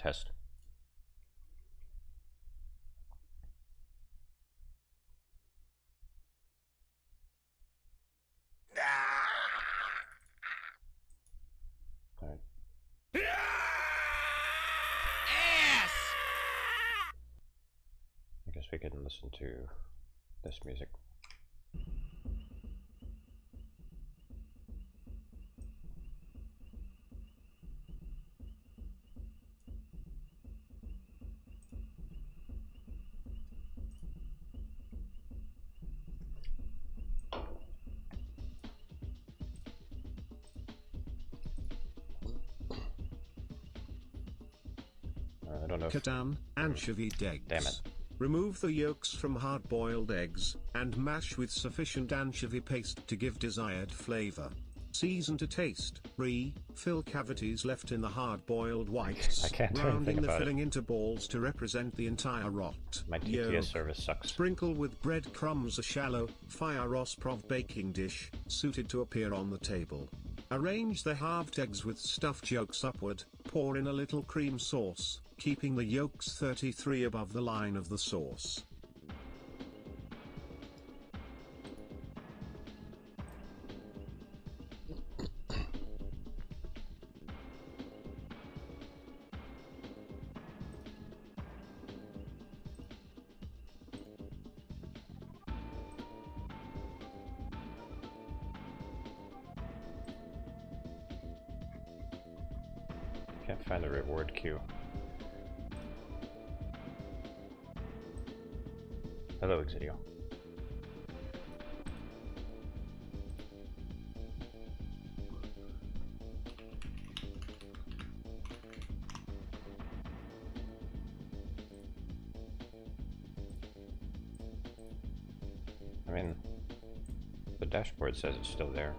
test. All right. I guess we can listen to this music. I don't know. Catan, anchovy eggs. Damn it. Remove the yolks from hard-boiled eggs, and mash with sufficient anchovy paste to give desired flavor. Season to taste. Fill cavities left in the hard-boiled whites, I can't do rounding anything the about filling into balls to represent the entire rot. My TTS service sucks. Sprinkle with breadcrumbs a shallow, fire Rosprov baking dish, suited to appear on the table. Arrange the halved eggs with stuffed yolks upward, pour in a little cream sauce, keeping the yolks 33 above the line of the sauce. Can't find the reward queue. Hello, Exidio. I mean, the dashboard says it's still there.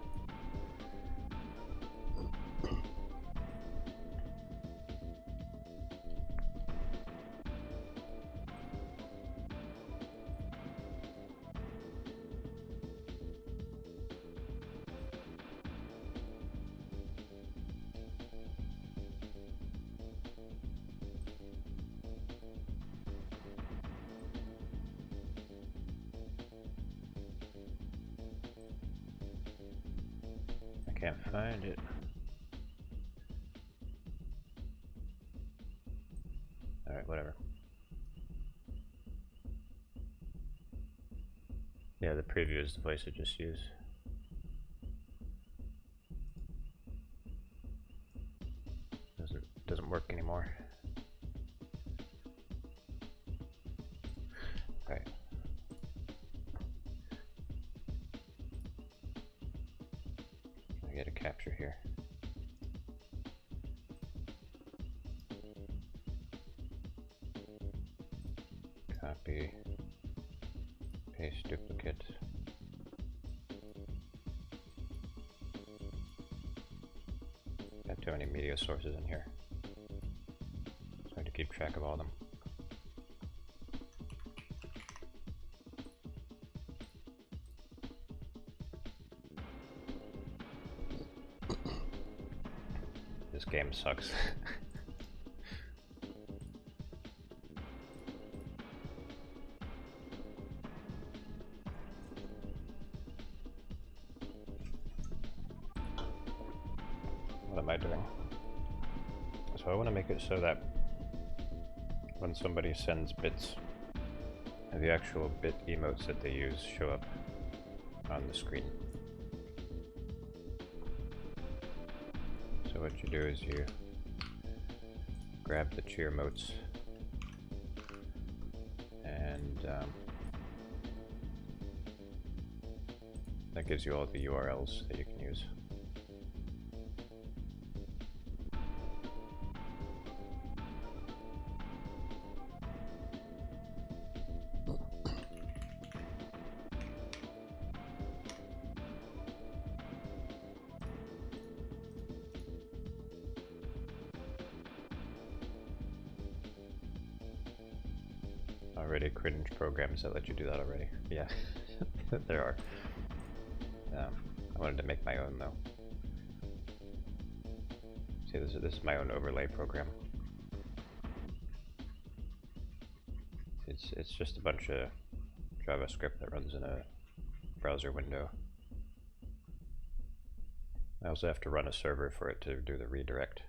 Can't find it. Alright, whatever. Yeah, the preview is the place I just used. Doesn't work anymore. Alright. Get a capture here. Copy, paste duplicate. Got too many media sources in here. It's hard to keep track of all of them. This game sucks. What am I doing? So I want to make it so that when somebody sends bits, the actual bit emotes that they use show up on the screen. So what you do is you grab the cheer emotes and that gives you all the URLs that you can use. Already cringe programs that let you do that already. Yeah, there are. I wanted to make my own though. See, this is my own overlay program. It's just a bunch of JavaScript that runs in a browser window. I also have to run a server for it to do the redirect.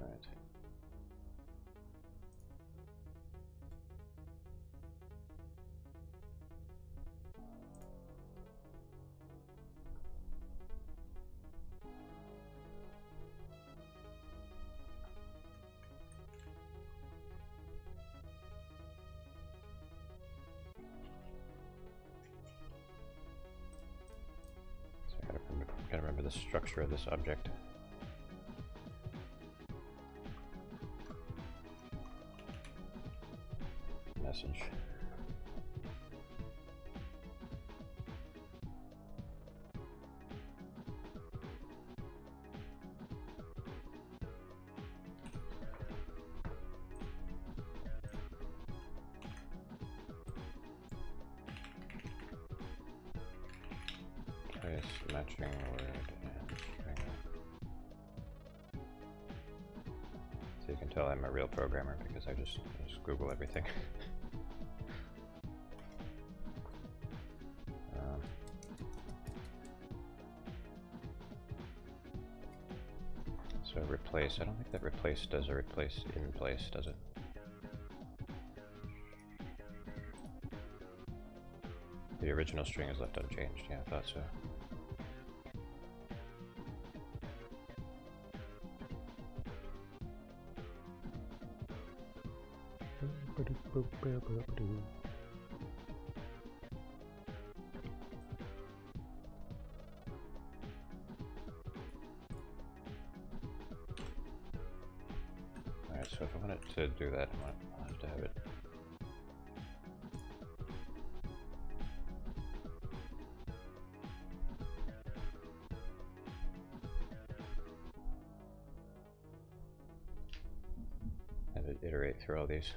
Alright. Gotta remember the structure of this object. Message. Place matching word and string. So you can tell I'm a real programmer because I just Google everything. So replace, I don't think that replace does a replace in place, does it? The original string is left unchanged, yeah, I thought so. Alright, so if I want it to do that, I'll have to have it. Have it iterate through all these.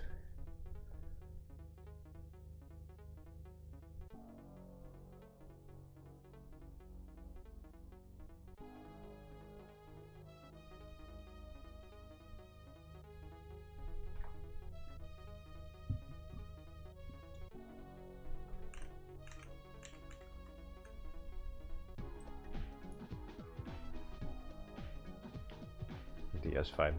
The S5.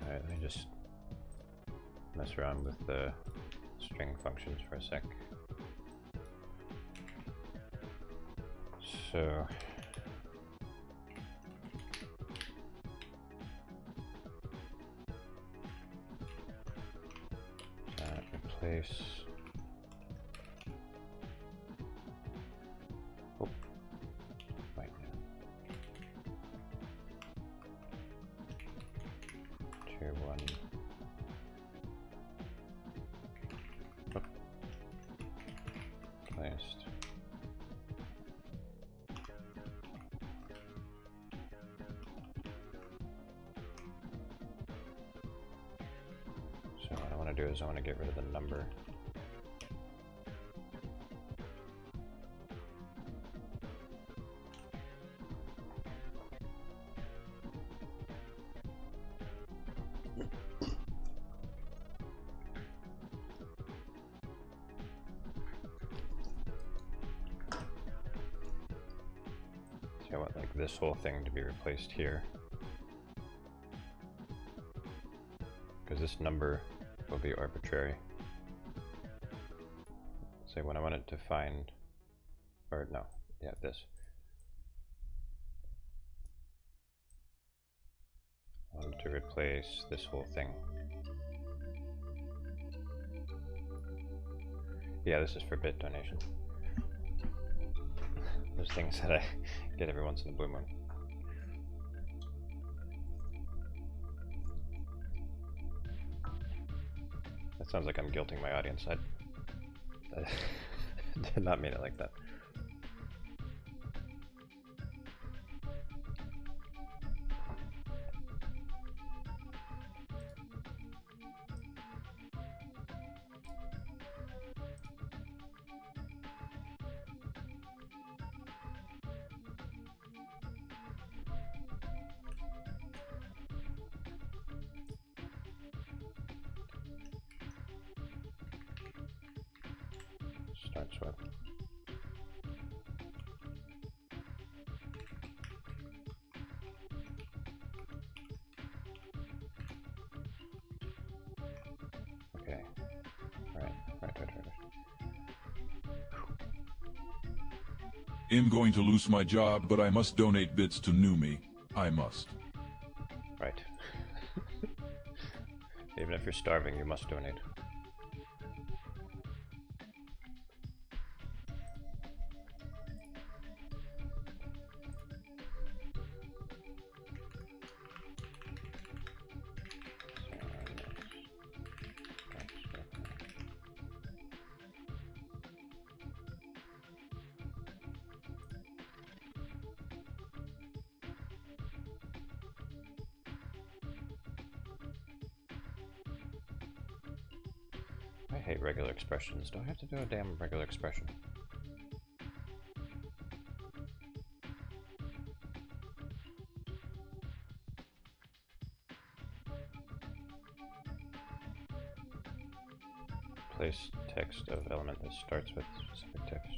Alright, let me just mess around with the string functions for a sec. So replace. Oh, right now. Tier 1. Oh. Placed. So what I want to do is I want to get rid of the number. I want like this whole thing to be replaced here, because this number will be arbitrary. Say when I want it to find, or no, yeah, this. I want to replace this whole thing. Yeah, this is for bit donation. Those things that I get every once in a blue moon. That sounds like I'm guilting my audience. I did not mean it like that. Don't sweat. Okay. Right. I'm going to lose my job, but I must donate bits to New Me. I must. Right. Even if you're starving, you must donate. I hate regular expressions. Do I have to do a damn regular expression? Place text of element that starts with specific text.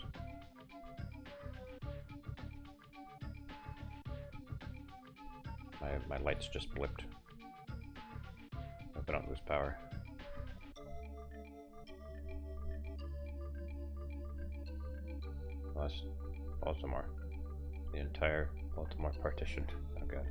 My lights just blipped. Hope I don't lose power. Plus Baltimore. The entire Baltimore partitioned. Oh god.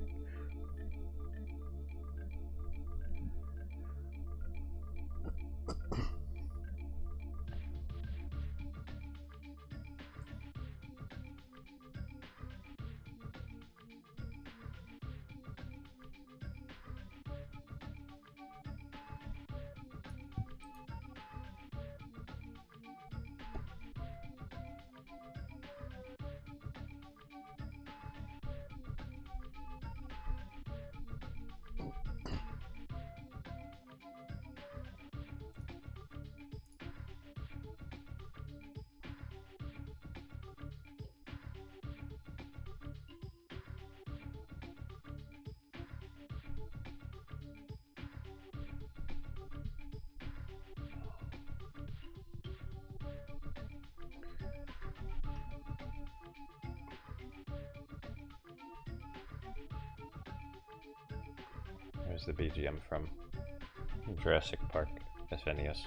Where's the BGM from? Jurassic Park SNES.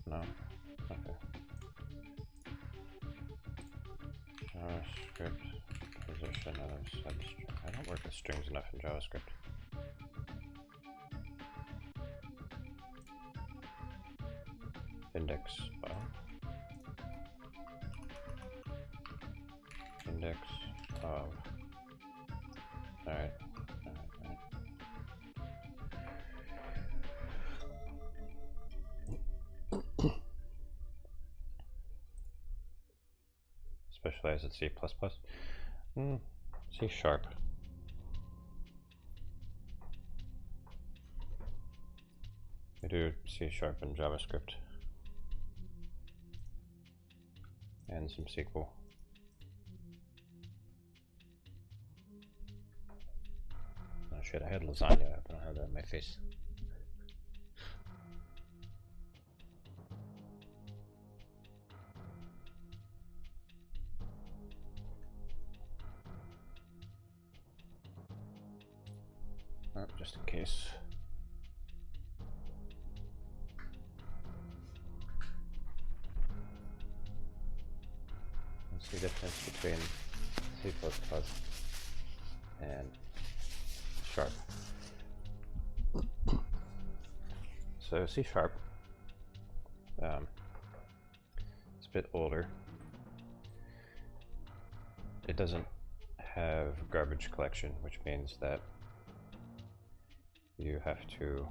No? Okay. JavaScript position of substring. I don't work with strings enough in JavaScript. Index index of. Alright. Specialize at C++. C sharp. We do C sharp and JavaScript. And some SQL. Oh shit, I had lasagna. I don't have that in my face. Oh, just in case. What's the difference between C++ and sharp? So C sharp, it's a bit older. It doesn't have garbage collection, which means that you have to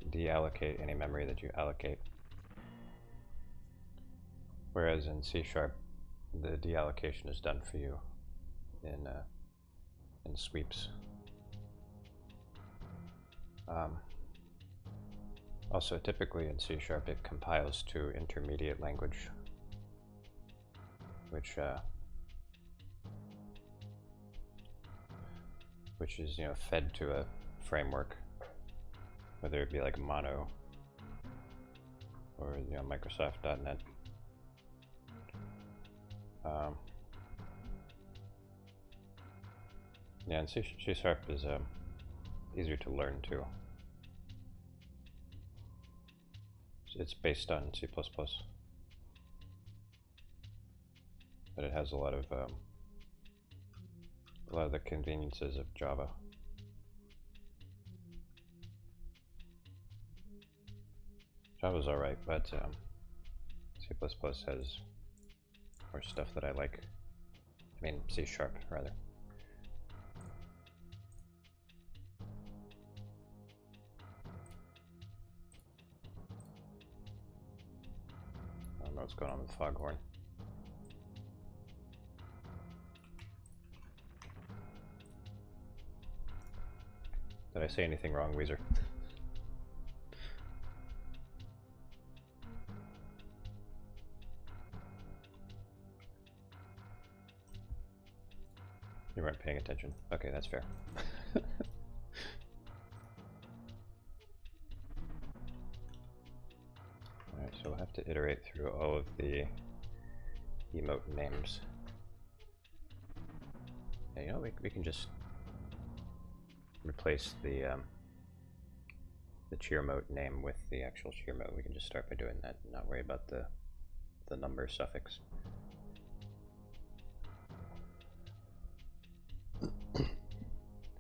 deallocate any memory that you allocate. Whereas in C#, the deallocation is done for you in sweeps. Also, typically in C# it compiles to intermediate language, which is, you know, fed to a framework, whether it be like Mono or, you know, Microsoft.NET. Yeah, and C# is easier to learn too. It's based on C++, but it has a lot of the conveniences of Java. Java's alright, but C++ has more stuff that I like. I mean, C# rather. I don't know what's going on with Foghorn. Did I say anything wrong, Weezer? You weren't paying attention. Okay, that's fair. Alright, so we'll have to iterate through all of the emote names. Yeah, you know, we can just replace the cheer mode name with the actual cheer mode. We can just start by doing that and not worry about the number suffix.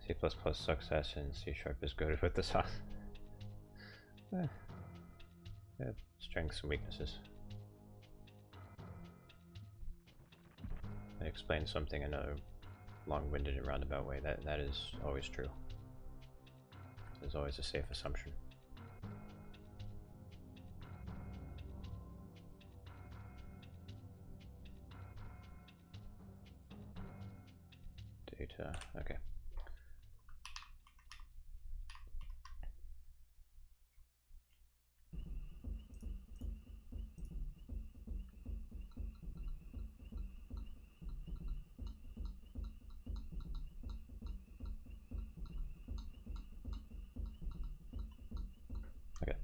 C++ success and C# is good with the sauce. Yeah, strengths and weaknesses. I explain something in a long-winded and roundabout way. That is always true. There's always a safe assumption. Data, okay. Okay.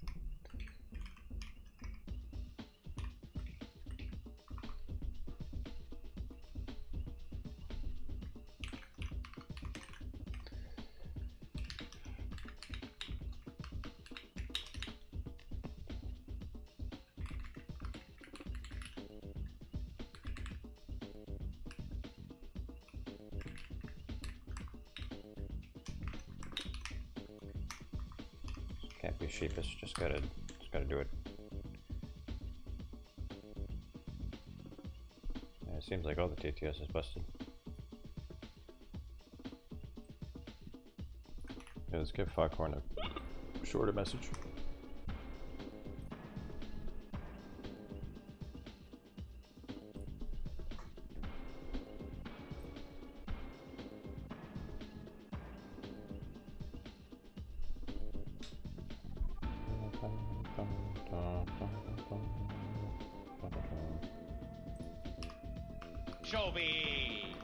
Can't be sheepish, just gotta do it. Yeah, it seems like all the TTS is busted. Yeah, let's give Foghorn a shorter message. Joby!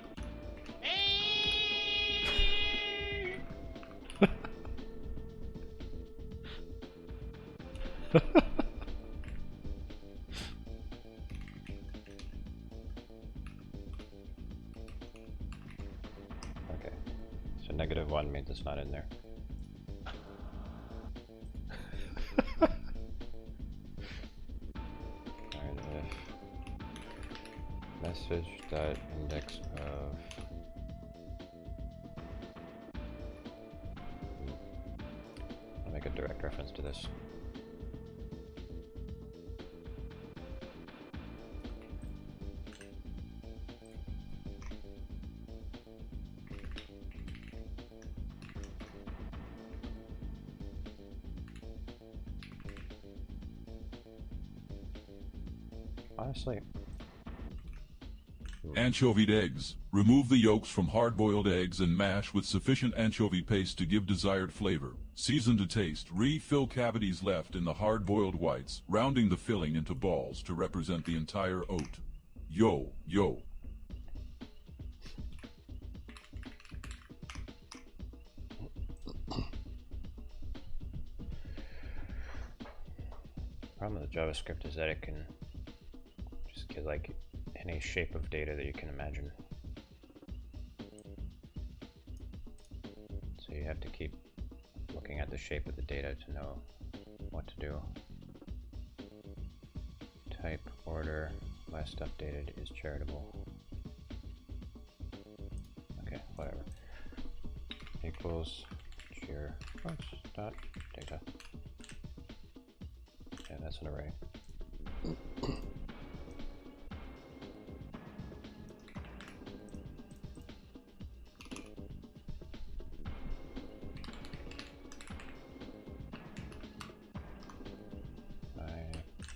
Okay, so -1 means it's not in there. Alright, if message.index of I'll make a direct reference to this. Honestly. Anchovied eggs. Remove the yolks from hard-boiled eggs and mash with sufficient anchovy paste to give desired flavor. Season to taste. Refill cavities left in the hard-boiled whites, rounding the filling into balls to represent the entire oat. Yo, yo. Problem with JavaScript is that it can just get like any shape of data that you can imagine. So you have to keep looking at the shape of the data to know what to do. Type, order, last updated is charitable. Okay, whatever. Equals cheer dot data. Yeah, that's an array.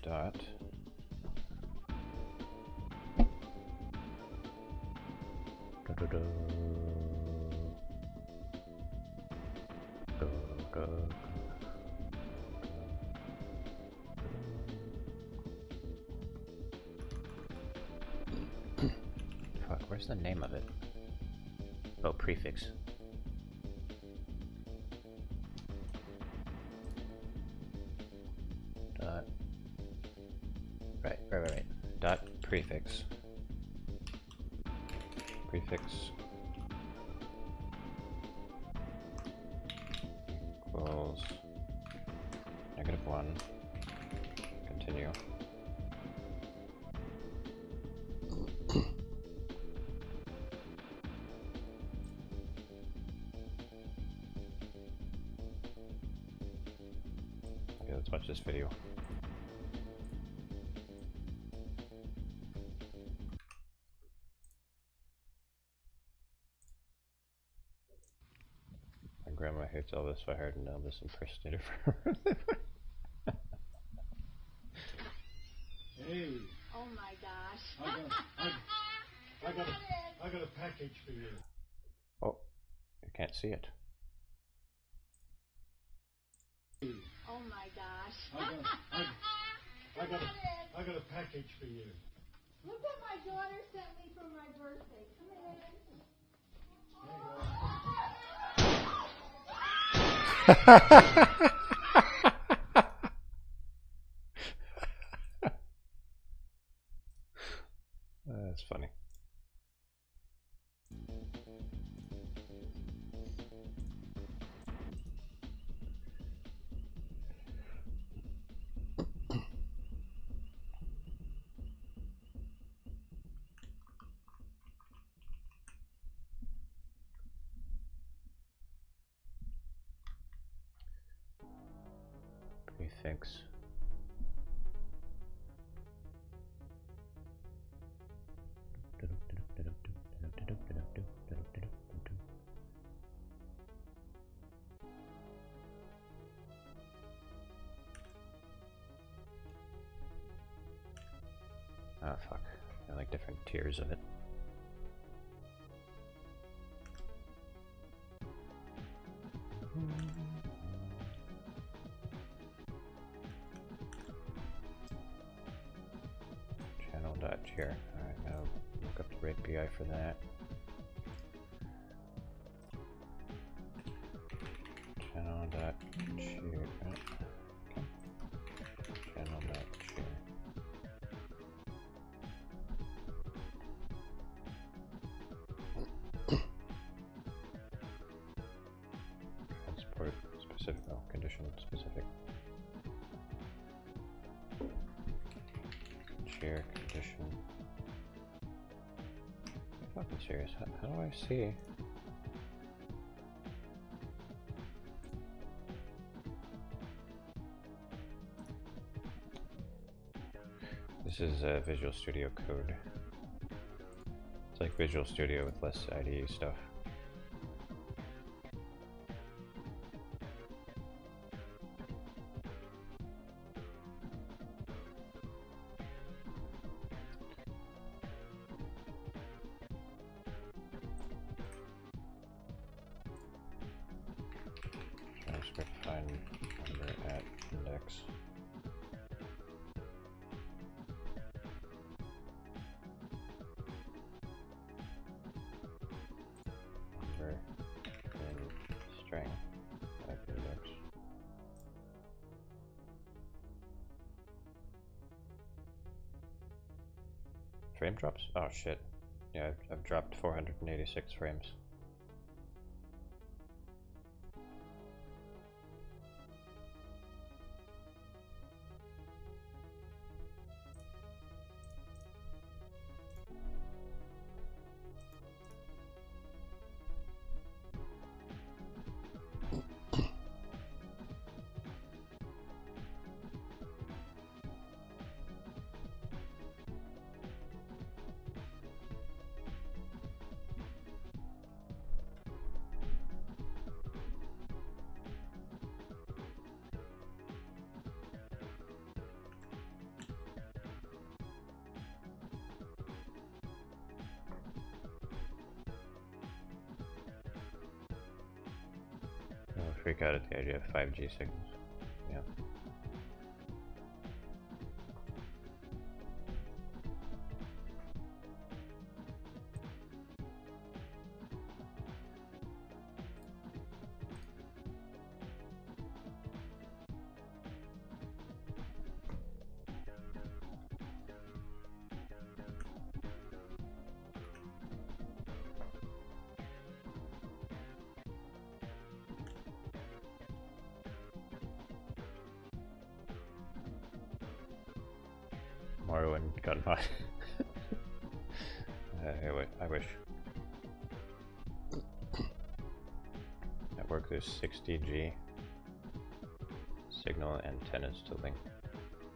Dot fuck, where's the name of it? Oh, prefix. Dot. Right. Dot prefix. Prefix equals -1. Continue. Okay, let's watch this video. My grandma hates Elvis, so I hired an Elvis impersonator for her. Hey. Oh my gosh. I got a package for you. Oh, you can't see it. Oh my gosh. I got a package for you. Look what my daughter sent me for my birthday. Come That's funny. Prefix. Oh fuck, there are like different tiers of it. Channel.cheer. Alright, now look up the API for that. Channel.cheer. Okay. Channel.cheer. Transport specific, oh, condition specific. Share condition. I'm fucking serious. How do I see? This is Visual Studio Code. It's like Visual Studio with less IDE stuff. we find number at index. Number in string at index. Frame drops? Oh shit. Yeah, I've dropped 486 frames. I freak out at the idea of 5G signals. Yeah. Morrowind got mod. I wish. At work there's 60G signal antennas to link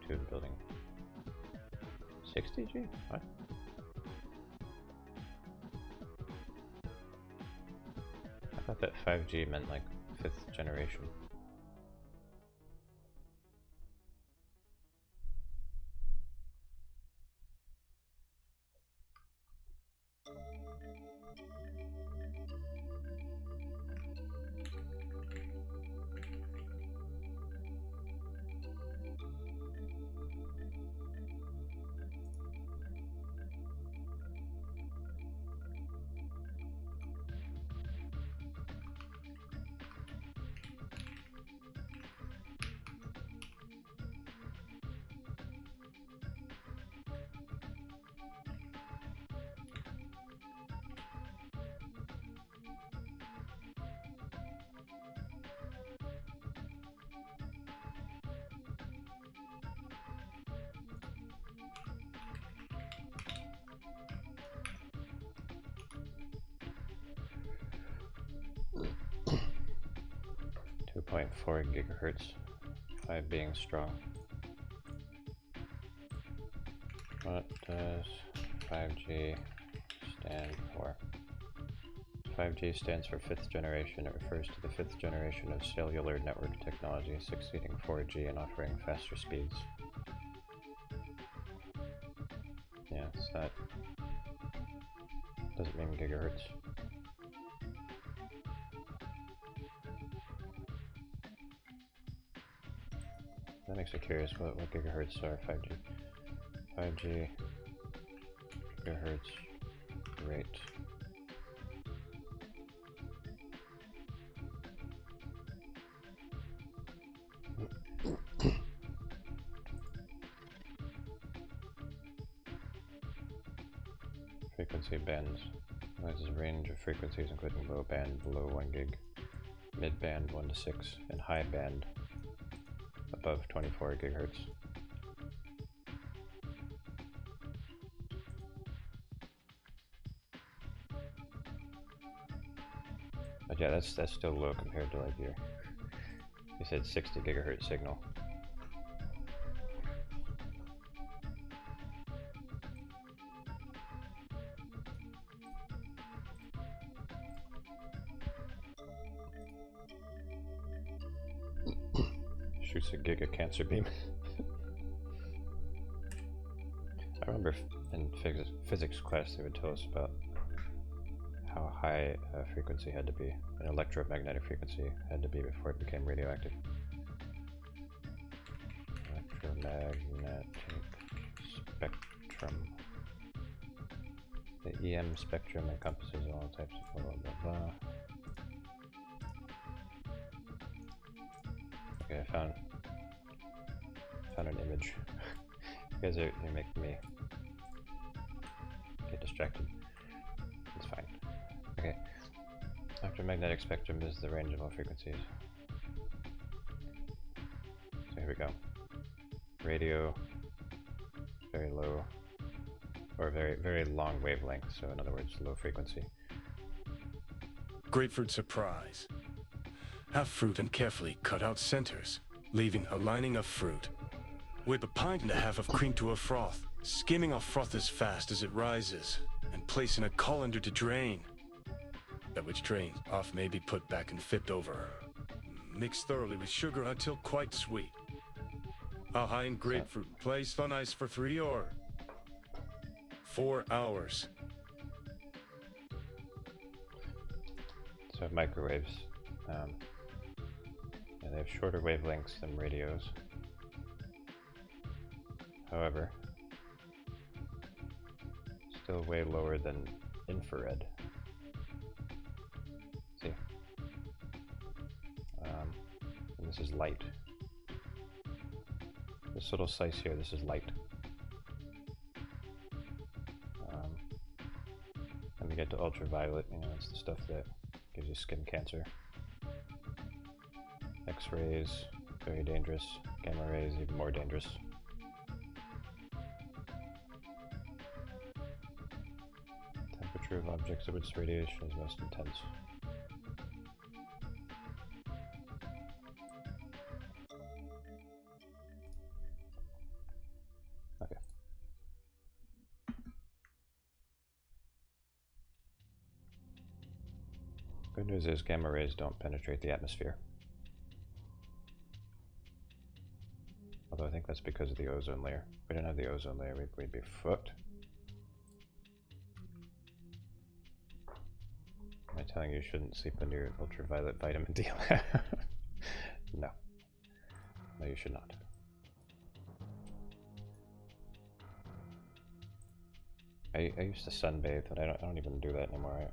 to the building. 60G? What? I thought that 5G meant like 5th generation. .4 gigahertz, 5 being strong. What does 5G stand for? 5G stands for 5th generation. It refers to the 5th generation of cellular network technology, succeeding 4G and offering faster speeds. Yeah, it's that. Doesn't mean gigahertz. That makes me curious what gigahertz are 5G. 5G gigahertz rate. Frequency bands. This is a range of frequencies including low band below 1 gig, mid band 1 to 6, and high band above 24 gigahertz. But yeah, that's still low compared to like you said 60 gigahertz signal. Shoots a giga cancer beam. I remember in physics class they would tell us about how high a frequency had to be, an electromagnetic frequency had to be before it became radioactive. Electromagnetic spectrum. The EM spectrum encompasses all types of blah blah blah. Okay, I found an image. You guys are, you're making me get distracted. It's fine. Okay. Electromagnetic spectrum is the range of all frequencies. So here we go. Radio, very low, or very long wavelength, so in other words, low frequency. Grapefruit surprise. Have fruit and carefully cut out centers, leaving a lining of fruit. Whip a pint and a half of cream to a froth, skimming off froth as fast as it rises, and place in a colander to drain. At which drains off may be put back and fipped over. Mix thoroughly with sugar until quite sweet. How high in grapefruit, placed on ice for 3 or 4 hours. So microwaves, yeah, they have shorter wavelengths than radios. However, still way lower than infrared. See? And this is light. This little slice here, this is light. And we get to ultraviolet, you know, it's the stuff that gives you skin cancer. X-rays, very dangerous. Gamma rays, even more dangerous. Temperature of objects at which radiation is most intense. Okay. Good news is gamma rays don't penetrate the atmosphere. Although I think that's because of the ozone layer. If we didn't have the ozone layer, we'd be fucked. Am I telling you shouldn't sleep under your ultraviolet vitamin D? No. No, you should not. I used to sunbathe, but I don't even do that anymore.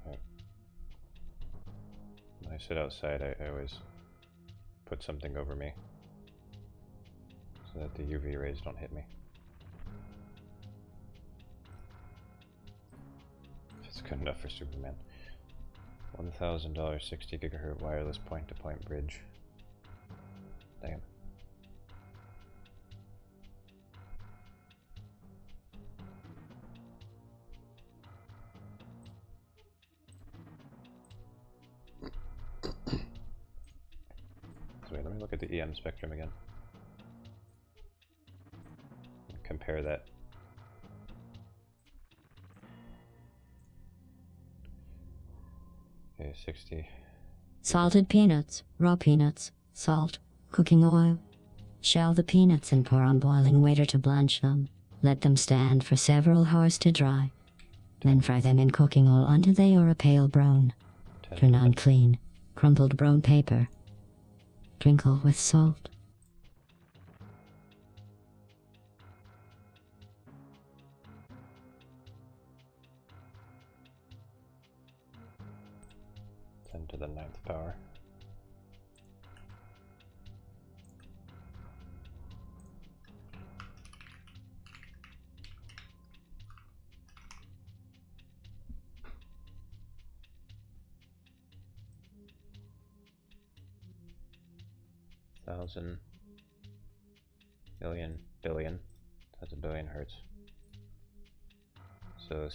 When I sit outside, I always put something over me so that the UV rays don't hit me. If it's good enough for Superman. $1,000 60 gigahertz wireless point-to-point bridge. Damn. So wait, let me look at the EM spectrum again. Compare that. Okay, 60. Salted peanuts, raw peanuts, salt, cooking oil. Shell the peanuts and pour on boiling water to blanch them. Let them stand for several hours to dry. Then fry them in cooking oil until they are a pale brown. Turn on clean, crumpled brown paper. Sprinkle with salt. To the 9th power. Thousand, million, billion. That's a billion hertz. So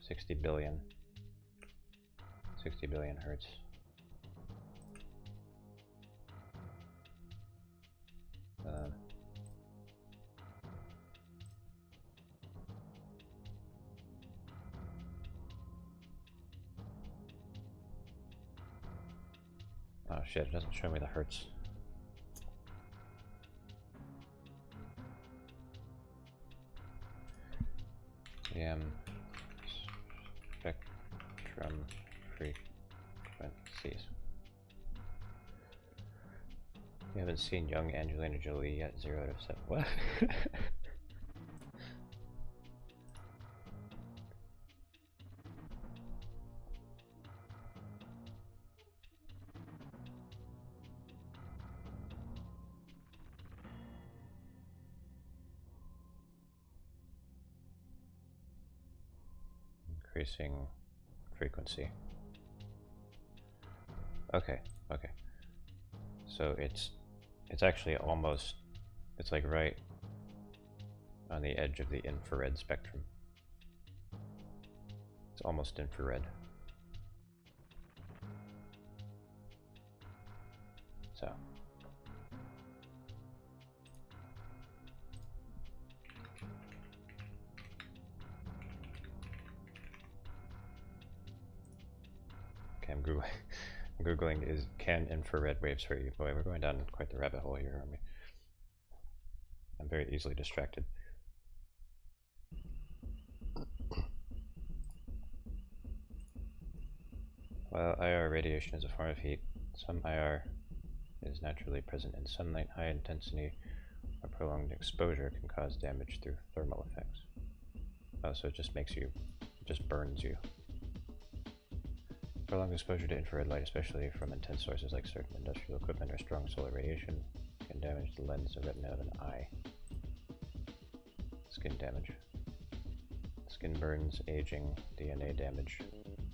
60 billion. 60 billion hertz. Oh shit, it doesn't show me the hertz. EM spectrum. spectrum frequencies. You haven't seen young Angelina Jolie yet. 0 out of 7. What? Increasing frequency. Okay, okay. So it's actually almost, it's like right on the edge of the infrared spectrum. It's almost infrared. So. Okay, I'm Googling is can infrared waves hurt you? Boy, we're going down quite the rabbit hole here, aren't we? I'm very easily distracted. While IR radiation is a form of heat, some IR is naturally present in sunlight. High intensity or prolonged exposure can cause damage through thermal effects. Oh, so it just makes you, it just burns you. Prolonged exposure to infrared light, especially from intense sources like certain industrial equipment or strong solar radiation, can damage the lens or retina of an eye. Skin damage. Skin burns, aging, DNA damage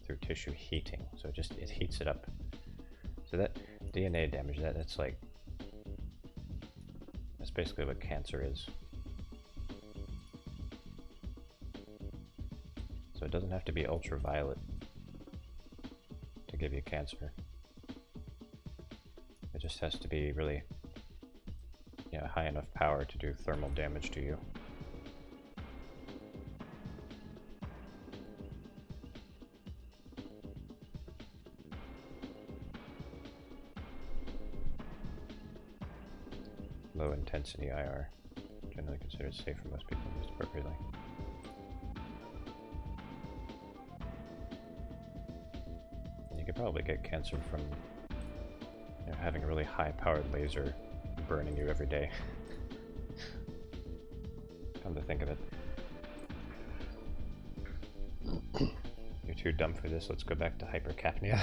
through tissue heating. So it heats it up. So that DNA damage, that's basically what cancer is. So it doesn't have to be ultraviolet to give you cancer. It just has to be really, high enough power to do thermal damage to you. Low intensity IR, generally considered safe for most people, used appropriately. And you could probably get cancer from having a really high-powered laser burning you every day. Come to think of it. You're too dumb for this, let's go back to hypercapnia.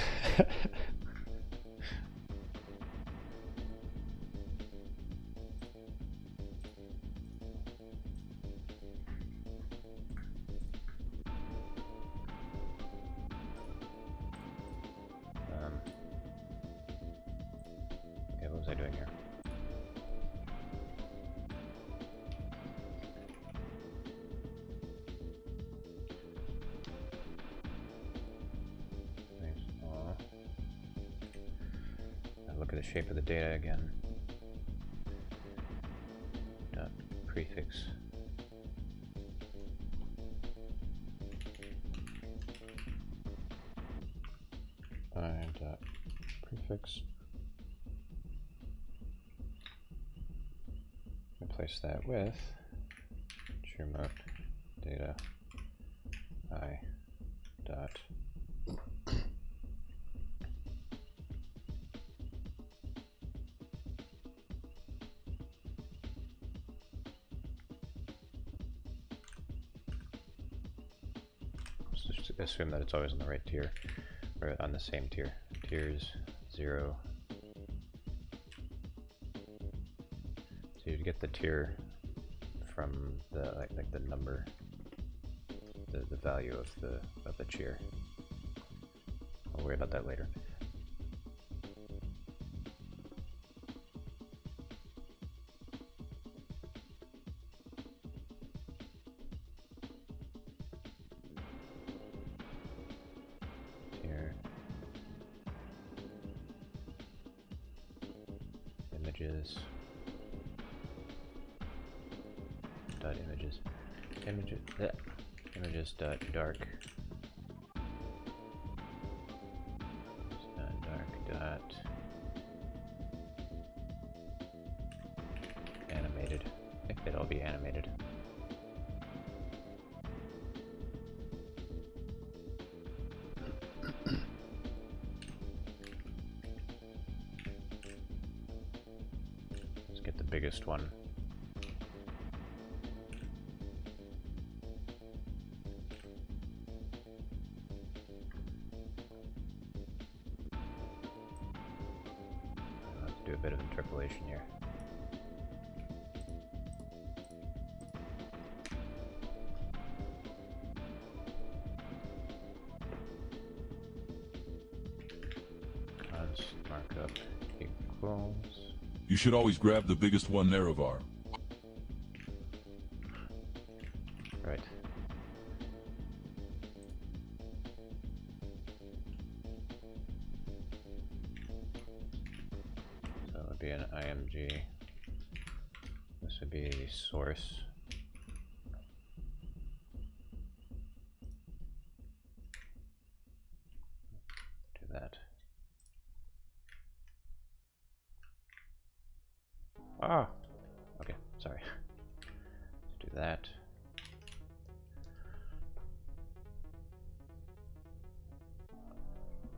What was I doing here? Nice. Look at the shape of the data again. Dot prefix. Dot prefix. Replace that with remote data I dot just assume that it's always on the right tier or on the same tier. Tiers 0. So you get the tier from the like the number, the value of the tier. I'll worry about that later. Tier images. Dot images. Images dot dark. Dark dot animated. I think they'd all be animated. biggest one. I'll have to do a bit of interpolation here. Markup equals. You should always grab the biggest one, Nerevar. Right. So it would be an IMG. This would be the source. Do that. Ah, okay, sorry. Let's do that.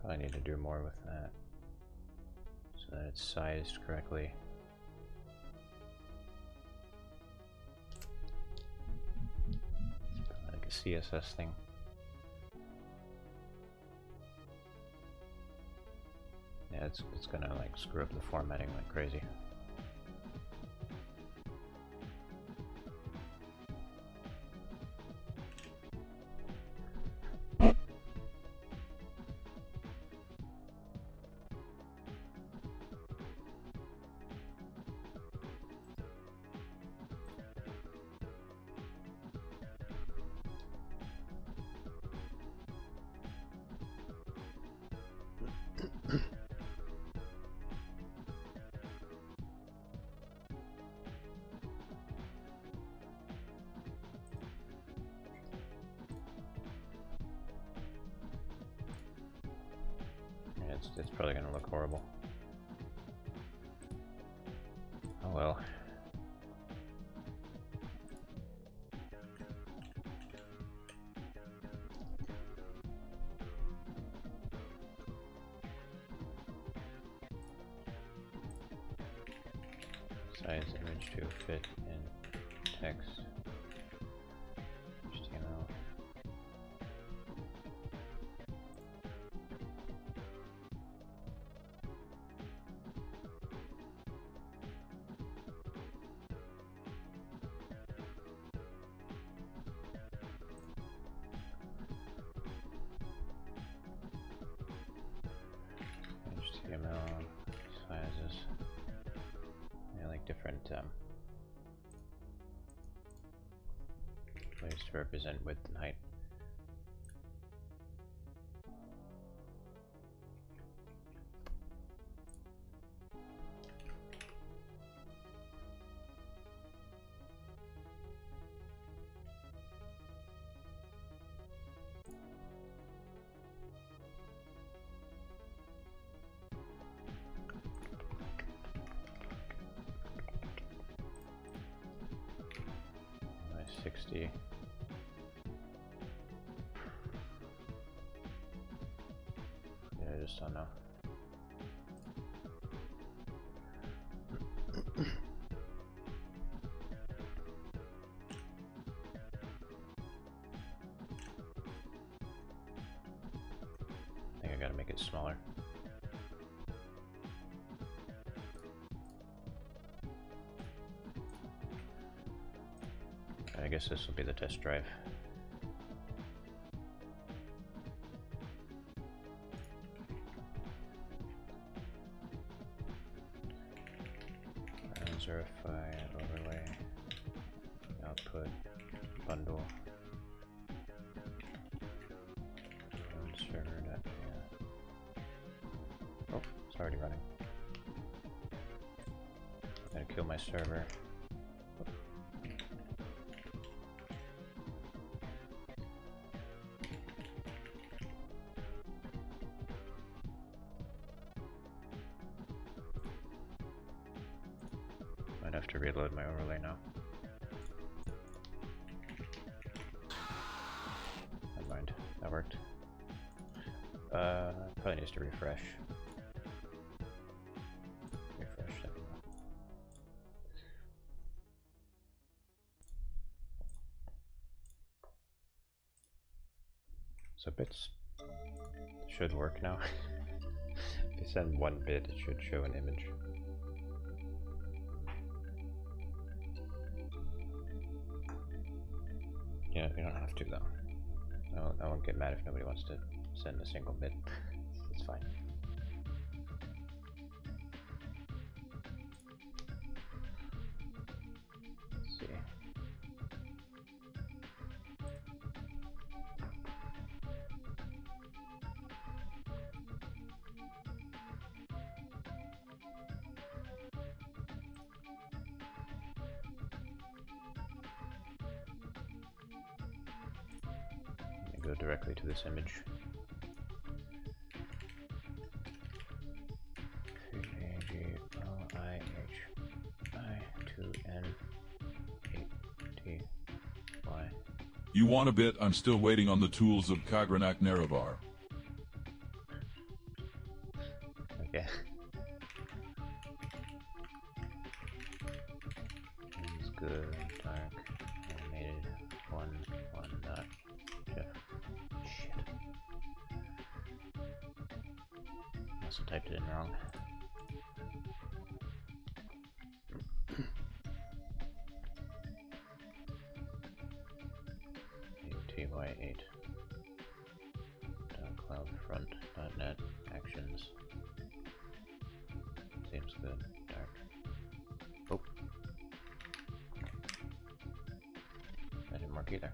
Probably need to do more with that so that it's sized correctly. Like a CSS thing. Yeah, it's gonna like screw up the formatting like crazy. It's probably gonna look horrible. Oh well. Size image to fit in text. HTML. HTML sizes. Yeah, like different ways to represent width and height. My 60. Yeah, I just don't know. I think I gotta make it smaller. I guess this will be the test drive. Verify, overlay, output, bundle, server.js. Oh, it's already running. I'm gonna kill my server. Might have to reload my overlay now. Never mind, that worked. Probably needs to refresh. Refresh that. So bits should work now. If you send one bit, it should show an image. Yeah, you don't have to though. I won't get mad if nobody wants to send a single bit. It's fine. Let's see. Go directly to this image. C-A-G-L-I-H-I-2-N-8-T-Y. You want a bit? I'm still waiting on the tools of Kagranak Nerevar. Okay. It's good, dark, animated, one dot. Shit. Must have typed it in wrong. TY8. .cloudfront.net actions. Seems good. Dark. Oh. That didn't work either.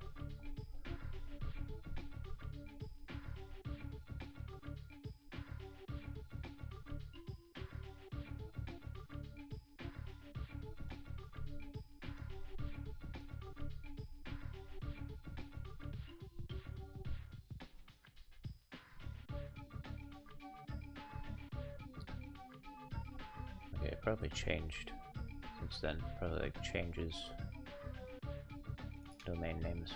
Okay, it probably changed since then. Probably like changes domain names.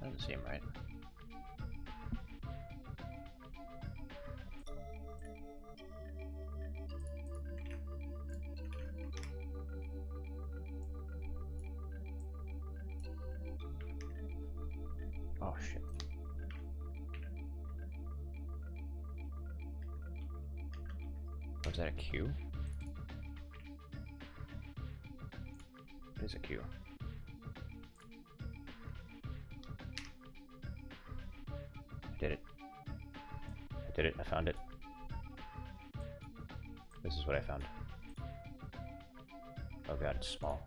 Doesn't seem right. Oh shit. Was that a Q? It is a Q. I did it. I did it. I found it. This is what I found. Oh god, it's small.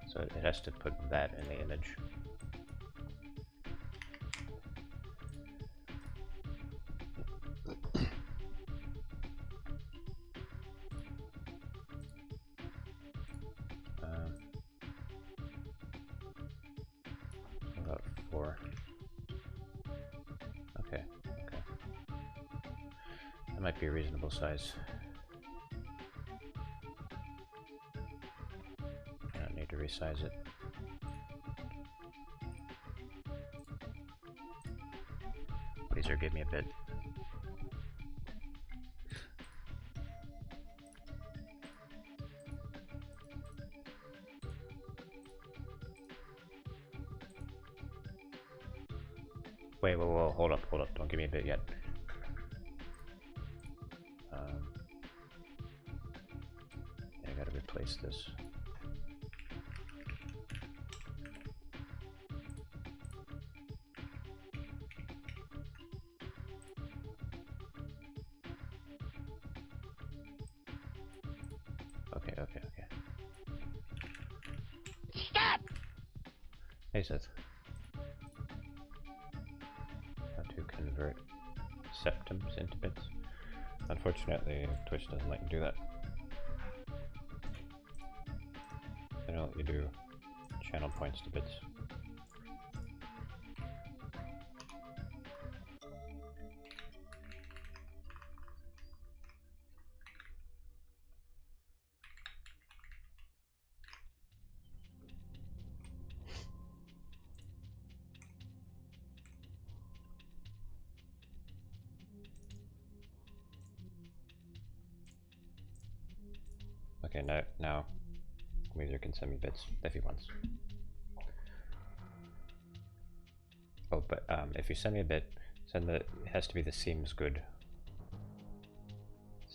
So it has to put that in the image. About 4. Okay, okay. That might be a reasonable size. I don't need to resize it. Please or give me a bit. Wait, whoa, hold up, don't give me a bit yet. I gotta replace this. Okay. Stop! Hey, Seth. How to convert septums into bits. Unfortunately, Twitch doesn't let you do that. They don't let you do channel points to bits. Okay, Okay, now Weezer can send me bits if he wants. Oh, but if you send me a bit, it has to be the seems good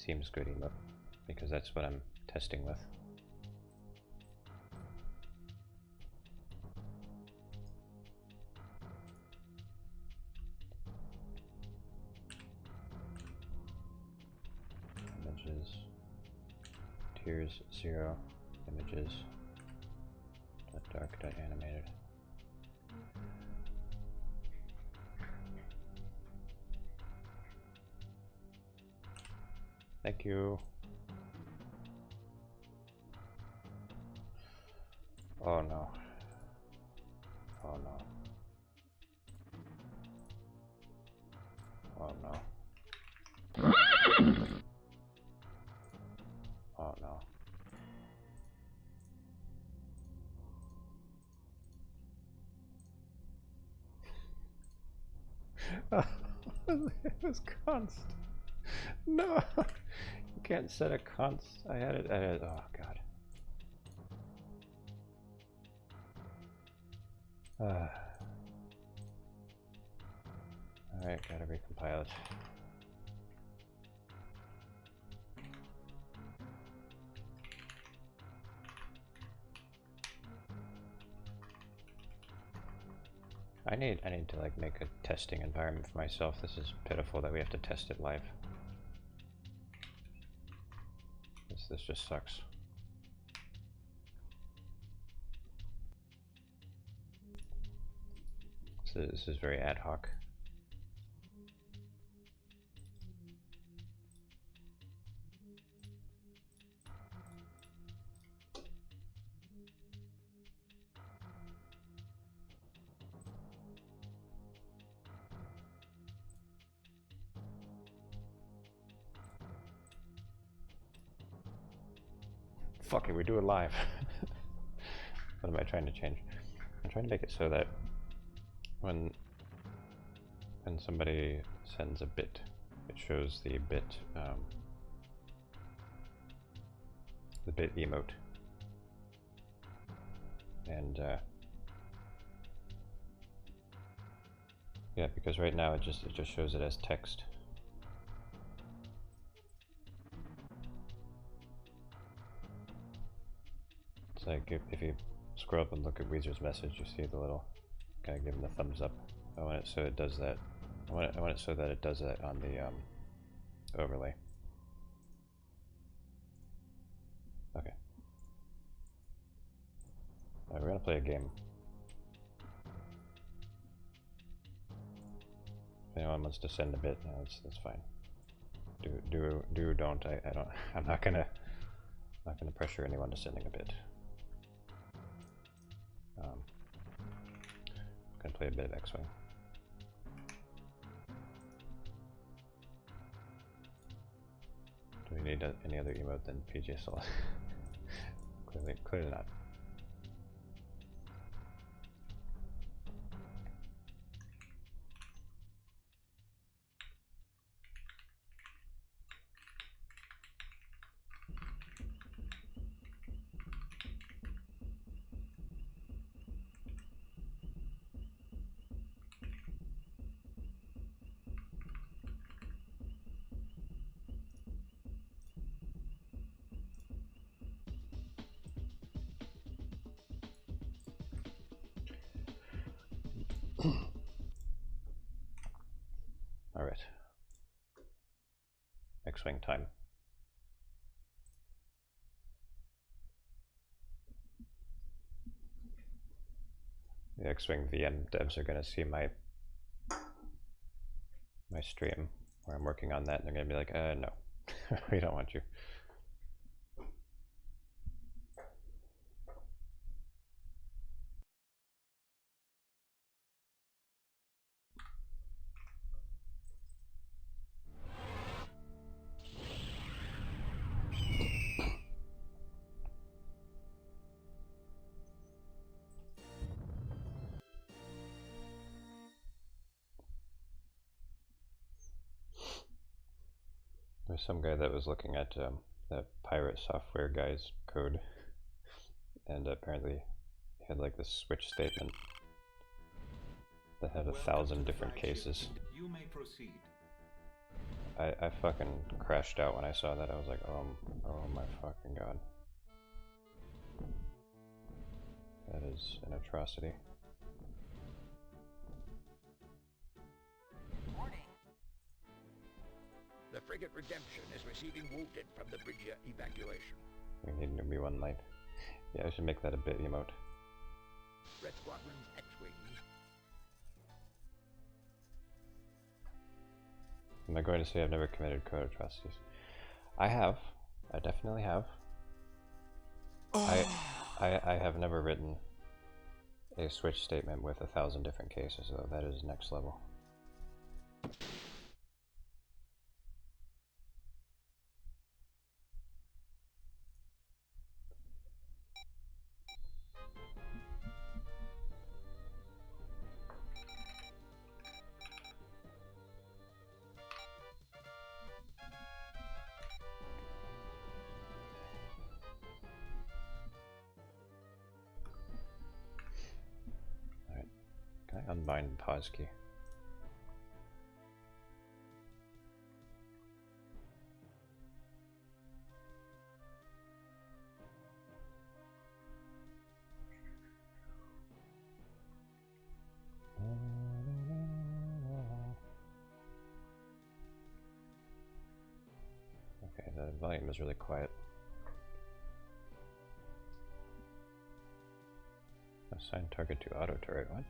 emote, because that's what I'm testing with. Images, tiers 0, images, .dark, .animated. Thank you. Oh no. Oh no. Oh no. Oh no. It was const. No, you can't set a const. I had it. Oh god. Alright, gotta recompile it. I need to like make a testing environment for myself. This is pitiful that we have to test it live. This just sucks. This is very ad hoc. Fuck it, we do it live. What am I trying to change? I'm trying to make it so that when somebody sends a bit, it shows the bit emote, and yeah, because right now it just shows it as text. It's like if you scroll up and look at Weezer's message, you see the little kind of give him the thumbs up. I want it so it does that. I want it so that it does that on the overlay. Okay. Alright, we're gonna play a game. If anyone wants to send a bit, no, that's fine. Don't. I don't. I'm not gonna pressure anyone to sending a bit. Gonna play a bit of X-Wing. Do we need any other emote than PJ Soul? Clearly not. Alright. X-Wing time. The XWVM devs are going to see my stream where I'm working on that, and they're going to be like, no, we don't want you. There's some guy that was looking at the pirate software guy's code, and apparently he had like this switch statement that had 1,000 different cases. You may proceed. I fucking crashed out when I saw that. I was like, oh my fucking god. That is an atrocity. Warning. The frigate Redemption is receiving wounded from the bridge evacuation. We need a new one light. Yeah, I should make that a bit emote. Red Squadron's X-Wing. Am I going to say I've never committed code atrocities? I have. I definitely have. I have never written a switch statement with 1,000 different cases, though. That is next level. Can I unbind the pause key? Okay, the volume is really quiet. Assign target to auto turret. What?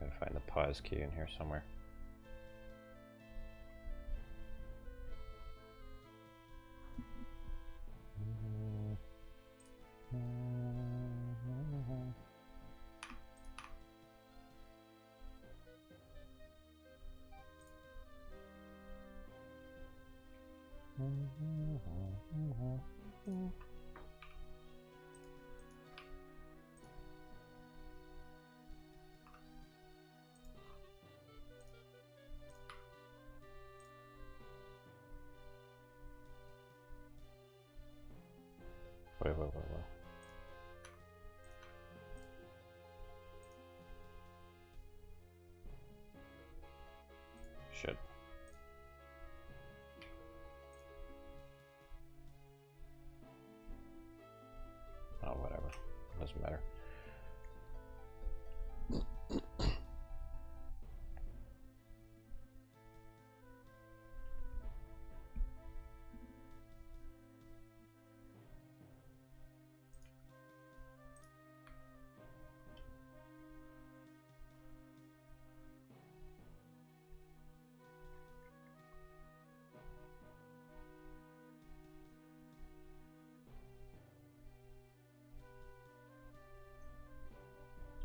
Gotta find the pause key in here somewhere. Whoa. Shit. Oh, whatever. Doesn't matter.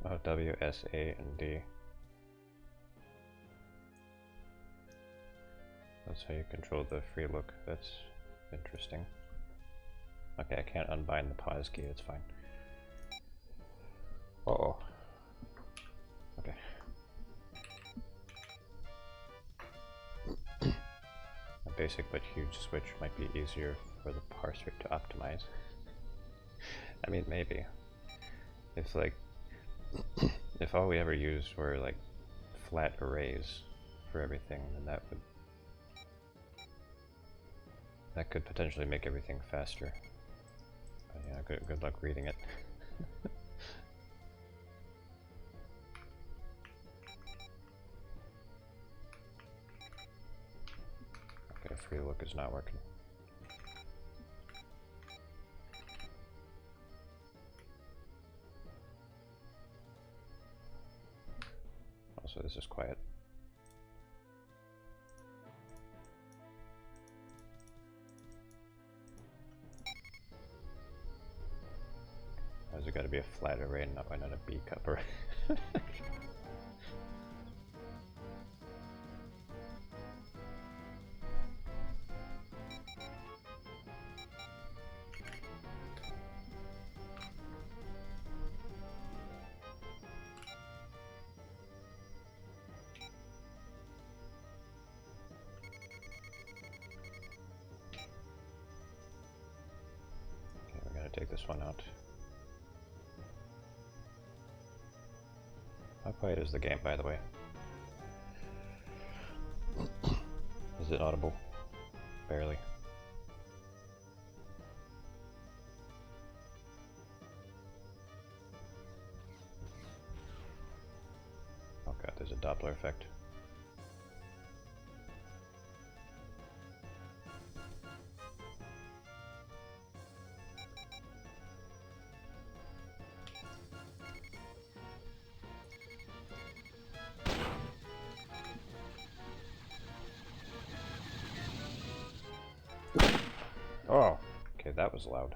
Oh, W, S, A, and D. That's how you control the free look. That's interesting. Okay, I can't unbind the pause key, it's fine. Uh-oh. Okay. A basic but huge switch might be easier for the parser to optimize. I mean, maybe. If like, if all we ever used were like flat arrays for everything, then that could potentially make everything faster. But yeah, good luck reading it. Okay, free look is not working. Also, this is quiet. Why's it gotta be a flat array and why not a B cup array? this one out. How quiet is the game, by the way? Is it audible? Barely. Oh god, there's a Doppler effect. Oh, okay, that was loud.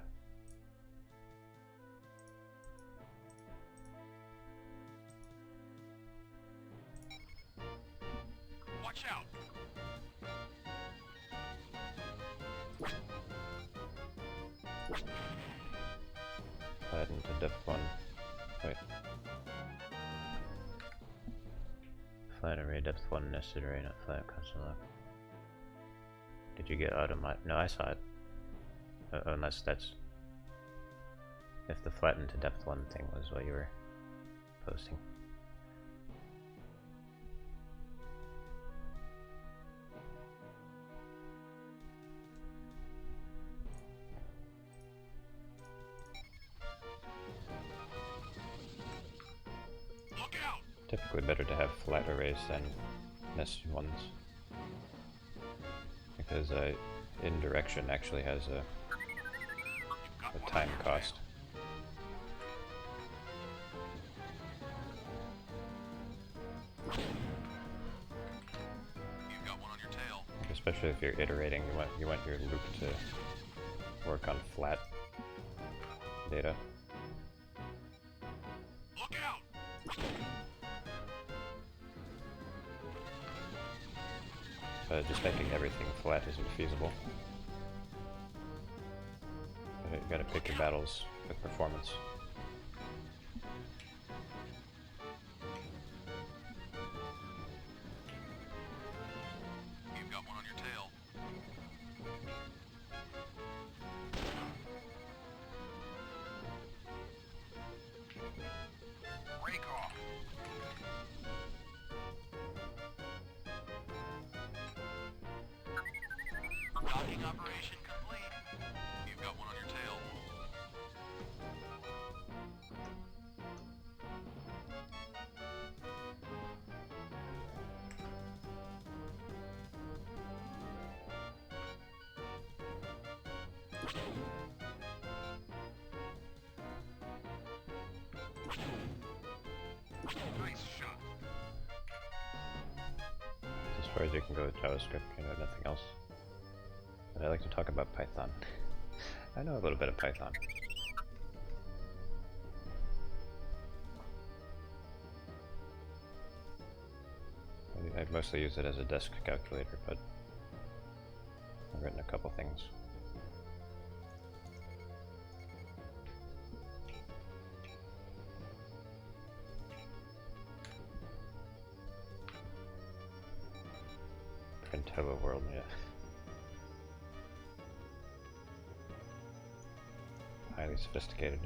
Watch out! Flatten to depth 1. Wait. Flat array depth 1 nested array, not flat constant lock. Did you get automatic? No, I saw it. Unless that's... if the flatten to depth 1 thing was what you were posting. Look out! Typically better to have flat arrays than nested ones. Because indirection actually has a time cost. You've got one on your tail. Especially if you're iterating, you want your loop to work on flat data. Look out! Just making everything flat isn't feasible. You gotta pick your battles with performance. You've got one on your tail. Break off. Docking operation complete. You've got one on your tail. Nice shot. As far as you can go with JavaScript, you know nothing else. But I like to talk about Python. I know a little bit of Python. I've mostly used it as a desk calculator, but I've written a couple things. Print hello world, yeah. Highly sophisticated.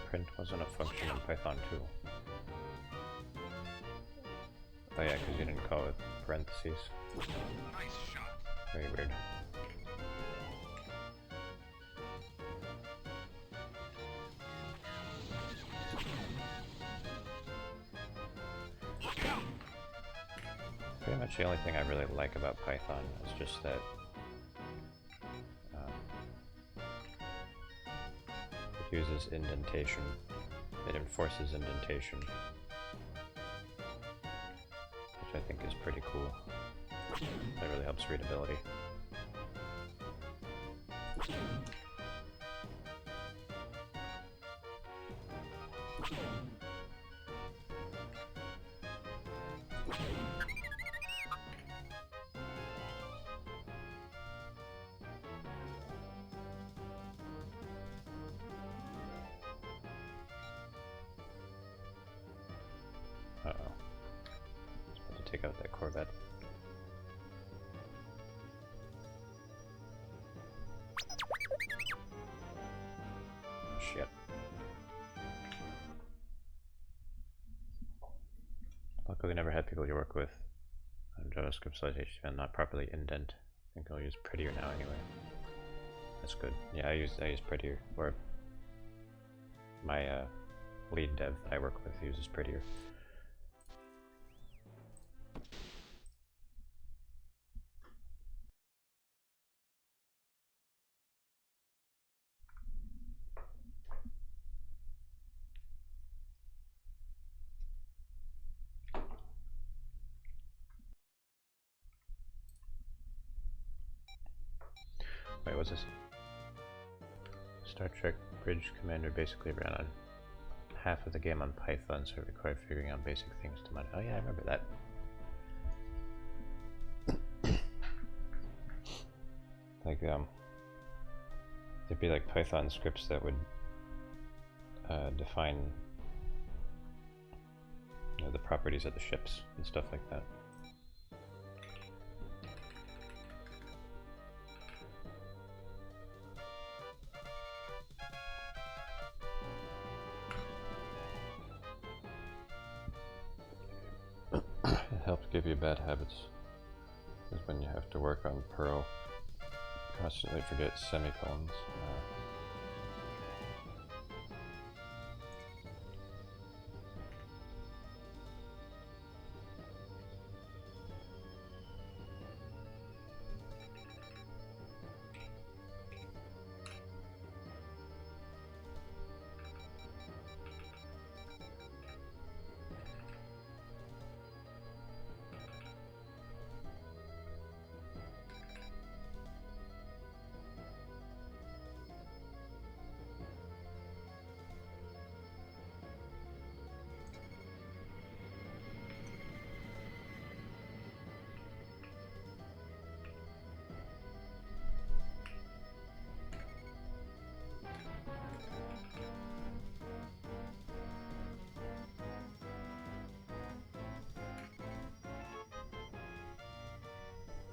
Print wasn't a function in Python 2. Oh yeah, because you didn't call it parentheses. Nice shot. Very weird. Look out! Pretty much the only thing I really like about Python is just that it uses indentation. It enforces indentation pretty cool. That really helps readability. Uh-oh. Supposed to take out that Corvette. Oh, shit. Luckily we never had people you work with on JavaScript citation and not properly indent. I think I'll use Prettier now anyway. That's good. Yeah, I use Prettier, or my lead dev I work with uses Prettier. Wait, what's this? Star Trek Bridge Commander basically ran on half of the game on Python, so it required figuring out basic things to mod. Oh yeah, I remember that. Like, there'd be like Python scripts that would define, you know, the properties of the ships and stuff like that. It helps give you bad habits, because when you have to work on Perl, you constantly forget semicolons.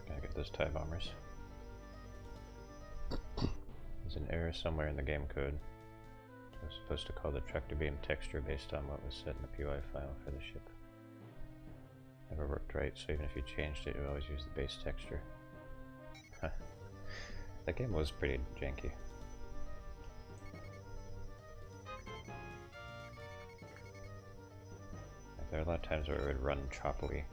Gotta get those TIE bombers. There's an error somewhere in the game code. I was supposed to call the tractor beam texture based on what was set in the PY file for the ship. Never worked right, so even if you changed it, you always use the base texture. That game was pretty janky. There were a lot of times where it would run choppily.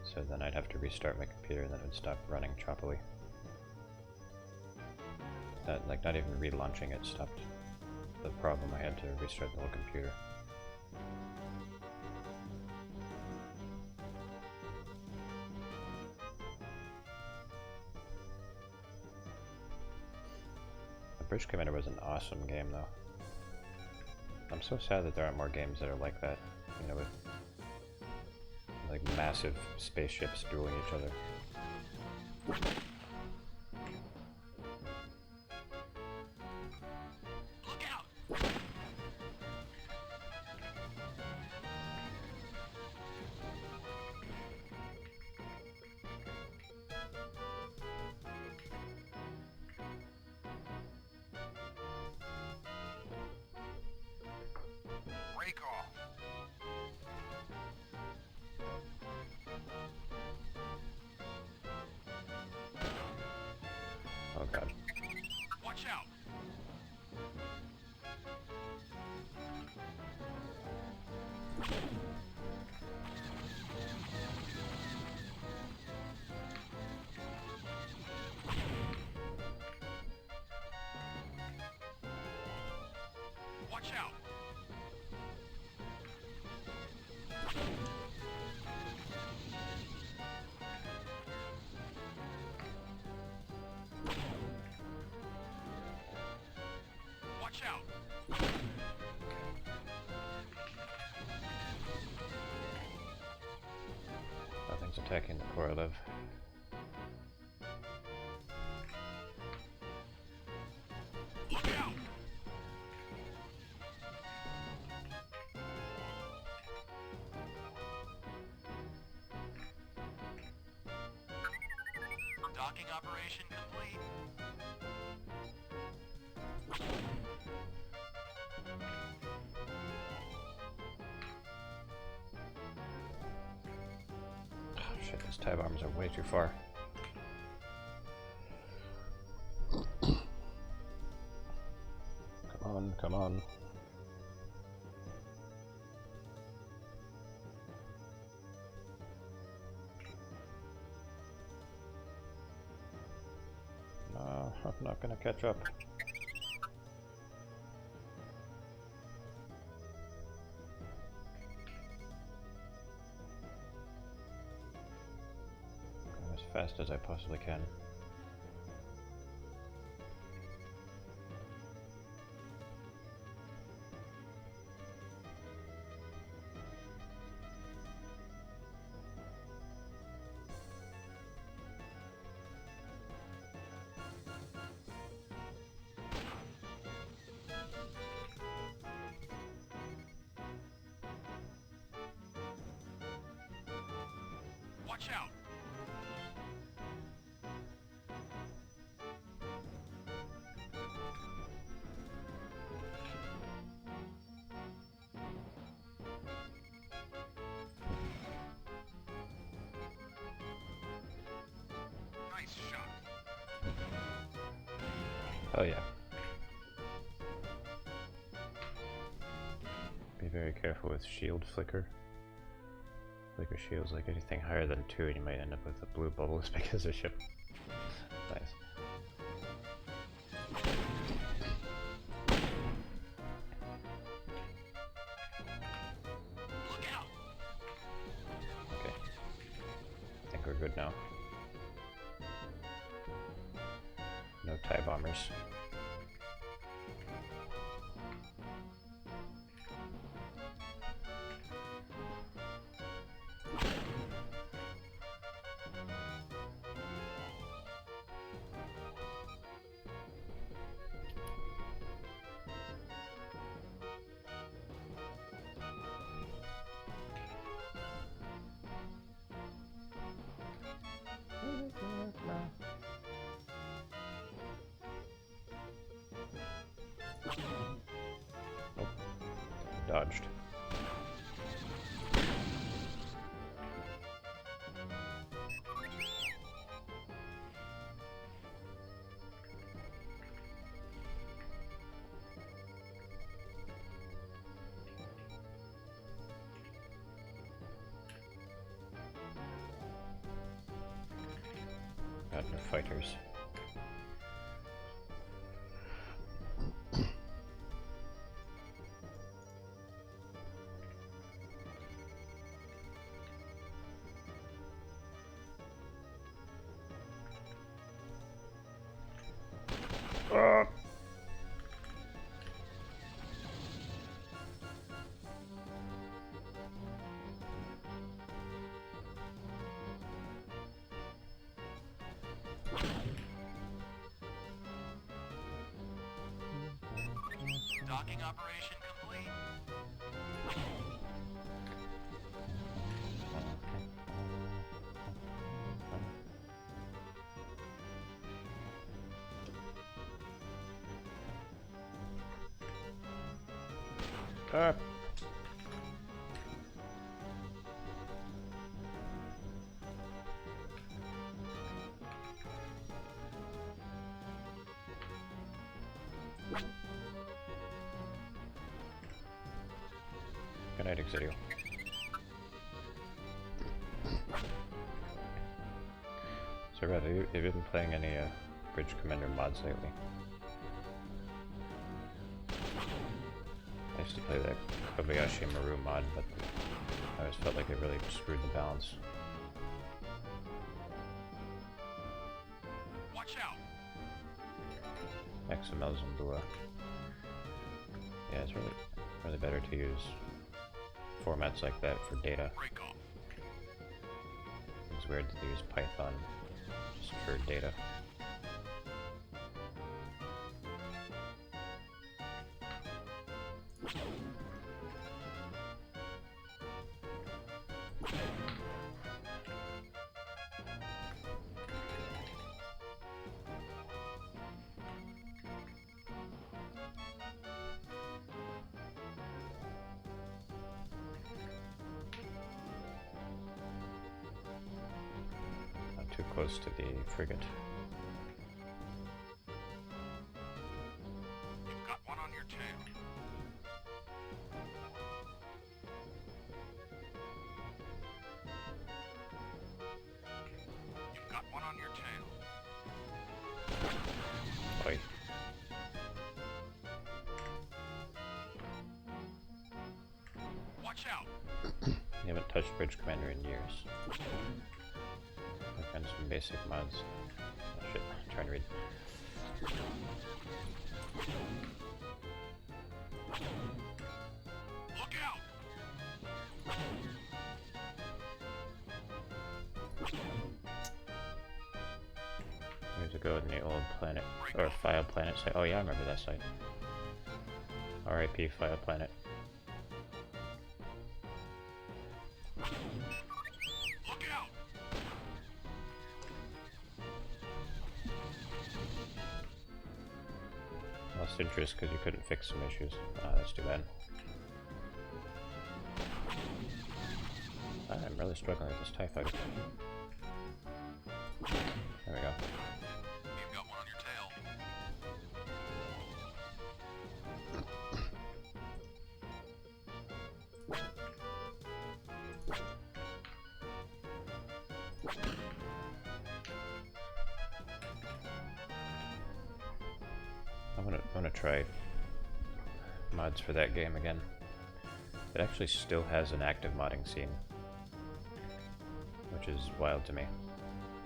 So then I'd have to restart my computer and then it would stop running choppily. That, like, not even relaunching it stopped the problem. I had to restart the whole computer. The Bridge Commander was an awesome game though. I'm so sad that there aren't more games that are like that, you know, with like massive spaceships dueling each other. Look out! Recall. Watch out! Nothing's attacking the core I live. Look out! Docking operation complete. Oh, shit, these tie bombs are way too far. Come on, come on. No, I'm not gonna catch up. Going as fast as I possibly can. Watch out! Nice shot. Oh yeah. Be very careful with shield flicker. Flicker shields, like anything higher than 2 and you might end up with a blue bubble as big as a ship. Nice. Look out! Okay. I think we're good now. No TIE bombers. Nope. Dodged. Got no fighters. Docking operation complete. Good night, Exilio. So, Red, have you been playing any Bridge Commander mods lately? I used to play that Kobayashi Maru mod, but I always felt like it really screwed the balance. Watch out! XML Zambua. Yeah, it's really better to use formats like that for data. It's weird to use Python just for data. Too close to the frigate. You've got one on your tail. You've got one on your tail. Oi. Watch out! You haven't touched Bridge Commander in years. Find some basic mods. Oh shit, I'm trying to read. Look out! Years ago in the old planet, or File Planet site. Oh yeah, I remember that site. RIP File Planet. Look out! Lost interest because you couldn't fix some issues. That's too bad. I'm really struggling with this TIE fighter. There we go. You've got one on your tail. I'm gonna try mods for that game again. It actually still has an active modding scene, which is wild to me.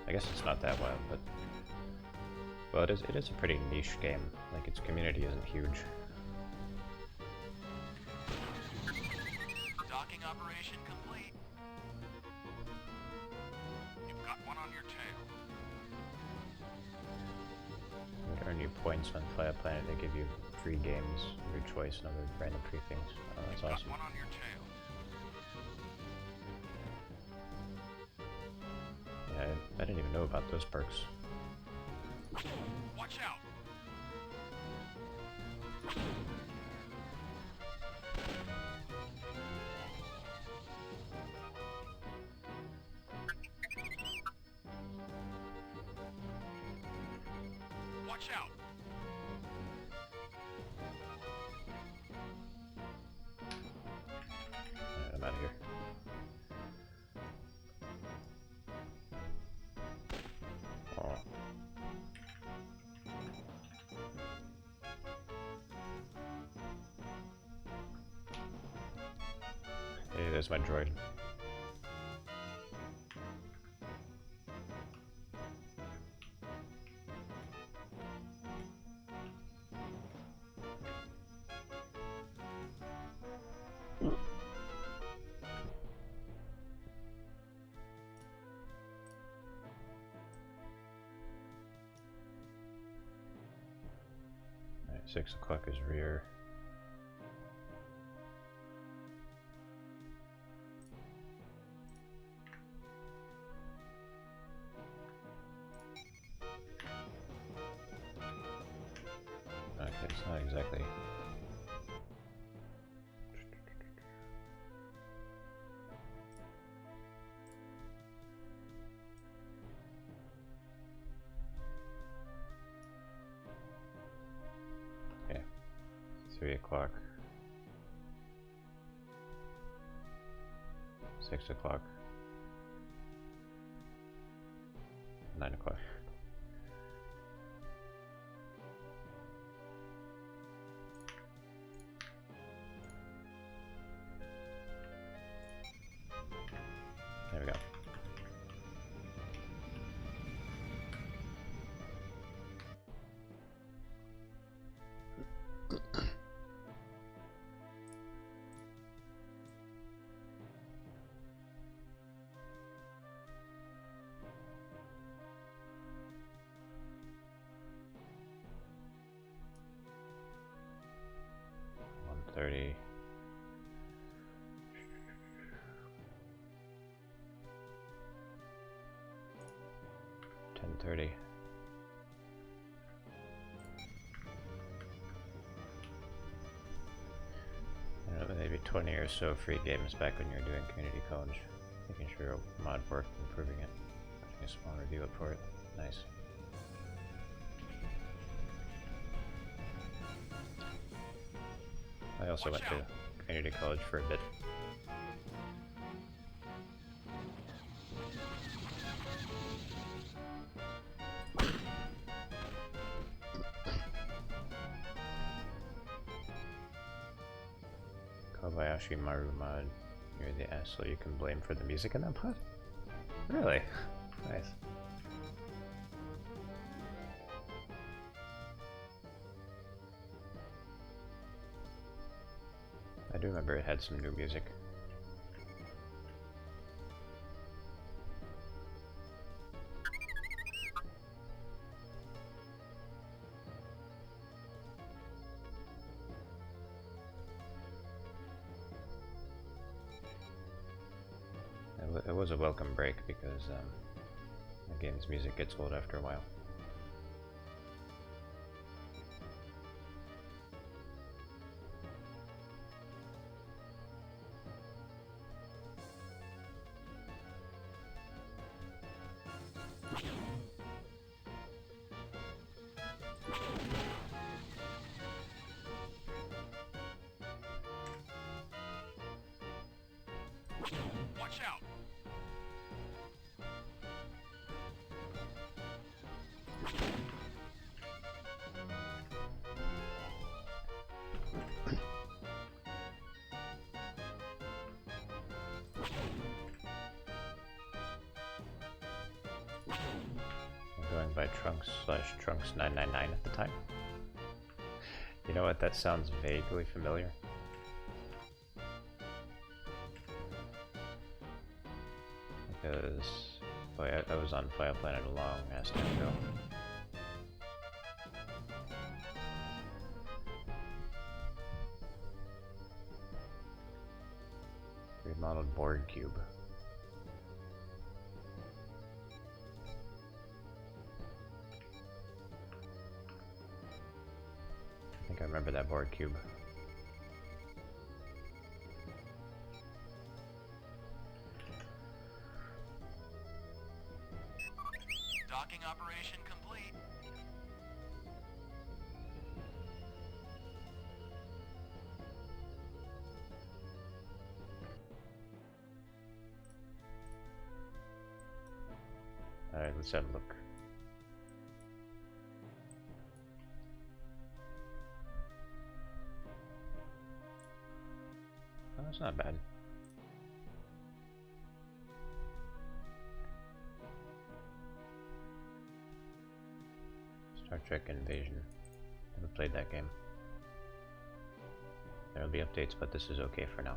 I guess it's not that wild, but well, it is a pretty niche game. Like, its community isn't huge. Docking operation complete. You've got one on your tail. You can earn you points on Fire Planet. They give you free games of your choice and other random free things. Oh, that's Got awesome. one on your tail. Yeah, I didn't even know about those perks. Watch out! Watch out! Alright, I'm out of here. Oh. Hey, there's my droid. Alright, 6 o'clock is rear. Okay, it's not exactly. Okay, 3 o'clock. 6 o'clock. 9 o'clock. There we go. 10:30. I don't know, maybe 20 or so free games back when you were doing community college. Making sure your mod worked, improving it. Putting a small review up for it. Nice. I also went to community college for a bit. Kobayashi Maru mod. You're the asshole you can blame for the music in that pod? Really? Nice. I do remember it had some new music. It was a welcome break because the game's music gets old after a while. Watch out! I'm going by Trunks/Trunks999 at the time. You know what? That sounds vaguely familiar. Because, boy, I was on File Planet a long ass time ago. Remodeled board cube. I think I remember that board cube. Docking operation complete. Alright, let's have a look. Oh, that's not bad. Star Trek Invasion. Never played that game. There will be updates, but this is okay for now.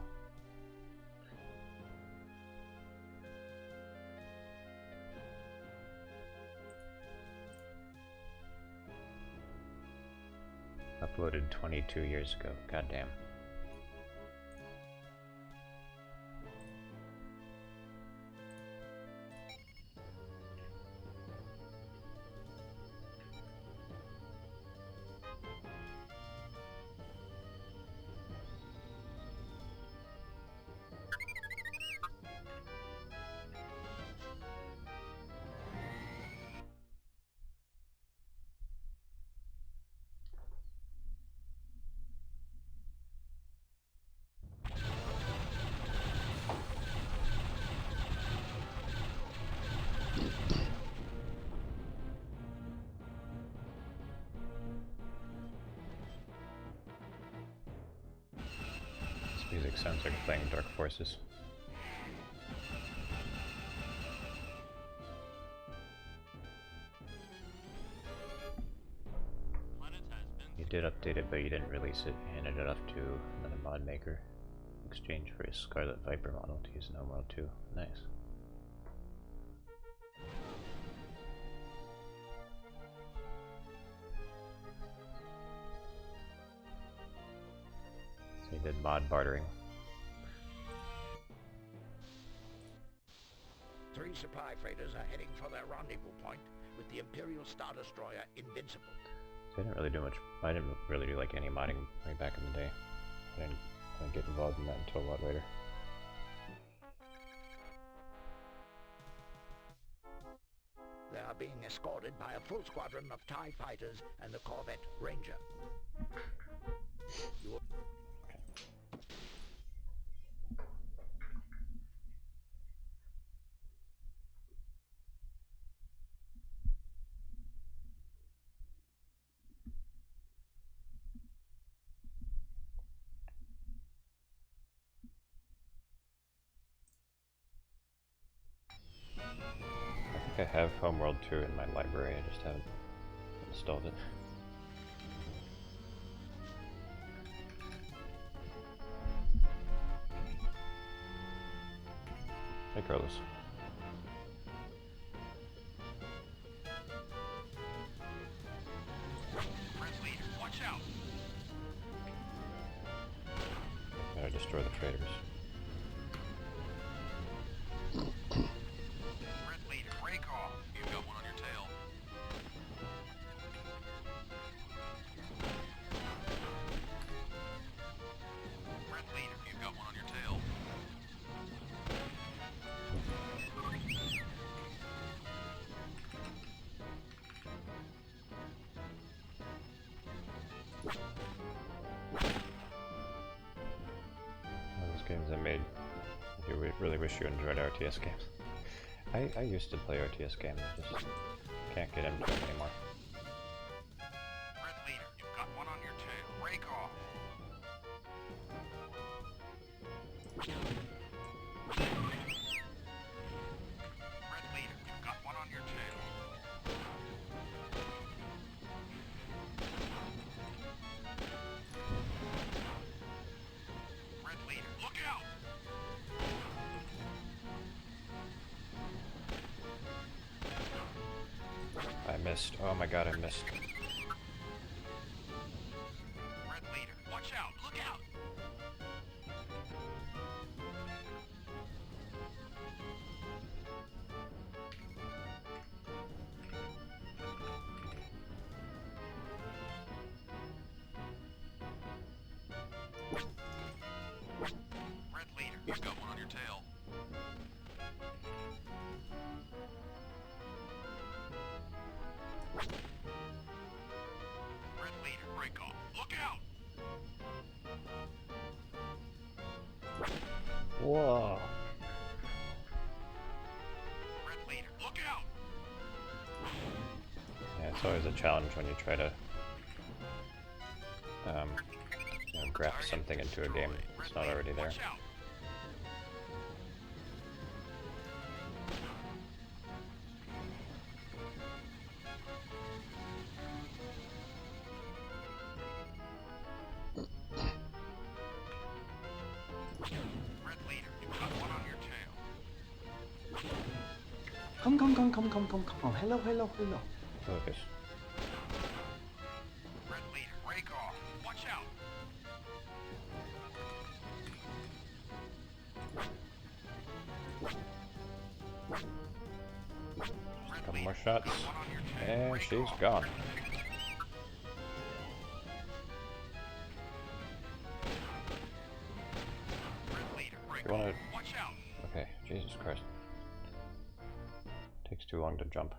Uploaded 22 years ago. Goddamn. Music sounds like playing Dark Forces. You did update it, but you didn't release it. You handed it off to another mod maker in exchange for his Scarlet Viper model to use in Homeworld 2. Nice. So you did mod bartering. 3 supply freighters are heading for their rendezvous point with the Imperial Star Destroyer Invincible. So I didn't really do much. I didn't really do like any modding way back in the day. I didn't get involved in that until a lot later. They are being escorted by a full squadron of TIE fighters and the Corvette Ranger. You I think I have Homeworld 2 in my library, I just haven't installed it. Hey Carlos. watch out! Gotta destroy the traders. Games I made. I really wish you enjoyed RTS games. I used to play RTS games, I just can't get into them anymore. Red Leader, you've got one on your tail. Rake off. Red Leader, you've got one on your tail. Red Leader, look out! I missed. Oh my god, I missed. Red Leader, watch out! Look out! Red Leader, you've got one on your tail. Red Leader, break off. Look out! Whoa. Red Leader, look out! Yeah, it's always a challenge when you try to graft something into a game that's not already there. Watch out! Red Leader, you've got one on your tail. Come. Hello. Focus. Red Leader, rake off. Watch out! Couple more shots. And she's gone. You wanna... Watch out! Okay, Jesus Christ. Takes too long to jump.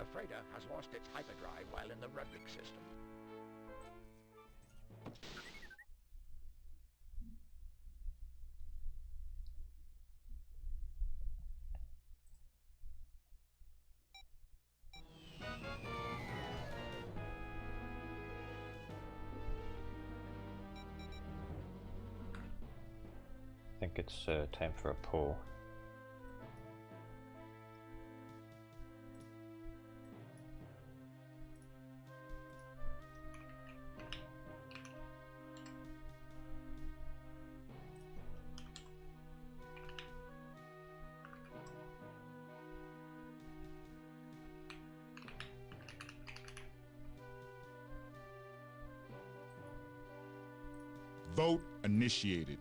A freighter has lost its hyperdrive while in the Redrick system. I think it's time for a poll. Vote initiated.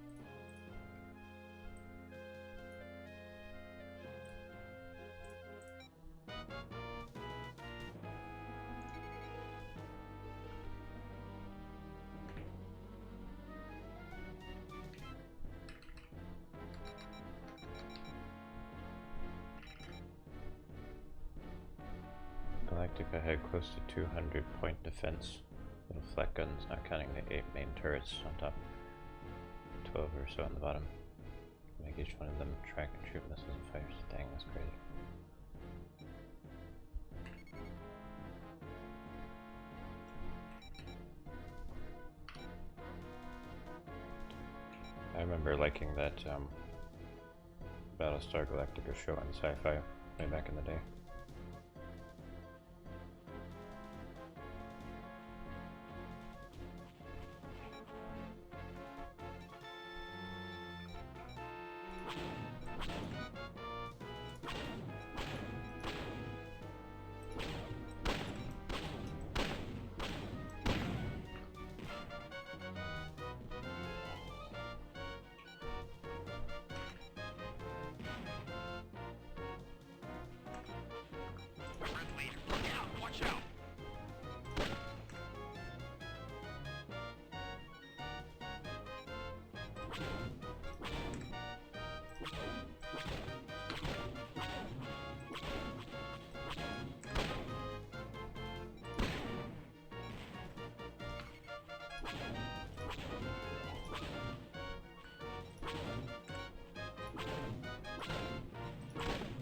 Galactica had close to 200 point defense. Little flak guns, not counting the 8 main turrets on top. 12 or so on the bottom. Make each one of them track and shoot missiles and fires. Dang, that's crazy. I remember liking that Battlestar Galactica show on Sci-Fi way back in the day.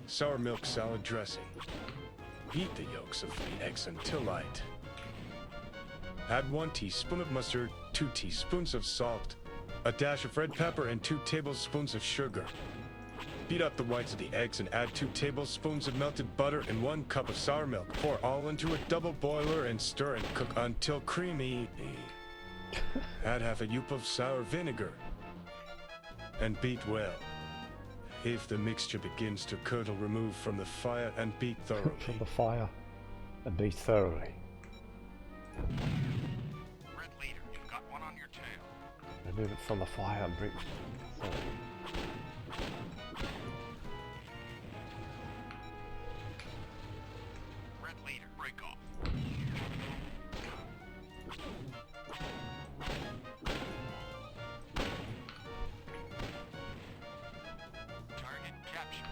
Sour milk salad dressing. Beat the yolks of 3 eggs until light. Add 1 teaspoon of mustard, 2 teaspoons of salt, a dash of red pepper, and 2 tablespoons of sugar. Beat up the whites of the eggs and add 2 tablespoons of melted butter and 1 cup of sour milk. Pour all into a double boiler and stir and cook until creamy. Add half a yup of sour vinegar and beat well. If the mixture begins to curdle, remove from the fire and beat thoroughly. From the fire and beat thoroughly. Red leader, you've got one on your tail. Remove it from the fire and beat thoroughly. Red leader, break off. Target captured.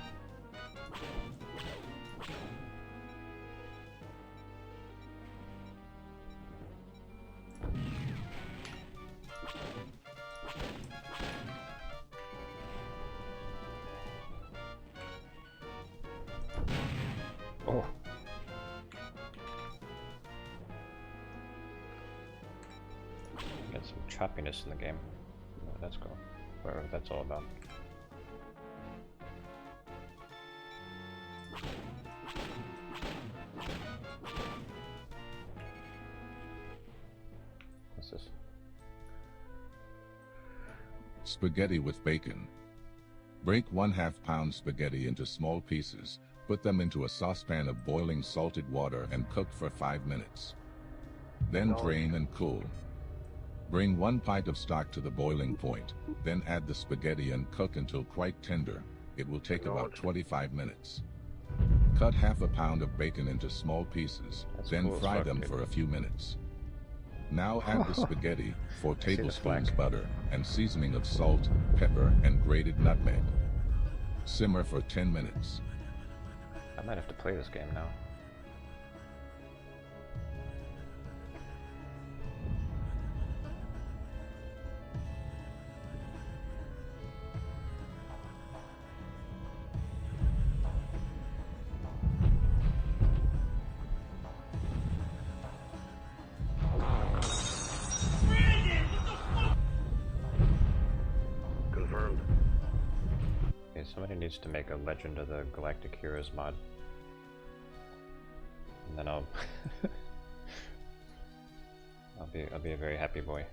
Oh. Get some choppiness in the game. Oh, that's cool. Whatever that's all about. What's this? Spaghetti with bacon. Break 1/2 pound spaghetti into small pieces. Put them into a saucepan of boiling salted water and cook for 5 minutes. Then drain and cool. Bring 1 pint of stock to the boiling point. Then add the spaghetti and cook until quite tender. It will take about 25 minutes. Cut 1/2 pound of bacon into small pieces. Then fry them for a few minutes. Now add the spaghetti, 4 tablespoons butter, and seasoning of salt, pepper, and grated nutmeg. Simmer for 10 minutes. I might have to play this game now. Confirmed. Okay, somebody needs to make a Legend of the Galactic Heroes mod. And then I'll I'll be a very happy boy.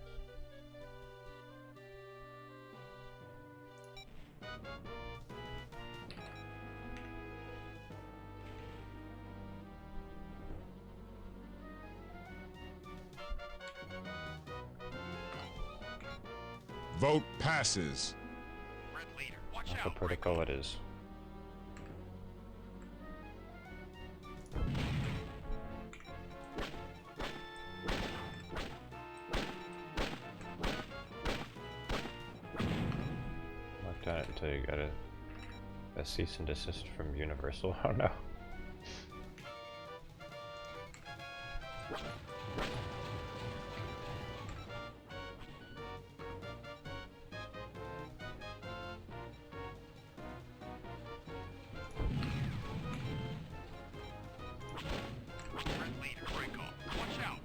Vote passes. Red leader, watch Alpha out. Protocol it is. Locked on it until you got a cease and desist from Universal. Oh no. Red leader, break off. Watch out.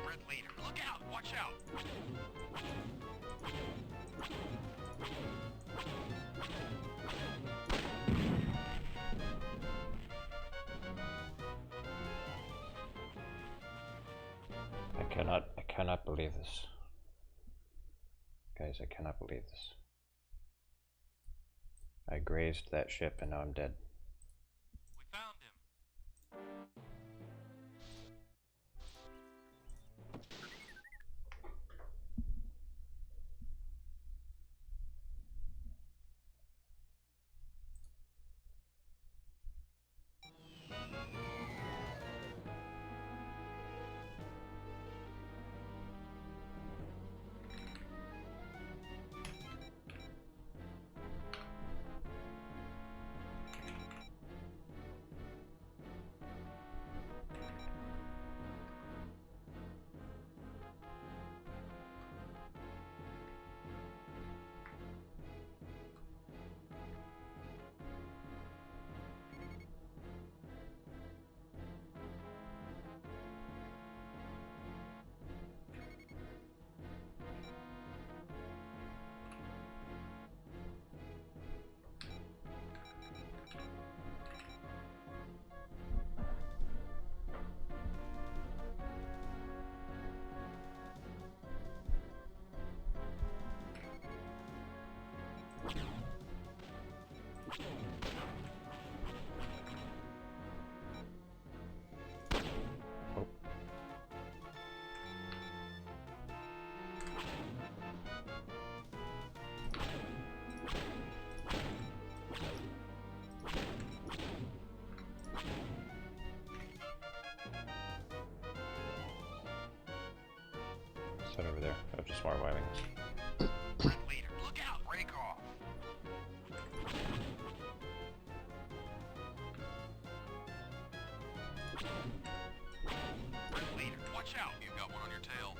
Red leader, look out. Watch out. I cannot believe this. Guys, I cannot believe this. I grazed that ship and now I'm dead. We found him. Set over there. Oh, just more wagons. Red leader, look out. Break off. Red leader, watch out. You got one on your tail.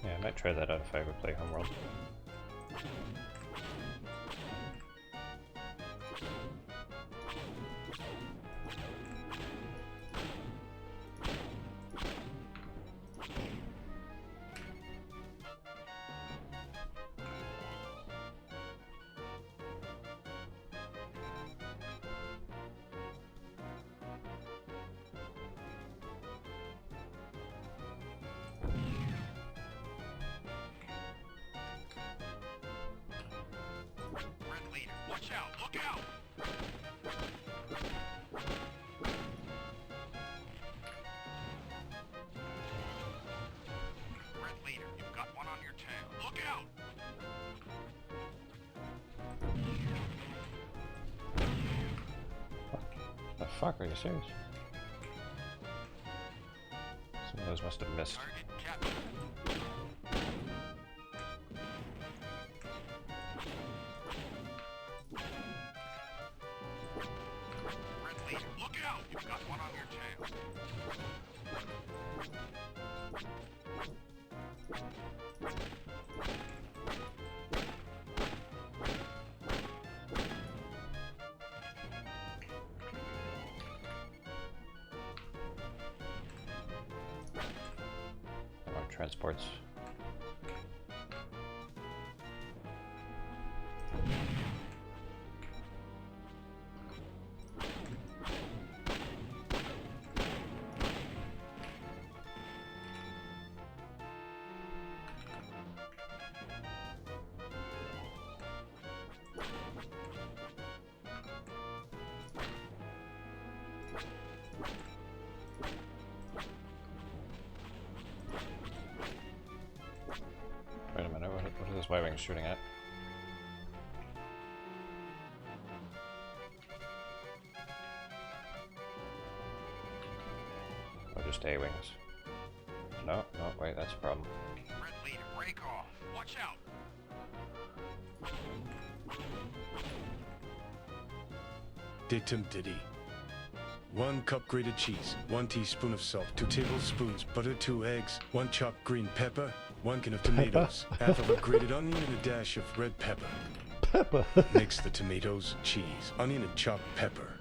Yeah, I might try that out if I ever play Homeworld. Red leader, watch out. Look out. Red leader, you've got one on your tail. Look out. The fuck, are you serious? Some of those must have missed. Target captured. Red leader, look out. You've got one on your tail. Transports. Y-Wing's shooting at? Or just A-Wings? No, no, wait, that's a problem. Red leader, break off. Watch out. Dictum diddy. 1 cup grated cheese, 1 teaspoon of salt, 2 tablespoons butter, 2 eggs, 1 chopped green pepper, 1 can of tomatoes, half of a grated onion and a dash of red pepper. Pepper. Mix the tomatoes, cheese, onion, and chopped pepper.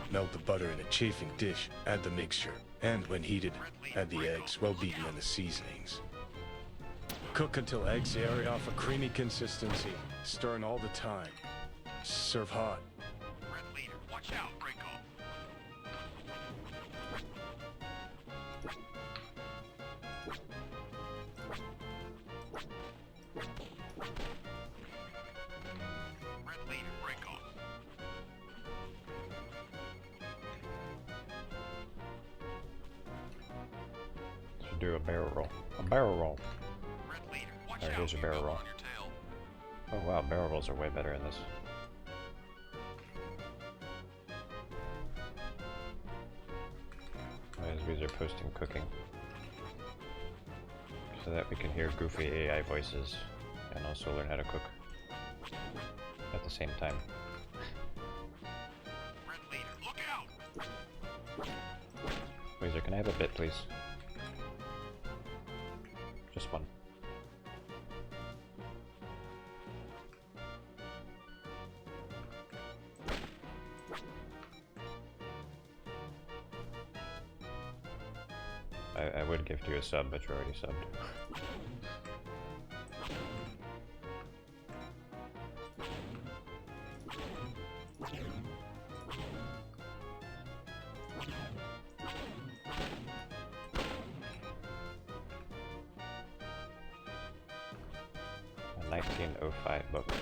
Melt the butter in a chafing dish, add the mixture, and when heated, add the eggs, well beaten, and the seasonings. Cook until eggs air off a creamy consistency, stirring all the time. Serve hot. Red leader, watch out. Break off. Red leader, break off. Should do a barrel roll. A barrel roll. Red leader, watch There out. goes your barrel roll. On your tail. Oh wow, barrel rolls are way better in this. As these are posting cooking. So that we can hear goofy AI voices and also learn how to cook at the same time. Red leader, look out. Weezer, can I have a bit, please? Just one. I would gift you a sub, but you're already subbed. A 1905 book.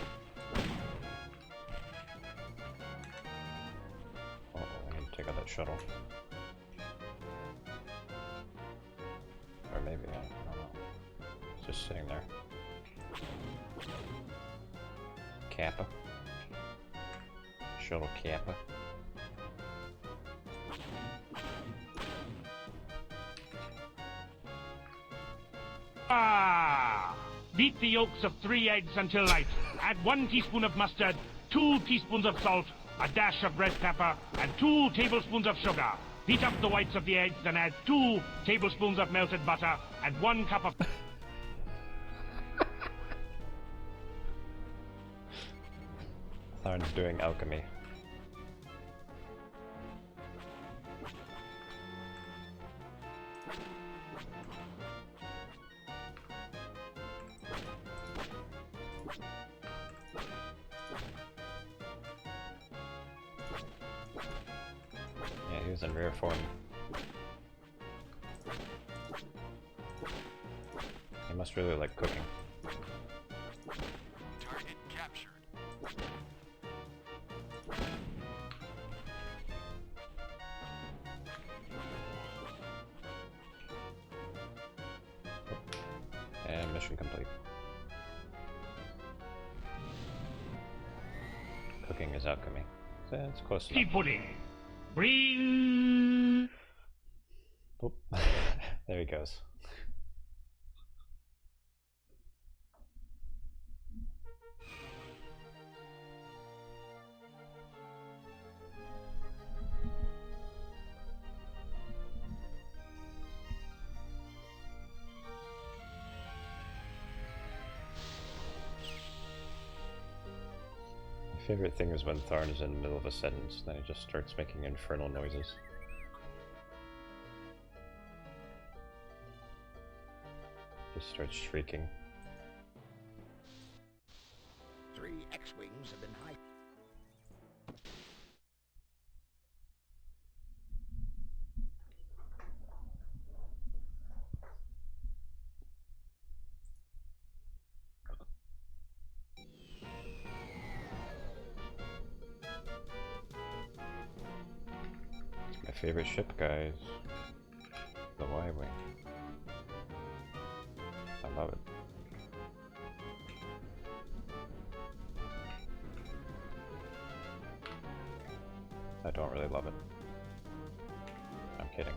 Oh, I need to take out that shuttle. Or maybe, I don't know. It's just sitting there. Kappa. Shuttle Kappa. Ah! Beat the yolks of 3 eggs until light. Add 1 teaspoon of mustard, 2 teaspoons of salt, a dash of red pepper, and 2 tablespoons of sugar. Beat up the whites of the eggs and add 2 tablespoons of melted butter and 1 cup of... Tharn's doing alchemy. Yeah, he was in rare form. He must really like cooking. Target captured. And mission complete. Cooking is alchemy. So it's close Tea enough. pudding. Breathe. Oh. There he goes. My favorite thing is when Tharn is in the middle of a sentence, then he just starts making infernal noises. Just starts shrieking. 3 X-Wings have been high. It's my favorite ship, guys. The Y-Wing. I love it. I don't really love it. I'm kidding.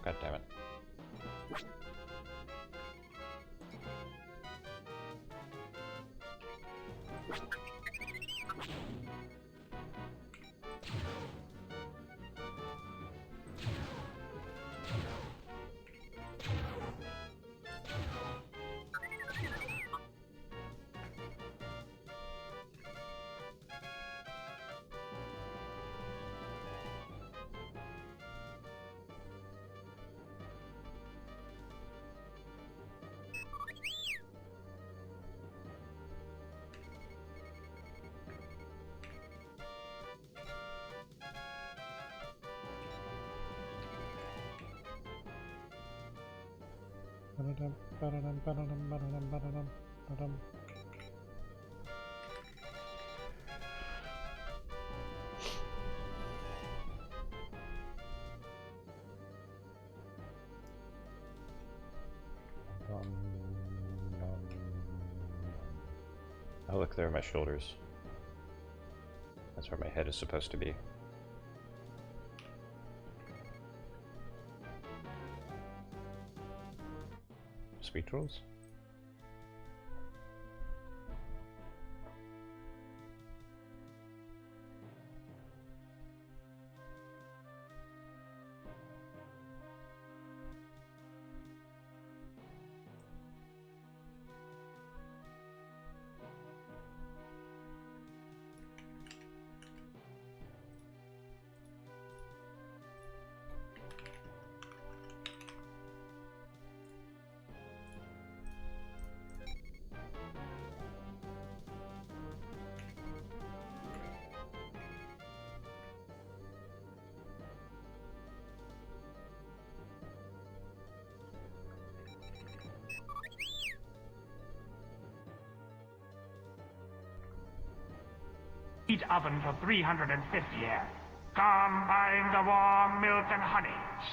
God damn it. Oh look, there are my shoulders. That's where my head is supposed to be. Sweet rolls? Heat oven for 350 years. Combine the warm milk and honey,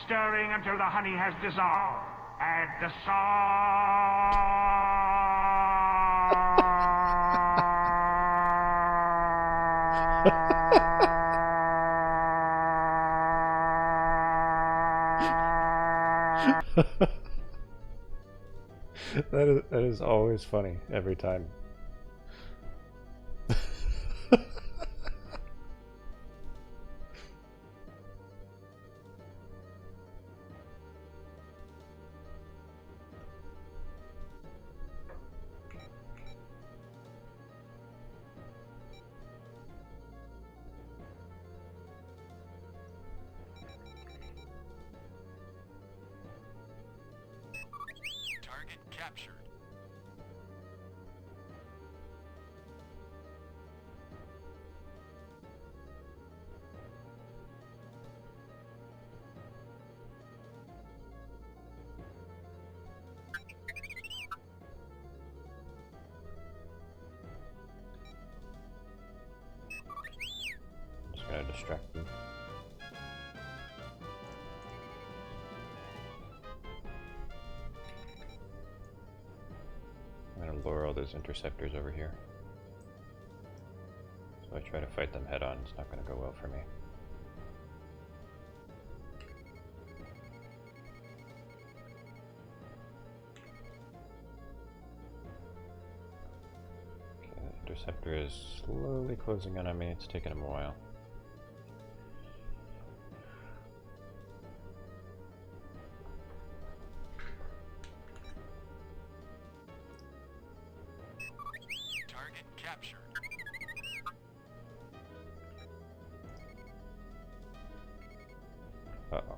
stirring until the honey has dissolved. Add the salt. That is always funny every time. Target captured. Just gonna distract them. I'm gonna lure all those interceptors over here. So I try to fight them head on, it's not gonna go well for me. Okay, the interceptor is slowly closing in on me, it's taking him a while. Target captured. Uh-oh.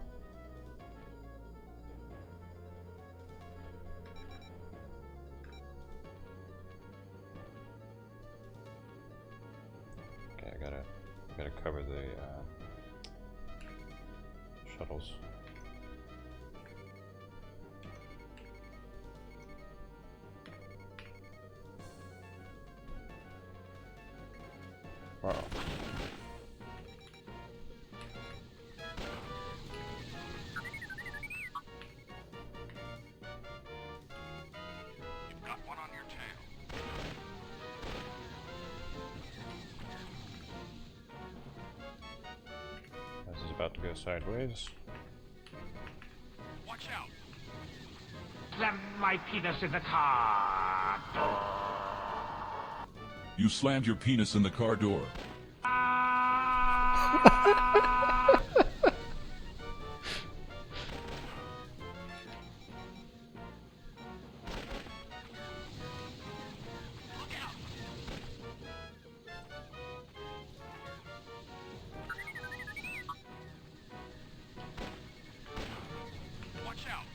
Okay, I gotta cover the shuttles. Uh-oh. You've got one on your tail. This is about to go sideways. Watch out! Slam my penis in the car door. You slammed your penis in the car door. Watch out!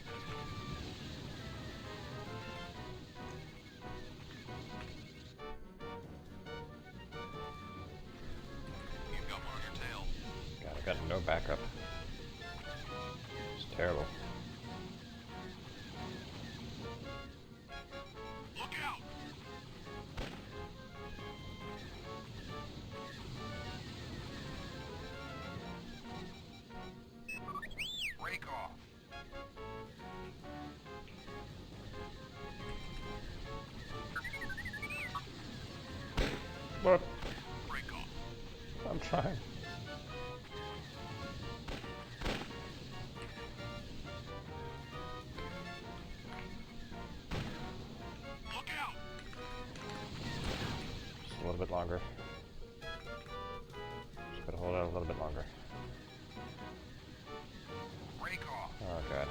You've got one on your tail. God, I got no backup. It's terrible. Look out! Break off. What? Break off. I'm trying. Look out! Just a little bit longer. Just gotta hold out a little bit longer. Break off. Oh god.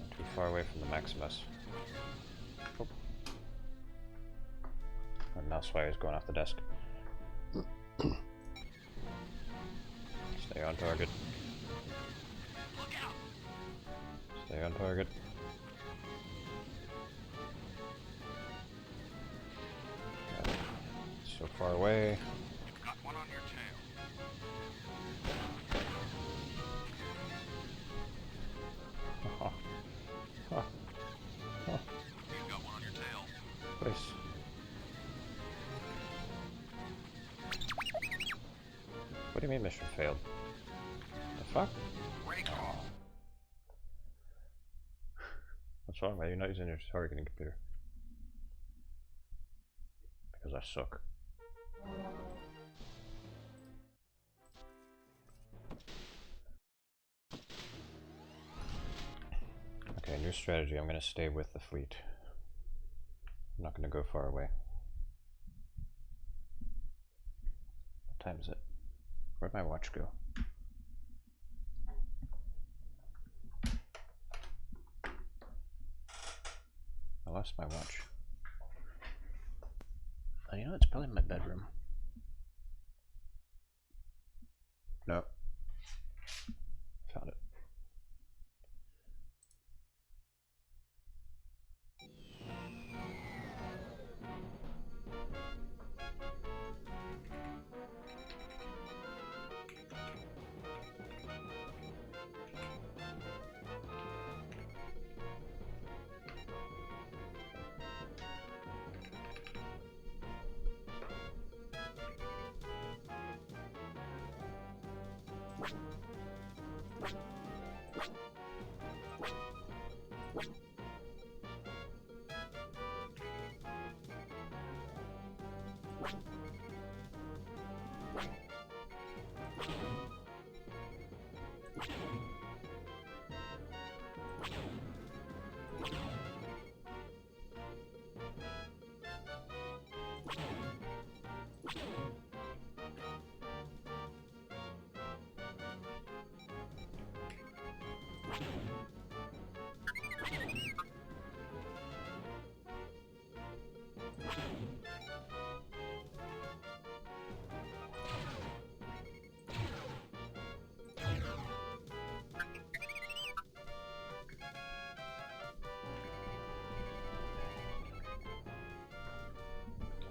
I'm too far away from the Maximus. Oh. And that's why he's going off the desk. Stay on target. Look out! Stay on target. God. So far away. You've got one on your tail. Oh. Oh. Oh. You've got one on your tail. Please. What do you mean mission failed? The fuck? Break off. What's wrong? Why are you not using your targeting computer? Because I suck. Okay, new strategy. I'm gonna stay with the fleet. I'm not gonna go far away. What time is it? Where'd my watch go? I lost my watch. Oh, you know, it's probably in my bedroom. No. Found it.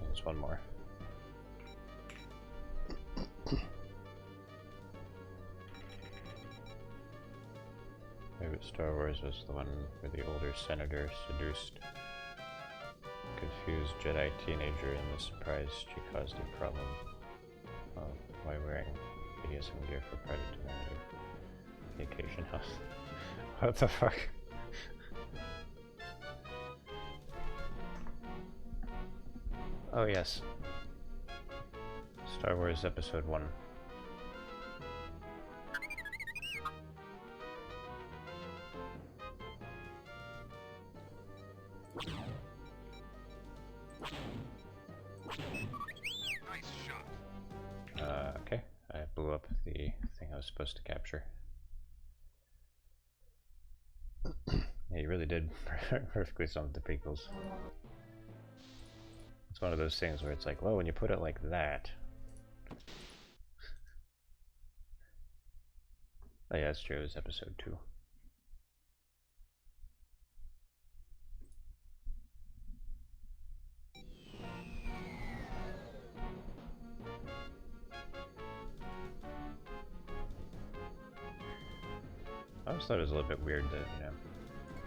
There's one more. Maybe Star Wars was the one where the older senator seduced good confused Jedi teenager and the surprise she caused a problem while wearing BDSM gear for private vacation house. What the fuck? Oh yes. Star Wars Episode 1. Okay, I blew up the thing I was supposed to capture. Yeah, you really did perfectly sum up the prequels. It's one of those things where it's like, well, when you put it like that. Oh yeah, that's true, it was episode 2. I always thought it was a little bit weird that, you know,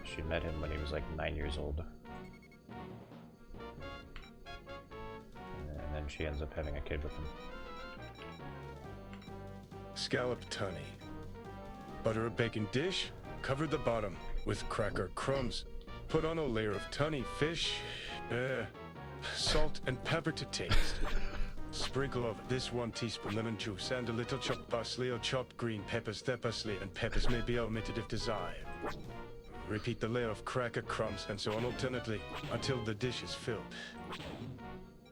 she met him when he was like 9 years old. And then she ends up having a kid with him. Scallop tunny. Butter a bacon dish, cover the bottom with cracker crumbs. Put on a layer of tunny fish, salt and pepper to taste. Sprinkle of this 1 teaspoon lemon juice and a little chopped parsley or chopped green peppers, parsley and peppers may be omitted if desired. Repeat the layer of cracker crumbs and so on alternately until the dish is filled.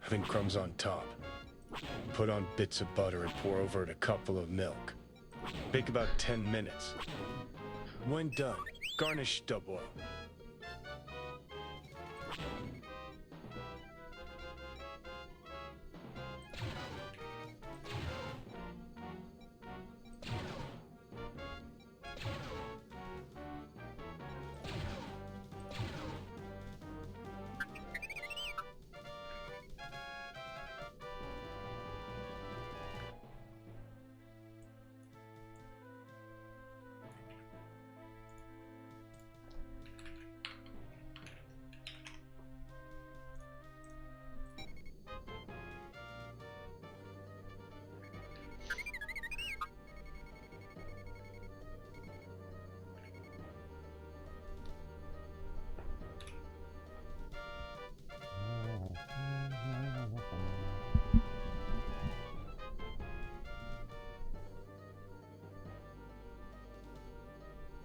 Having crumbs on top, put on bits of butter and pour over it a cupful of milk. Bake about 10 minutes. When done, garnish stub oil.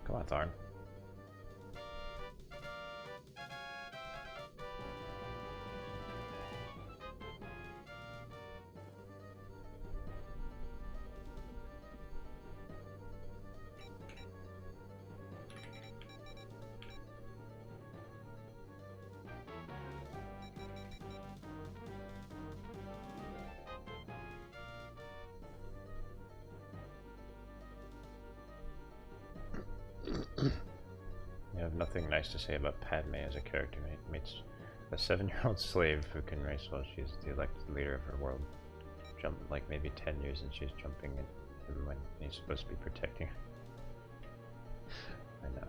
Come on, Tharn. You have nothing nice to say about Padme as a character. Meets a 7-year-old slave who can race while she's the elected leader of her world. Jump like maybe 10 years and she's jumping at everyone he's supposed to be protecting her. I know.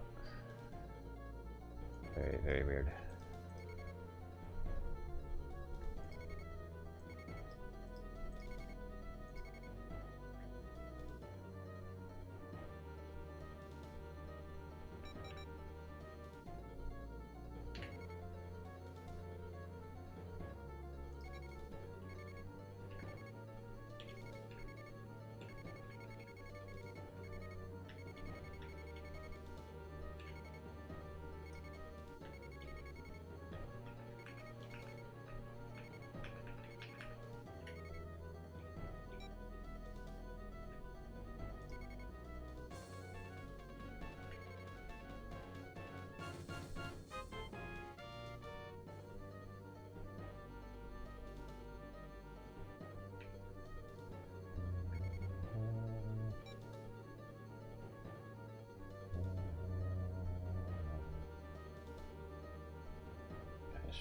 Very, very weird.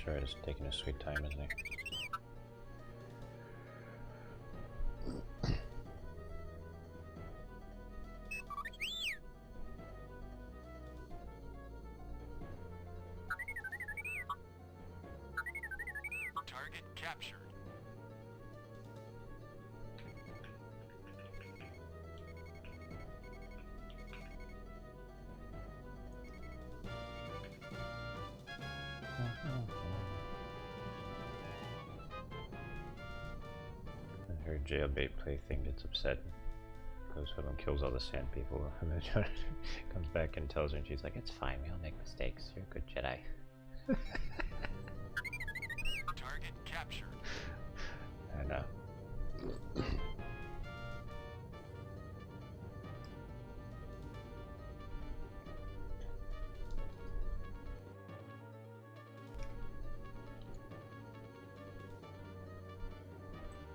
Sure, it's taking a sweet time, isn't it? captured. Her jailbait plaything gets upset, goes home and kills all the sand people, and then comes back and tells her, and she's like, "It's fine, we all make mistakes. You're a good Jedi." Target captured. I know.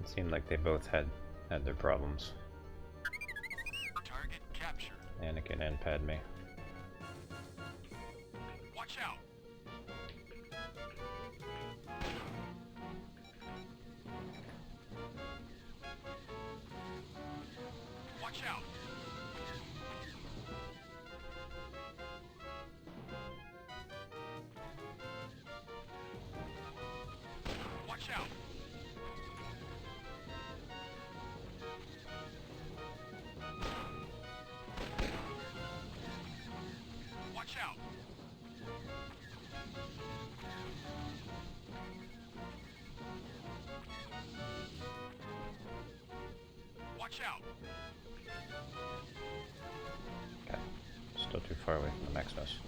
It seemed like they both had their problems. Target captured. Anakin and Padme. Watch out. Watch out. Watch out. Watch out. Watch out. Okay. Still too far away from the Maximus.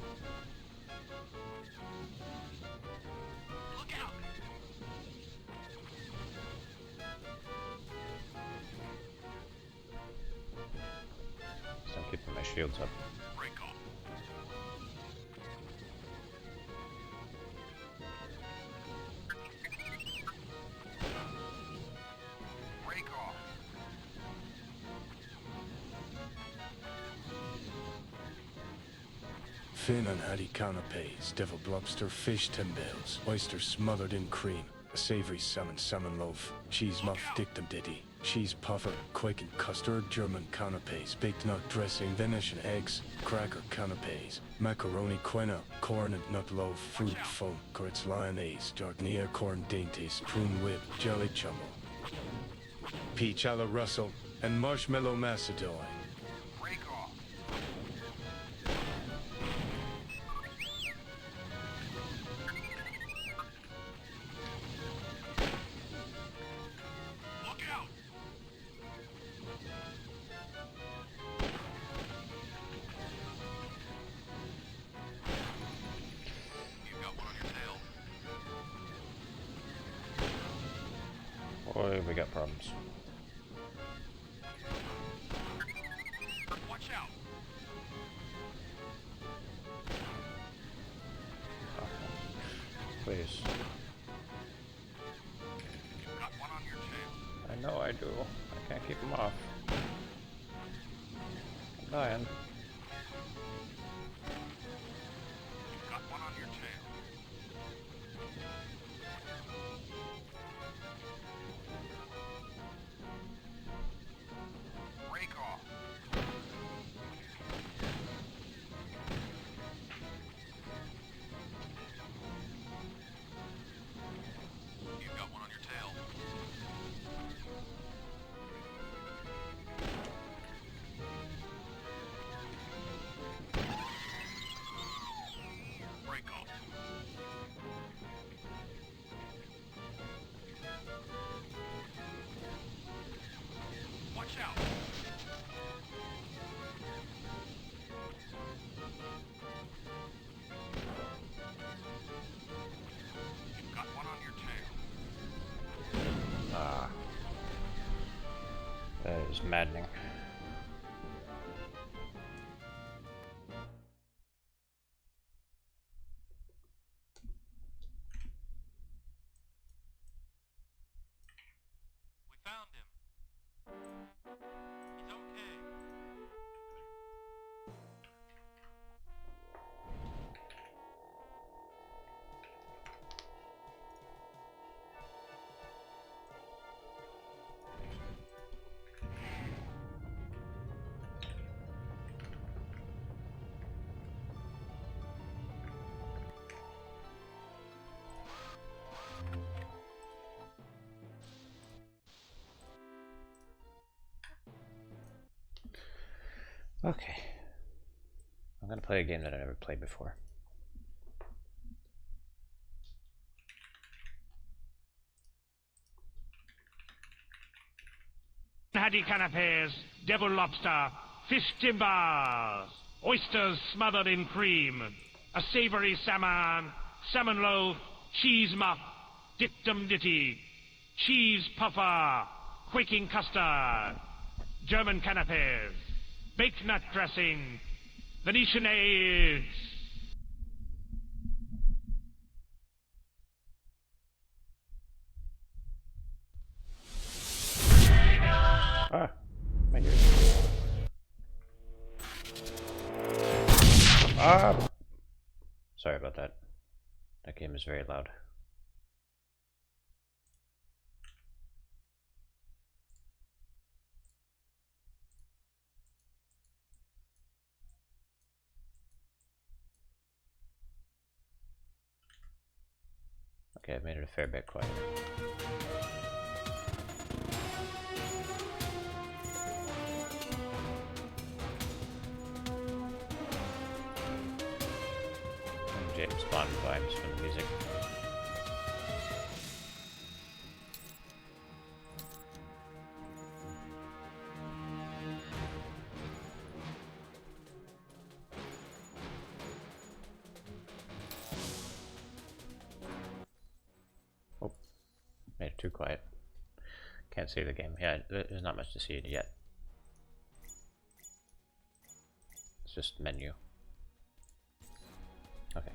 Look out. So I'm keeping my shields up. Break off. Break off. Fin and Hattie canapes, deviled lobster, fish timbales, oysters smothered in cream, a savory salmon loaf, cheese muff dictum ditty, cheese puffer, quake and custard, German canapes, baked nut dressing, Venetian eggs, cracker canapes, macaroni quenna, corn and nut loaf, fruit foam, grits lyonnaise, jardiniere corn dainties, prune whip, jelly jumble, peach a la Russell, and marshmallow macedon. Break off. Look out! You've got one on your tail. Boy, we got problems. Watch out! Please. You've got one on your tail. I know I do. I can't keep them off. I'm dying. You've got one on your tail. Break off. You've got one on your tail. Break off. Watch out. You've got one on your tail. Ah. That is maddening. We found him. He's okay. Okay. I'm gonna play a game that I never played before. Haddy canapes, devil lobster, fish timbers, oysters smothered in cream, a savory salmon, salmon loaf, cheese muff, dictum ditty, cheese puffer, quaking custard, German canapes, baked nut dressing, Venetian eggs. Ah, my ears. Ah! Sorry about that. That game is very loud. Okay, I've made it a fair bit quiet. James Bond vibes from the music. Oh, made it too quiet. Can't see the game. Yeah, there's not much to see yet. It's just menu. Okay.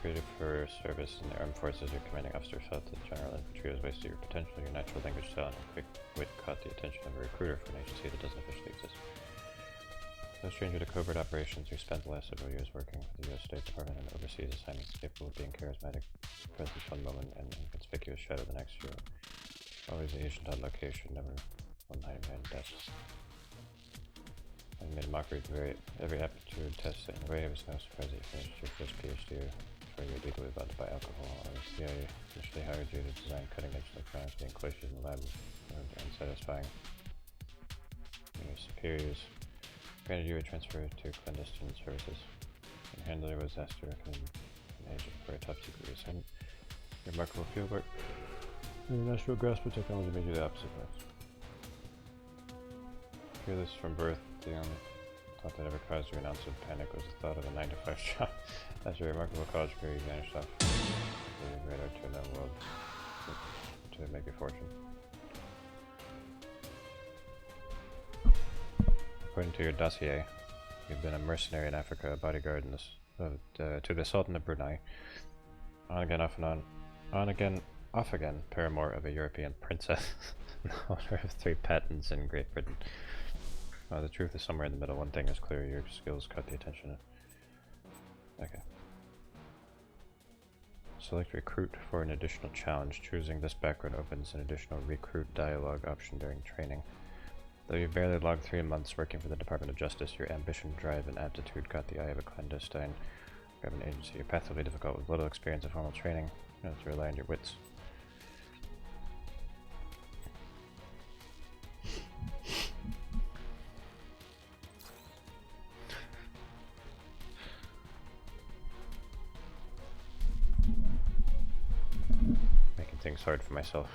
Created for service in the armed forces, your commanding officer felt that general infantry was wasted your potential, your natural language style, and quick wit caught the attention of a recruiter for an agency that doesn't officially exist. No stranger to covert operations, you spent the last several years working for the U.S. State Department and overseas assignments, capable of being charismatic, presence one moment, and inconspicuous shadow the next. You're always the agent on location, never on hiding behind desks. I made a mockery of every aptitude test in a way. It was no surprise that you finished your first PhD before you were legally allowed to buy alcohol. The CIA initially hired you to design cutting-edge electronics, the enclosures in the lab were unsatisfying. Your superiors granted you a transfer to clandestine services. Your handler was asked to recommend an agent for a top-secret assignment. Your remarkable fieldwork and your natural grasp of technology made you the opposite class. Fearless from birth, the only thought that ever caused you an ounce of panic was the thought of a 9-to-5 job. After your remarkable college career, you vanished off the radar to another world to make your fortune. According to your dossier, you've been a mercenary in Africa, a bodyguard in to the Sultan of Brunei, on again, off and on again, off again, paramour of a European princess, the owner of 3 patents in Great Britain. The truth is somewhere in the middle. One thing is clear, your skills caught the attention. Okay. Select recruit for an additional challenge. Choosing this background opens an additional recruit dialogue option during training. Though you barely logged 3 months working for the Department of Justice, your ambition, drive, and aptitude caught the eye of a clandestine government agency. Your path will be difficult with little experience of formal training. You have to rely on your wits. things hard for myself.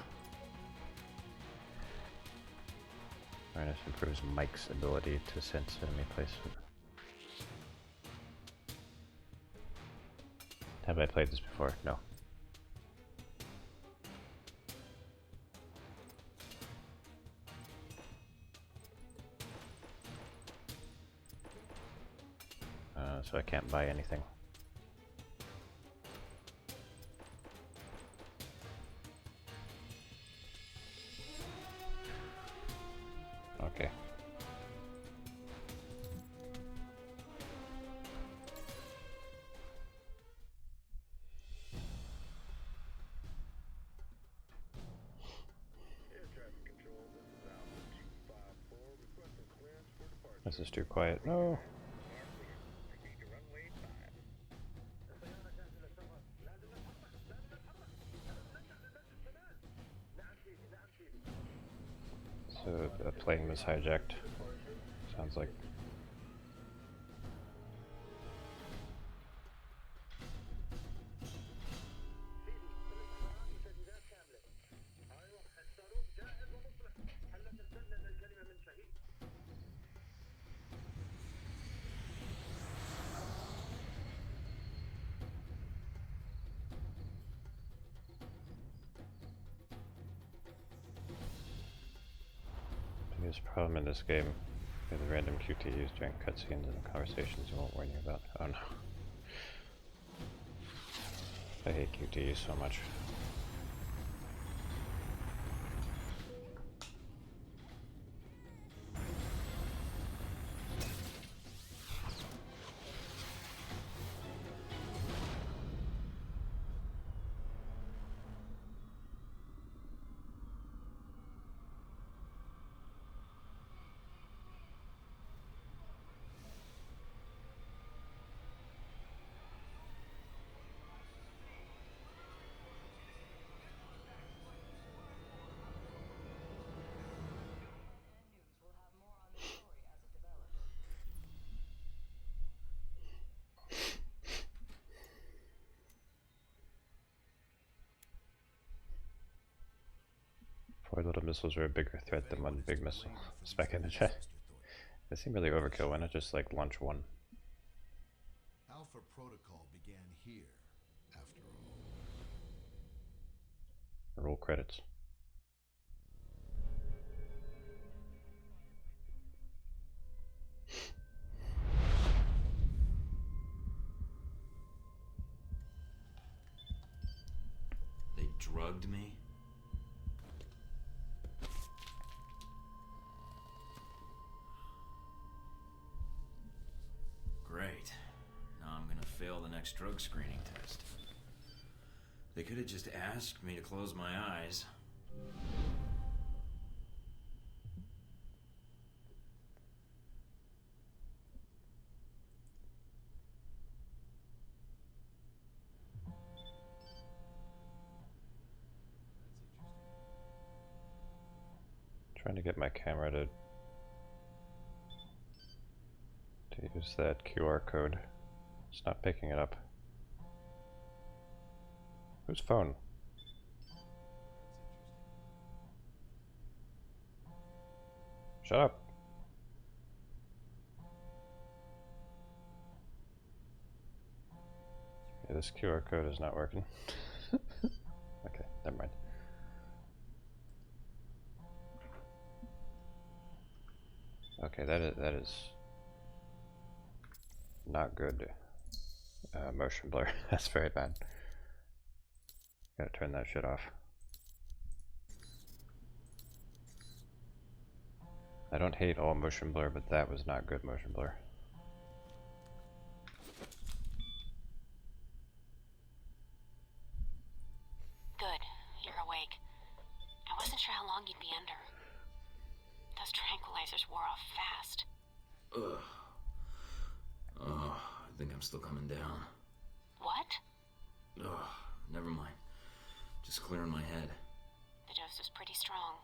Awareness improves Mike's ability to sense enemy placement. Have I played this before? No. So I can't buy anything. Okay. This is too quiet. No. So the plane was hijacked. Sounds like. Biggest problem in this game is the random QTEs during cutscenes and conversations you won't warn you about. Oh no. I hate QTEs so much. Four little missiles are a bigger threat than one big missile. Spec in the chat. They seem really overkill. Why not just like launch one? Alpha Protocol began here, after all. Roll credits. They drugged me? Great. Now I'm gonna fail the next drug screening test. They could have just asked me to close my eyes. Trying to get my camera to use that QR code. It's not picking it up. Whose phone? Shut up. Yeah, this QR code is not working. Okay, never mind. Okay, that is not good. Motion blur. That's very bad. Gotta turn that shit off. I don't hate all motion blur, but that was not good motion blur. Good, you're awake. I wasn't sure how long you'd be under. Those tranquilizers wore off fast. Ugh. Oh, I think I'm still coming down. What? Ugh, never mind. Just clearing my head. The dose was pretty strong.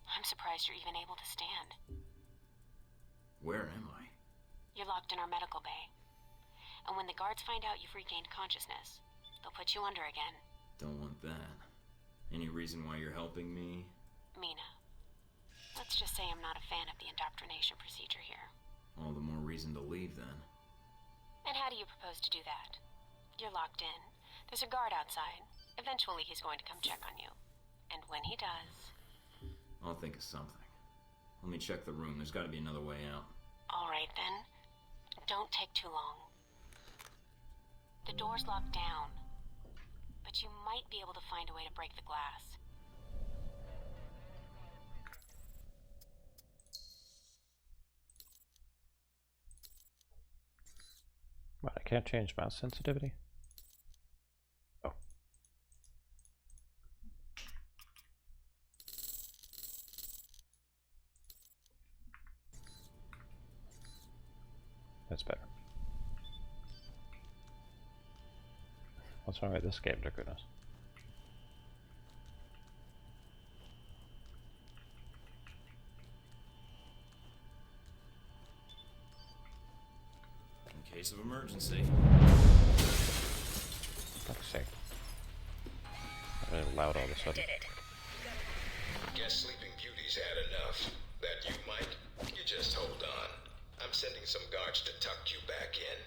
I'm surprised you're even able to stand. Where am I? You're locked in our medical bay. And when the guards find out you've regained consciousness, they'll put you under again. Don't want that. Any reason why you're helping me? Mina. Let's just say I'm not a fan of the indoctrination procedure here. All the more reason to leave, then. And how do you propose to do that? You're locked in. There's a guard outside. Eventually he's going to come check on you. And when he does... I'll think of something. Let me check the room. There's got to be another way out. All right, then. Don't take too long. The door's locked down, but you might be able to find a way to break the glass. What, I can't change mouse sensitivity? Oh. That's better. What's wrong with this game, dear goodness? In case of emergency. Fuck's sake. Really loud all of a sudden. Did it. Guess Sleeping Beauty's had enough. That you, Mike? You just hold on. I'm sending some guards to tuck you back in.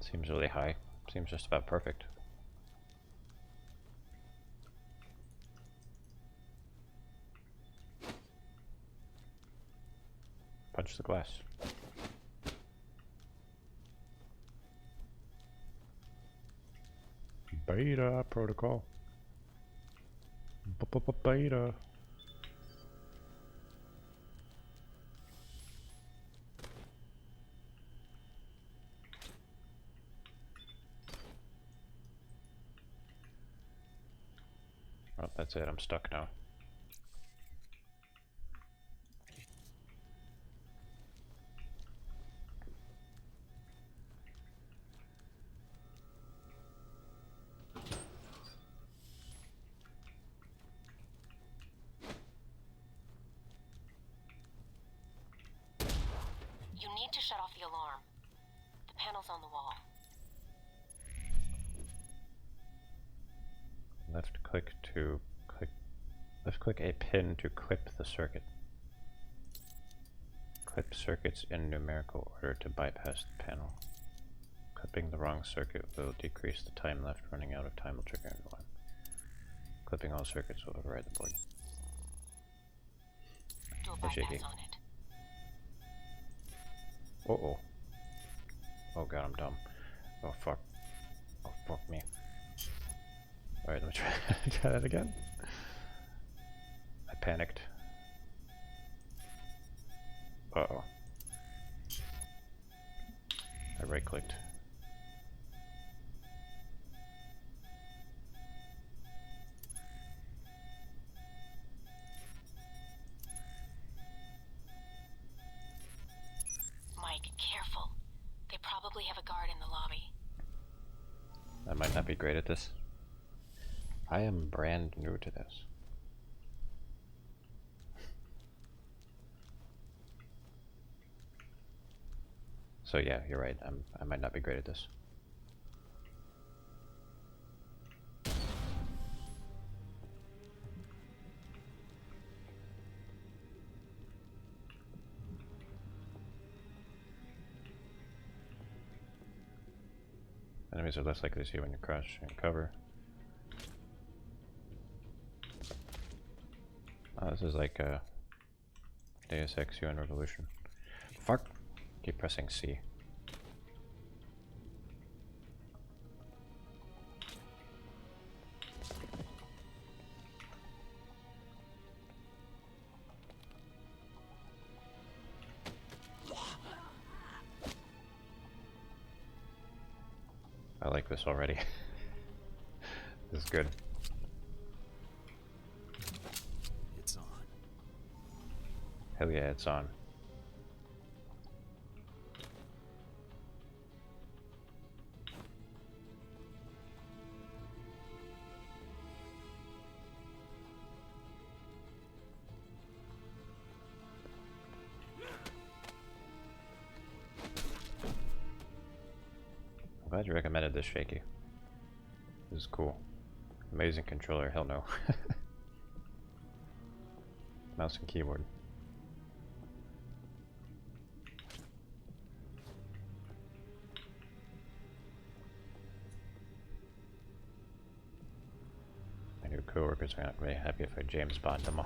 Seems really high. Seems just about perfect. Punch the glass. Beta protocol. Beta. Oh, that's it. I'm stuck now. You need to shut off the alarm. The panel's on the wall. Left click a pin to clip the circuit. Clip circuits in numerical order to bypass the panel. Clipping the wrong circuit will decrease the time left. Running out of time will trigger an alarm. Clipping all circuits will override the board. Do a Hey, shaky. bypass on it. Oh. Oh god, I'm dumb. Oh fuck. Oh fuck me. Alright, let me try that again. I panicked. Uh-oh. I right-clicked. Mike, careful. They probably have a guard in the lobby. I might not be great at this. I am brand new to this. So yeah, you're right. I might not be great at this. Enemies are less likely to see you when you crouch and cover. Oh, this is like Deus Ex Human Revolution. Fuck! Keep pressing C. I like this already. This is good. It's on. Hell yeah, it's on. Glad you recommended this, Shaky. This is cool. Amazing controller, hell no. Mouse and keyboard. My new coworkers are not very happy if I James Bond them all.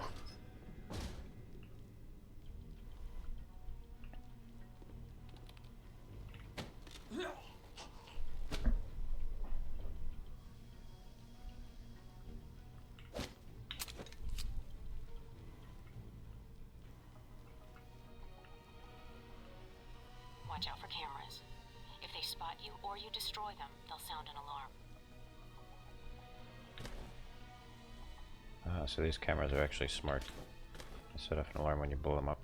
Watch out for cameras. If they spot you or you destroy them, they'll sound an alarm. Ah, so these cameras are actually smart. They set off an alarm when you blow them up.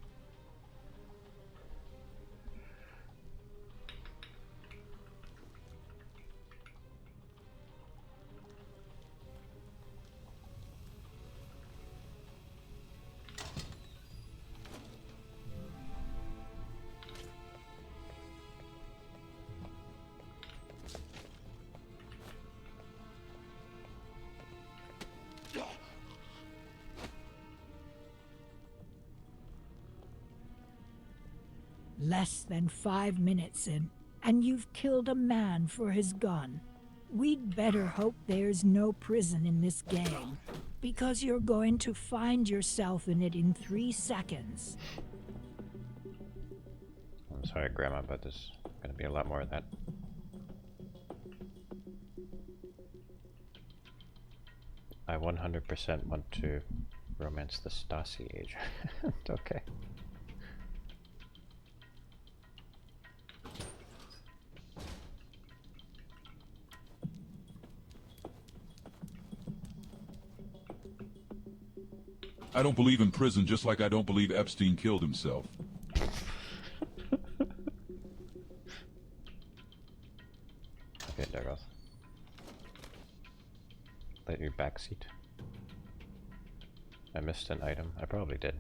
Less than 5 minutes in, and you've killed a man for his gun. We'd better hope there's no prison in this game, because you're going to find yourself in it in 3 seconds. I'm sorry, Grandma, but there's gonna be a lot more of that. I 100% want to romance the Stasi agent. Okay. I don't believe in prison, just like I don't believe Epstein killed himself. Okay, Dagoth. Let your backseat. I missed an item. I probably did.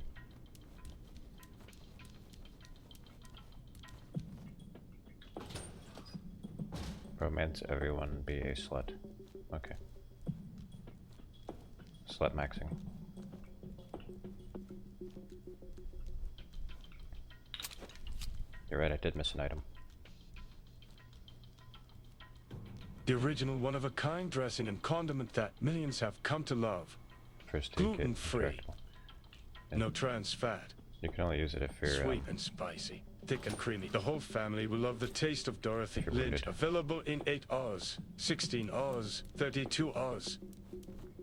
Romance everyone, be a slut. Okay. Slut maxing. You're right, I did miss an item. The original one-of-a-kind dressing and condiment that millions have come to love. First aid kit. Gluten-free. No trans fat. You can only use it if you're sweet and spicy, thick and creamy. The whole family will love the taste of Dorothy Lynch. Available in 8 Oz, 16 Oz, 32 Oz,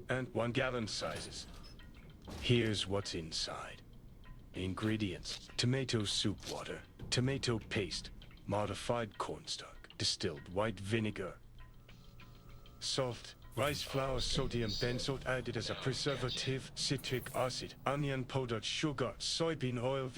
and 1-gallon sizes. Here's what's inside. Ingredients: tomato soup water, tomato paste, modified cornstarch, distilled white vinegar, salt, rice flour, sodium benzoate added as a preservative, citric acid, onion powder, sugar, soybean oil.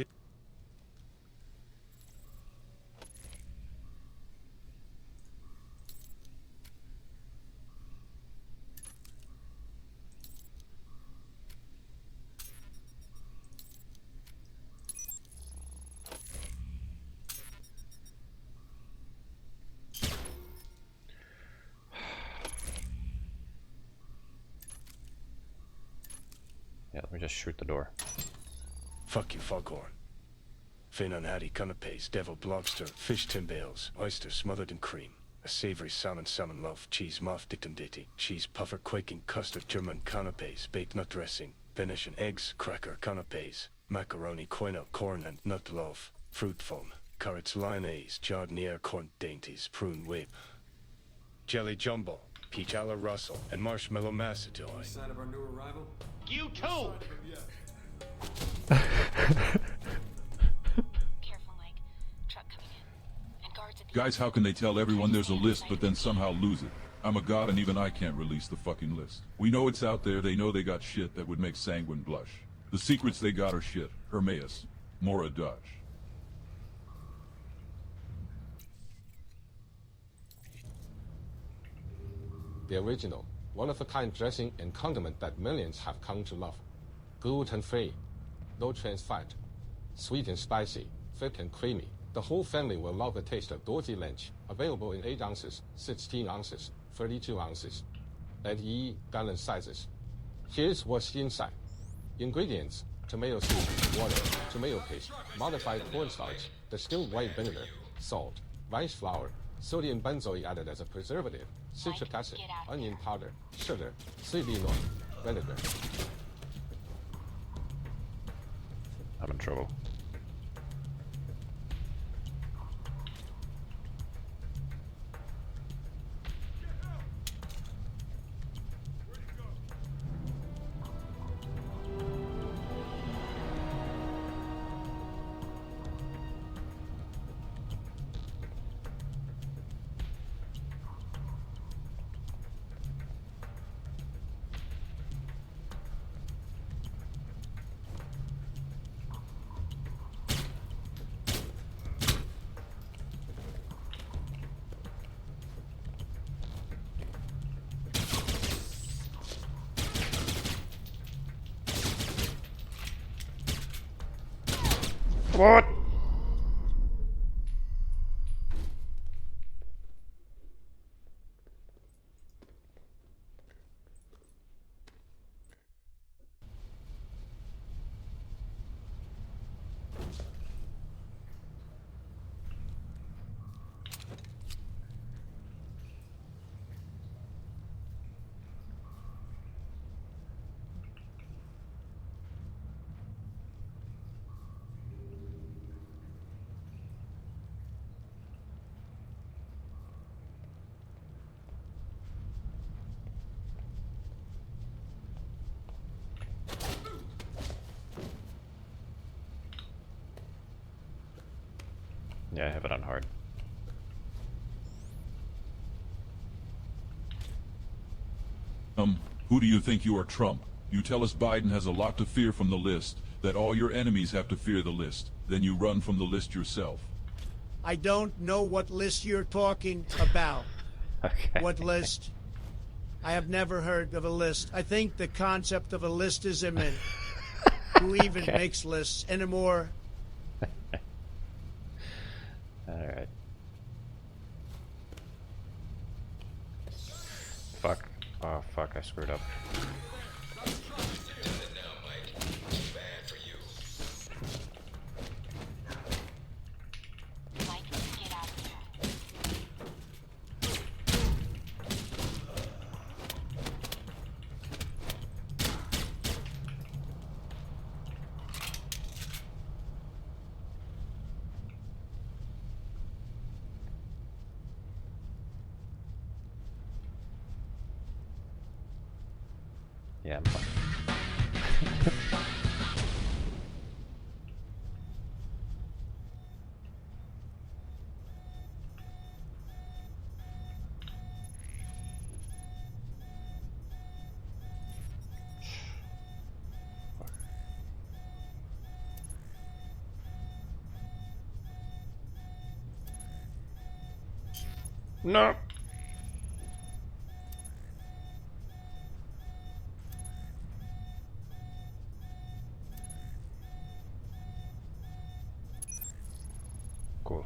Yeah, let me just shoot the door. Fuck you, foghorn. Fin and hattie canapes, deviled lobster, fish timbales, oyster smothered in cream, a savory salmon loaf, cheese muff ditty, cheese puffer, quaking custard, German canapes, baked nut dressing, Venetian eggs, cracker canapes, macaroni, quinoa, corn and nut loaf, fruit foam, carrots, lyonnaise, jardiniere, corn dainties, prune whip, jelly jumbo, peach a la Russell, and marshmallow macedon. Sign of our new arrival? You too! Careful, Mike. Truck coming in. And guards at the Guys, how can they tell everyone there's a list but then somehow lose it? I'm a god and even I can't release the fucking list. We know it's out there, they know they got shit that would make Sanguine blush. The secrets they got are shit. Hermaeus. Mora Dutch. The original, one-of-a-kind dressing and condiment that millions have come to love. Gluten-free, no trans fat, sweet and spicy, thick and creamy, The whole family will love the taste of Dorji lunch, available in 8 ounces, 16 ounces, 32 ounces, and 3 gallon sizes. Here's what's inside. Ingredients: tomato soup, water, tomato paste, modified cornstarch, distilled white vinegar, salt, rice flour, sodium benzoate added as a preservative, citric acid, onion powder, sugar, soybean oil, vinegar. I'm in trouble. What? Yeah, I have it on hard. Who do you think you are, Trump? You tell us Biden has a lot to fear from the list, that all your enemies have to fear the list. Then you run from the list yourself. I don't know what list you're talking about. Okay. What list? I have never heard of a list. I think the concept of a list is a myth. Who even makes lists anymore? Alright. Fuck. Oh fuck, I screwed up. Yeah, I'm fine. No. Cool.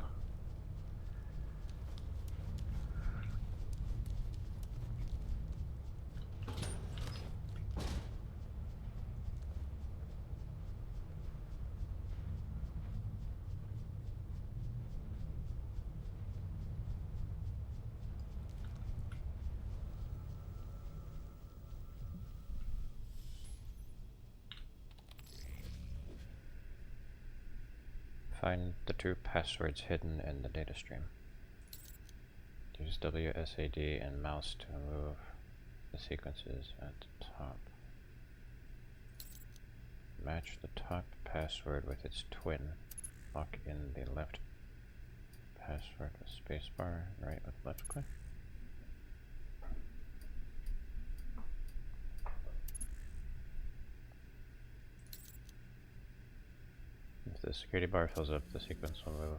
Find the 2 passwords hidden in the data stream. Use WSAD and mouse to move the sequences at the top. Match the top password with its twin. Lock in the left password with spacebar, right with left click. If the security bar fills up, the sequence will move.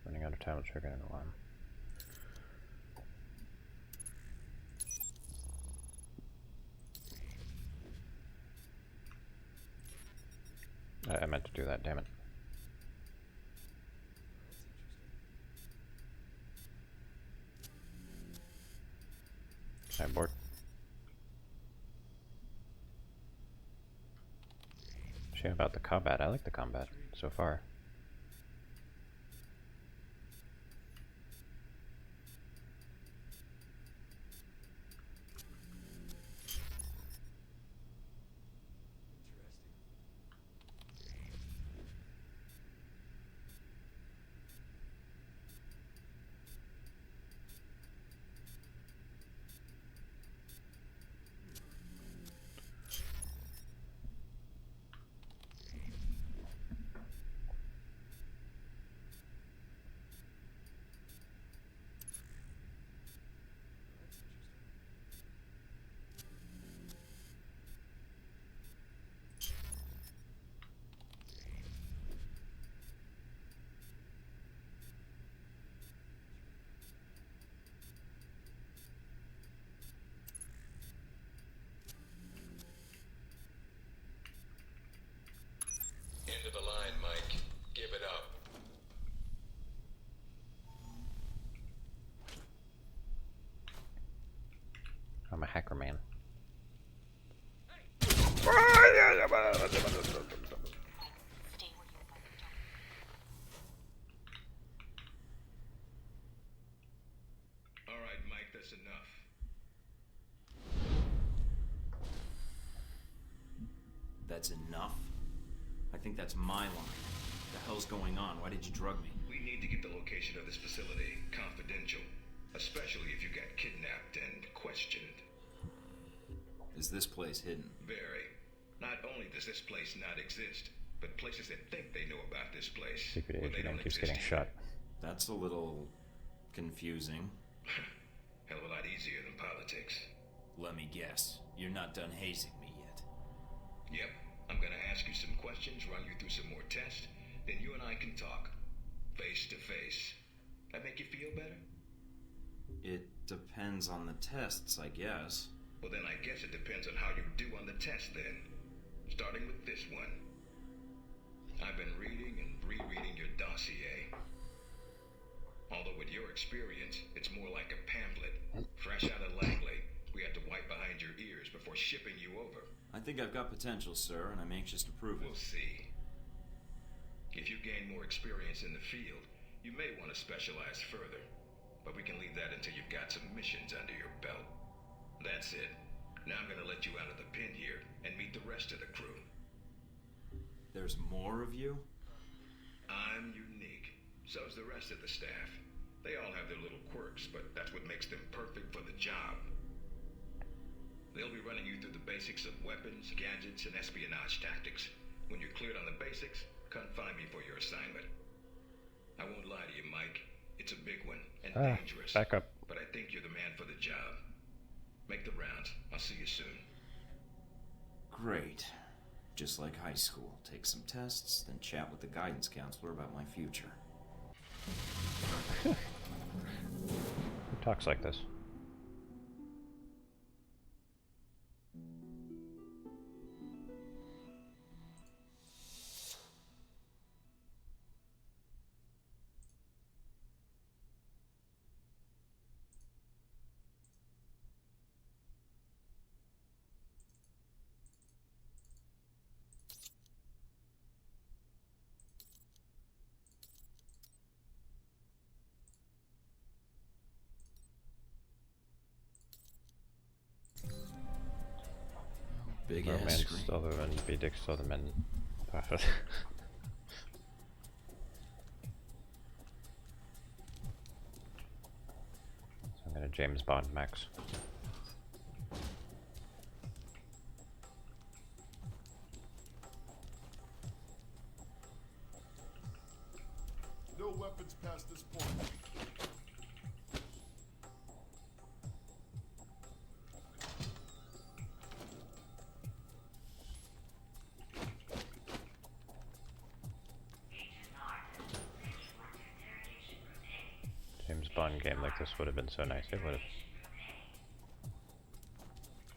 Running out of time will trigger an alarm. I meant to do that, damn it. I'm bored. Shame about the combat. I like the combat so far. End of the line, Mike. Give it up. I'm a hacker man. Alright, Mike, that's enough. That's enough? I think that's my line. What the hell's going on? Why did you drug me? We need to get the location of this facility confidential, especially if you got kidnapped and questioned. Is this place hidden? Very. Not only does this place not exist, but places that think they know about this place, Secret well, they agent don't keeps exist getting either. shot. That's a little confusing. Hell of a lot easier than politics. Let me guess. You're not done hazing me yet. Yep. I'm gonna ask you some questions, run you through some more tests, then you and I can talk. Face to face. That make you feel better? It depends on the tests, I guess. Well, then I guess it depends on how you do on the test, then. Starting with this one. I've been reading and rereading your dossier. Although with your experience, it's more like a pamphlet. Fresh out of Langley, we had to wipe behind your ears before shipping you over. I think I've got potential, sir, and I'm anxious to prove it. We'll see. If you gain more experience in the field, you may want to specialize further. But we can leave that until you've got some missions under your belt. That's it. Now I'm gonna let you out of the pen here and meet the rest of the crew. There's more of you? I'm unique. So's the rest of the staff. They all have their little quirks, but that's what makes them perfect for the job. They'll be running you through the basics of weapons, gadgets, and espionage tactics. When you're cleared on the basics, come find me for your assignment. I won't lie to you, Mike. It's a big one and dangerous. Back up. But I think you're the man for the job. Make the rounds. I'll see you soon. Great. Just like high school. Take some tests, then chat with the guidance counselor about my future. Who talks like this? Big Or ass man screen. Stolderman, be Dick Stolderman. Perfect. So I'm gonna James Bond Max. No weapons past this point. James Bond game like this would have been so nice. It would have.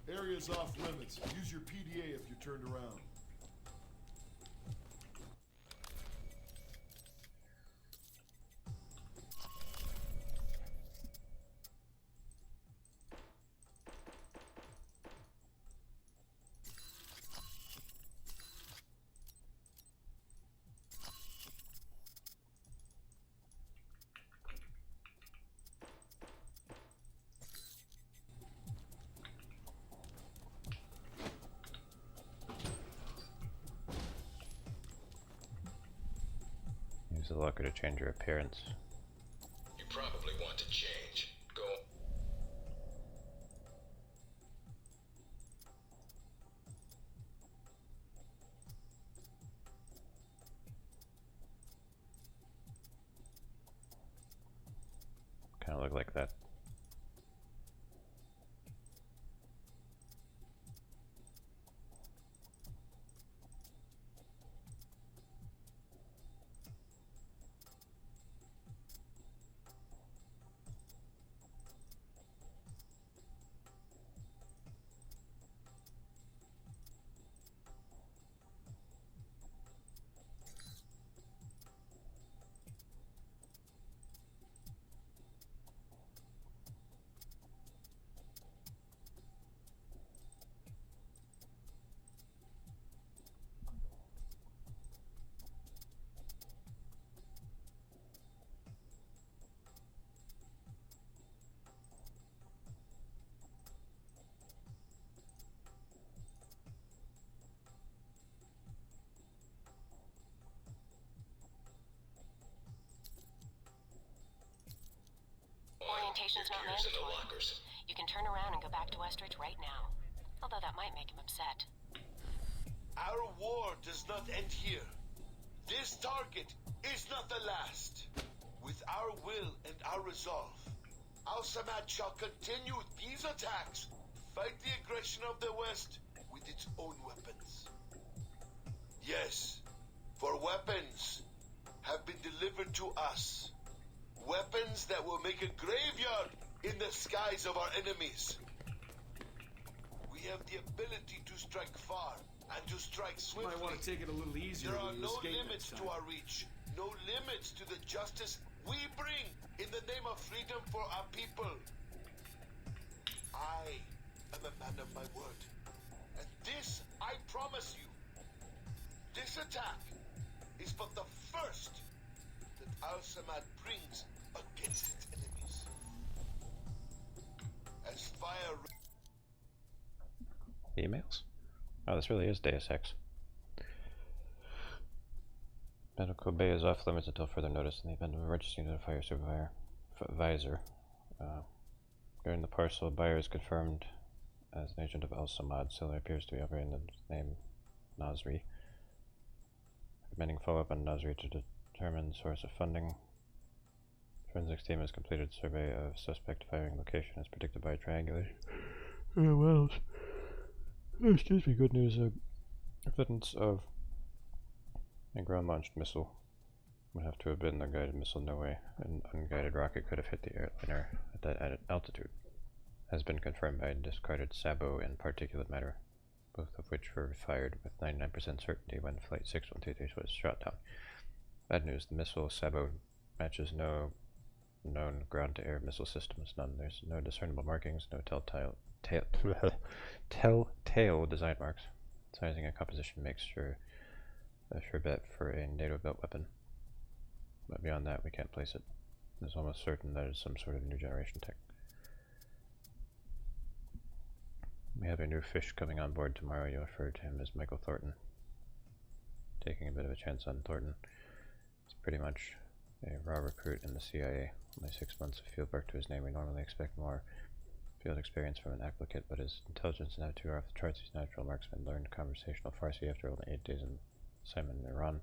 Area's off limits. Use your PDA if you're turned around. Use the locker to change your appearance. You probably want to change. Go. Kind of look like that. Orientation's not mandatory. You can turn around and go back to Westridge right now. Although that might make him upset. Our war does not end here. This target is not the last. With our will and our resolve, Al-Samad shall continue these attacks, fight the aggression of the West with its own weapons. Yes, for weapons have been delivered to us. Weapons that will make a graveyard in the skies of our enemies. We have the ability to strike far and to strike swiftly. Might want to take it a little easier. There are no limits to our reach, no limits to the justice we bring in the name of freedom for our people. I am a man of my word, and this I promise you. This attack is but the first that Al-Samad brings against its enemies. As fire... Emails? Oh, this really is Deus Ex. Medical bay is off limits until further notice. In the event of emergency, notify your supervisor. During the parcel, buyer is confirmed as an agent of Al-Samad. Seller appears to be operating the name Nasri. Recommending follow-up on Nasri to determine source of funding. Forensics team has completed survey of suspect firing location as predicted by triangulation. Oh, well. Excuse me, good news. Evidence of a ground-launched missile would have to have been the guided missile. No way an unguided rocket could have hit the airliner at that altitude. Has been confirmed by discarded sabot and particulate matter, both of which were fired with 99% certainty when Flight 6123 was shot down. Bad news, the missile sabot matches no known ground-to-air missile systems. None. There's no discernible markings, no telltale design marks. Sizing and composition makes a sure bet for a NATO-built weapon. But beyond that, we can't place it. It's almost certain that it's some sort of new generation tech. We have a new fish coming on board tomorrow. You referred to him as Michael Thornton. Taking a bit of a chance on Thornton. He's pretty much a raw recruit in the CIA. Only 6 months of field work to his name. We normally expect more field experience from an applicant, but his intelligence and attitude are off the charts. He's a natural marksman, learned conversational Farsi after only 8 days in assignment in Iran.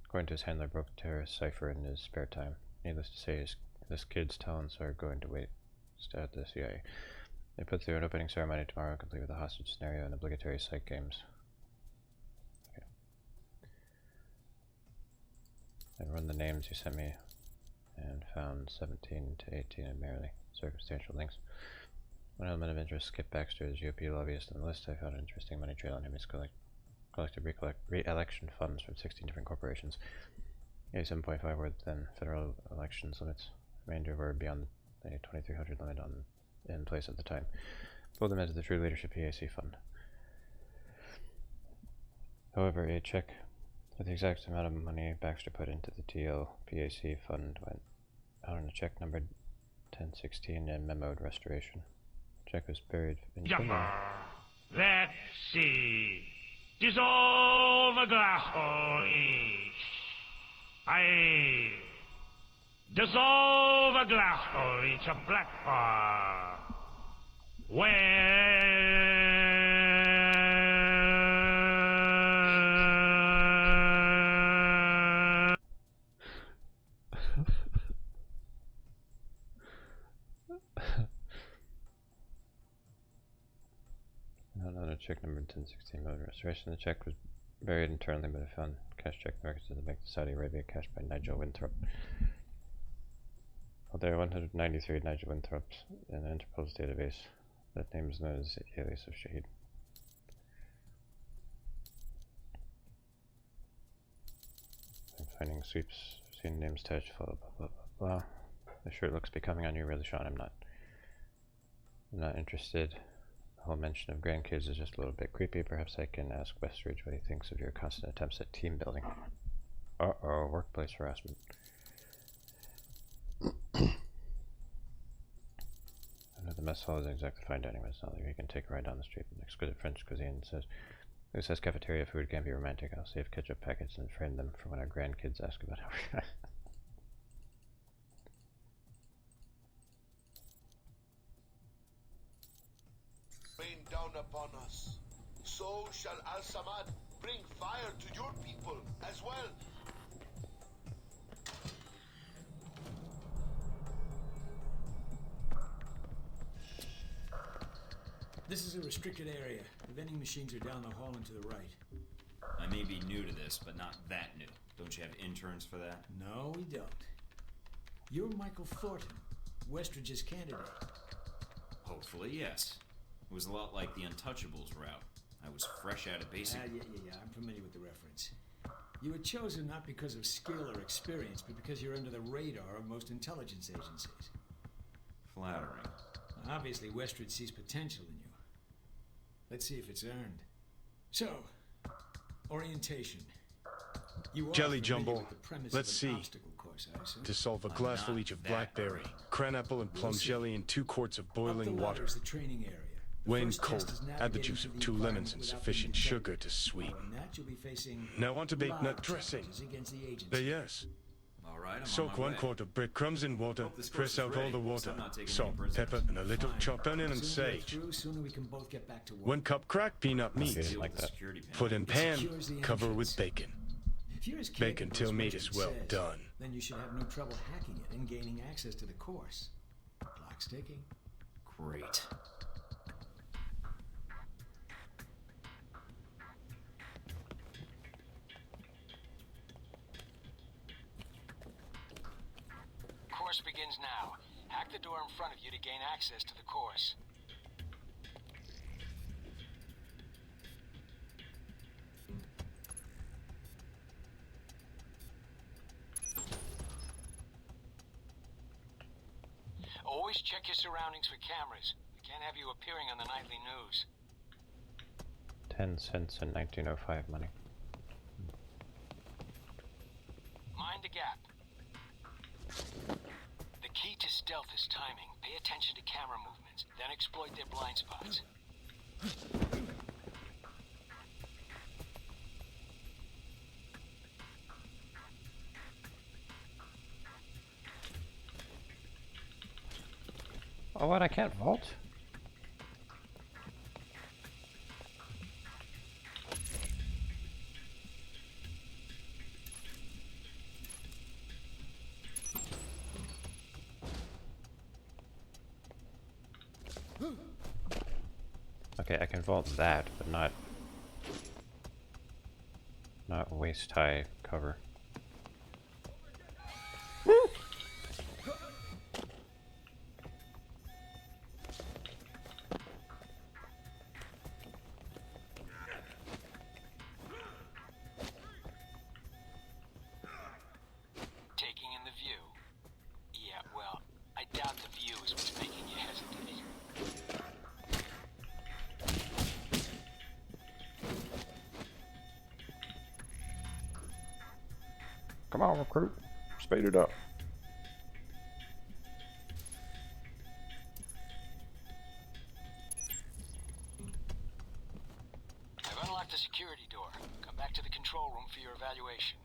According to his handler, broke a terrorist cipher in his spare time. Needless to say, this kid's talents are going to waste at the CIA. They put through an opening ceremony tomorrow, complete with a hostage scenario and obligatory psych games. Okay. I run the names you sent me and found 17 to 18 in merely circumstantial links. One element of interest, Skip Baxter, the GOP lobbyist on the list. I found an interesting money trail on him. He's collected re-election funds from 16 different corporations. 87.5 were within federal elections limits. Remainder were beyond the 2,300 limit in place at the time. Pulled them into the True Leadership PAC fund. However, a check for the exact amount of money Baxter put into the TL PAC fund went out on a check numbered 1016 and memoed restoration. Check was buried in Let's see. Dissolve a glass for each. I dissolve a glass hole, each a black bar. Another check number 1016 mode restoration. The check was buried internally, but I found cash check records of the bank to Saudi Arabia cashed by Nigel Winthrop. Well, there are 193 Nigel Winthrops in Interpol's database. That name is known as the alias of Shahid. I'm finding sweeps, seeing names attached, follow, blah, blah, blah, blah. The shirt looks becoming on you, really, Sean. I'm not interested. The whole mention of grandkids is just a little bit creepy. Perhaps I can ask Westridge what he thinks of your constant attempts at team building. Uh-oh, workplace harassment. I know the mess hall isn't exactly fine dining, but it's not like you can take a ride down the street. Exquisite French cuisine says, who says cafeteria food can be romantic? I'll save ketchup packets and frame them for when our grandkids ask about how rain down upon us. So shall Al-Samad bring fire to your people as well. This is a restricted area. The vending machines are down the hall and to the right. I may be new to this, but not that new. Don't you have interns for that? No, we don't. You're Michael Thornton, Westridge's candidate. Hopefully, yes. It was a lot like the Untouchables route. I was fresh out of basic... Yeah, I'm familiar with the reference. You were chosen not because of skill or experience, but because you're under the radar of most intelligence agencies. Flattering. Obviously, Westridge sees potential in you. Let's see if it's earned. So, orientation. You are Jelly familiar Jumble, with the premise let's of an see. obstacle course, I assume? Dissolve a glassful each of blackberry, cranapple, and plum We'll see. jelly in 2 quarts of Up boiling the water. ladder is the training area. The When first test cold, is add the navigating juice of through 2 the lemons and environment sufficient without being sugar to sweeten. detected. Following that, you'll be facing Now on to baked lab nut dressing. challenges against the agency. Yes. All right, I'm Soak on my 1 way. quart of breadcrumbs in water, Hope this course press is out all ready, the because water, I'm not taking salt, any prisoners. pepper, and a little Fine. chopped onion and Sooner we're sage. through, sooner we can both get back to work. 1 cup cracked peanut meat. Okay, like that. Put in It pan, secures the cover entrance. with bacon. If you're as Bacon capable till as meat Westridge is well says, done. then you should have no trouble hacking it and gaining access to the course. Clock's ticking. Great. Course begins now. Hack the door in front of you to gain access to the course. Always check your surroundings for cameras. We can't have you appearing on the nightly news. 10 cents in 1905 money. Mind the gap. The key to stealth is timing. Pay attention to camera movements, then exploit their blind spots. Oh, what? I can't vault? Okay, I can vault that, but not waist high cover. Taking in the view. Yeah, well, I doubt the view is what's making you hesitate. Come on, recruit. Speed it up. I've unlocked the security door. Come back to the control room for your evaluation.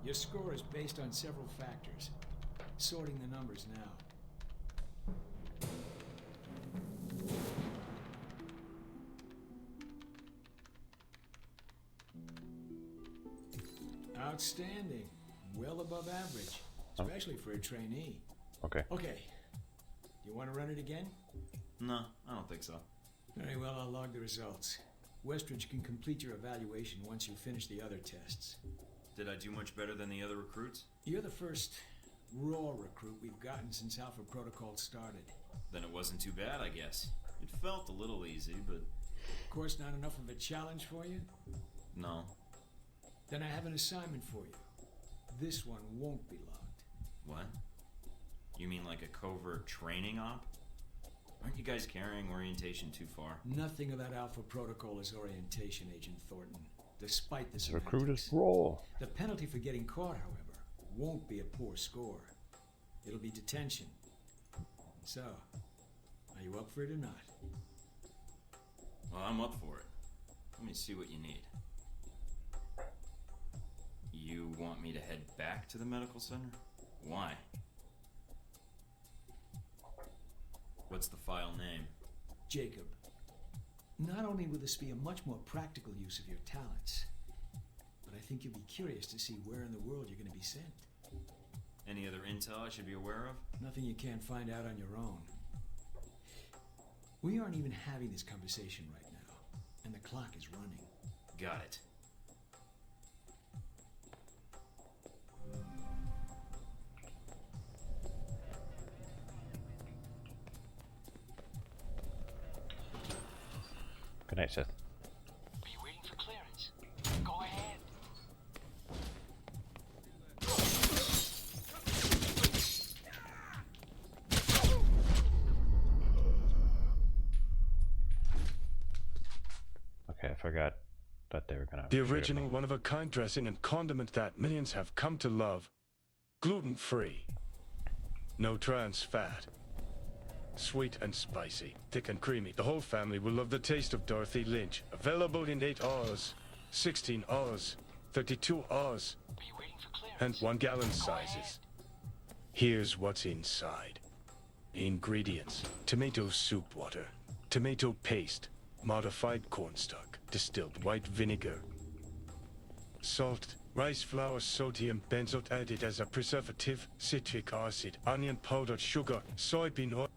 Your score is based on several factors. Sorting the numbers now. Outstanding. Well above average, especially for a trainee. Okay. Okay. You want to run it again? No, I don't think so. Very well, I'll log the results. Westridge can complete your evaluation once you finish the other tests. Did I do much better than the other recruits? You're the first raw recruit we've gotten since Alpha Protocol started. Then it wasn't too bad, I guess. It felt a little easy, but... Of course, not enough of a challenge for you? No. Then I have an assignment for you. This one won't be logged. What? You mean like a covert training op? Aren't you guys carrying orientation too far? Nothing about Alpha Protocol is orientation, Agent Thornton. Despite the semantics. Recruit is raw. The penalty for getting caught, however, won't be a poor score. It'll be detention. So, are you up for it or not? Well, I'm up for it. Let me see what you need. You want me to head back to the medical center? Why? What's the file name? Jacob. Not only will this be a much more practical use of your talents, but I think you'll be curious to see where in the world you're going to be sent. Any other intel I should be aware of? Nothing you can't find out on your own. We aren't even having this conversation right now, and the clock is running. Got it. Good night, Seth. Are you waiting for clearance? Go ahead. Okay, I forgot that they were gonna... The original one-of-a-kind dressing and condiment that millions have come to love. Gluten-free. No trans fat. Sweet and spicy, thick and creamy. The whole family will love the taste of Dorothy Lynch. Available in 8 hours, 16 hours, 32 hours, and 1 gallon sizes. Here's what's inside. Ingredients: tomato soup water, tomato paste, modified cornstarch, distilled white vinegar, salt, rice flour, sodium benzoate added as a preservative, citric acid, onion powder, sugar, soybean oil.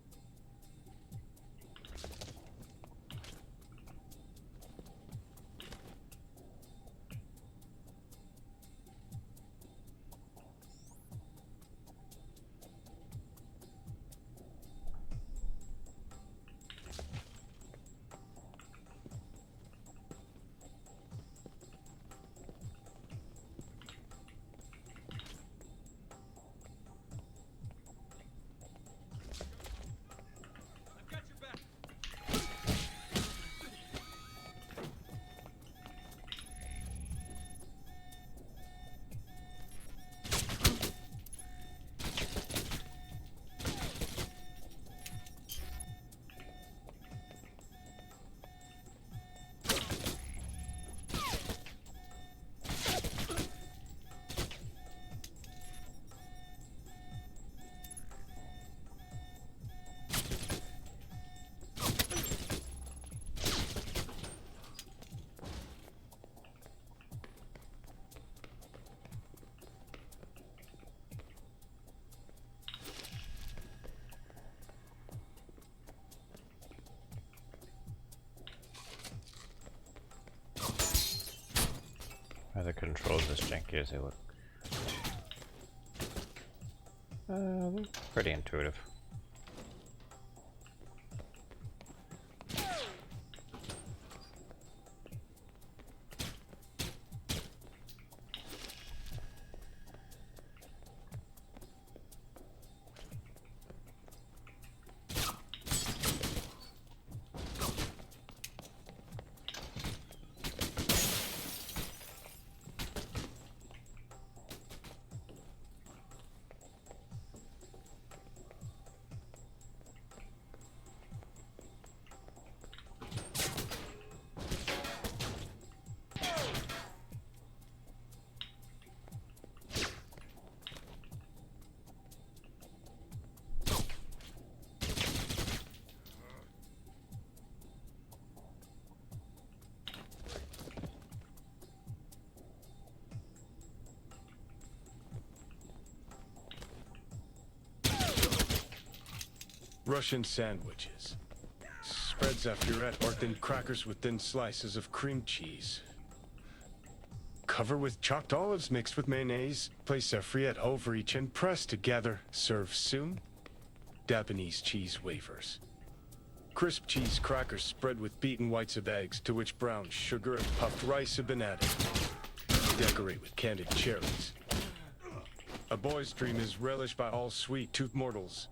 The controls as janky as they look. They're pretty intuitive. Russian sandwiches. Spreads after you're at, or thin crackers with thin slices of cream cheese. Cover with chopped olives mixed with mayonnaise. Place a friette over each and press together. Serve soon. Japanese cheese wafers. Crisp cheese crackers spread with beaten whites of eggs, to which brown sugar and puffed rice have been added. Decorate with candied cherries. A boy's dream is relished by all sweet tooth mortals.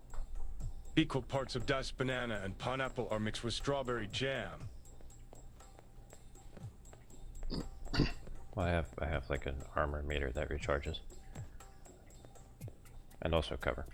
Equal parts of diced banana and pineapple are mixed with strawberry jam. Well, I have like an armor meter that recharges. And also cover.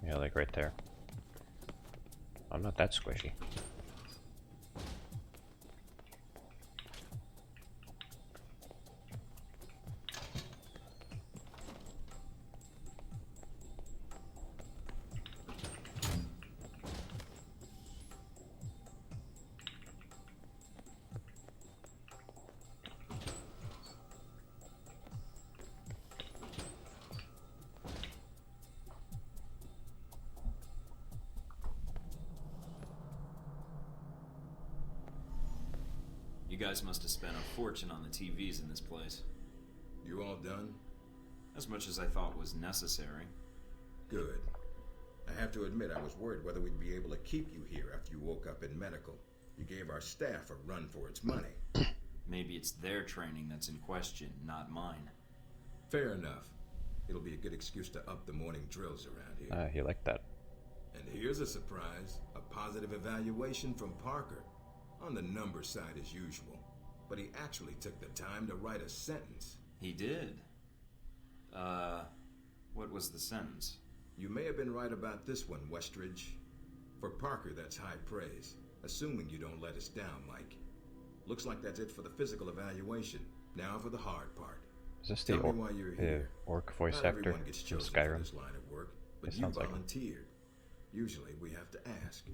Yeah, like right there. I'm not that squishy. You guys must have spent a fortune on the TVs in this place. You all done? As much as I thought was necessary. Good. I have to admit I was worried whether we'd be able to keep you here after you woke up in medical. You gave our staff a run for its money. Maybe it's their training that's in question, not mine. Fair enough. It'll be a good excuse to up the morning drills around here. He liked that. And here's a surprise. A positive evaluation from Parker. On the number side as usual. But he actually took the time to write a sentence. He did? What was the sentence? You may have been right about this one, Westridge. For Parker, that's high praise. Assuming you don't let us down, Mike. Looks like that's it for the physical evaluation. Now for the hard part. Is this the orc voice Not actor everyone gets from chosen Skyrim? for this line of work, but It you sounds like him. volunteered. Usually we have to ask.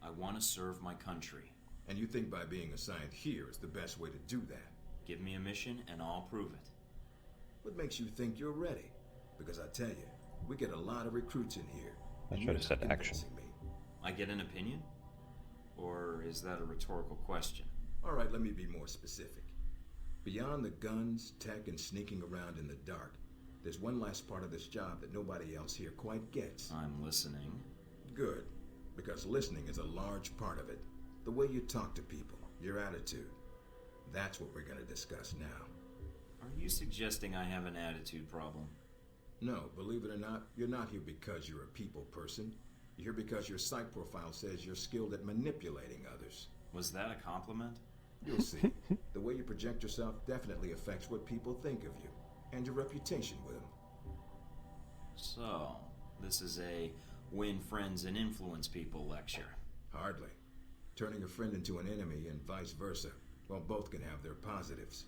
I want to serve my country. And you think by being assigned here is the best way to do that? Give me a mission and I'll prove it. What makes you think you're ready? Because I tell you, we get a lot of recruits in here. I and should have you're said not action. convincing me. I get an opinion? Or is that a rhetorical question? All right, let me be more specific. Beyond the guns, tech, and sneaking around in the dark, there's one last part of this job that nobody else here quite gets. I'm listening. Good, because listening is a large part of it. The way you talk to people, your attitude. That's what we're going to discuss now. Are you suggesting I have an attitude problem? No, believe it or not, you're not here because you're a people person. You're here because your psych profile says you're skilled at manipulating others. Was that a compliment? You'll see. The way you project yourself definitely affects what people think of you, and your reputation with them. So, this is a win friends and influence people lecture. Hardly. Turning a friend into an enemy and vice versa. Well, both can have their positives.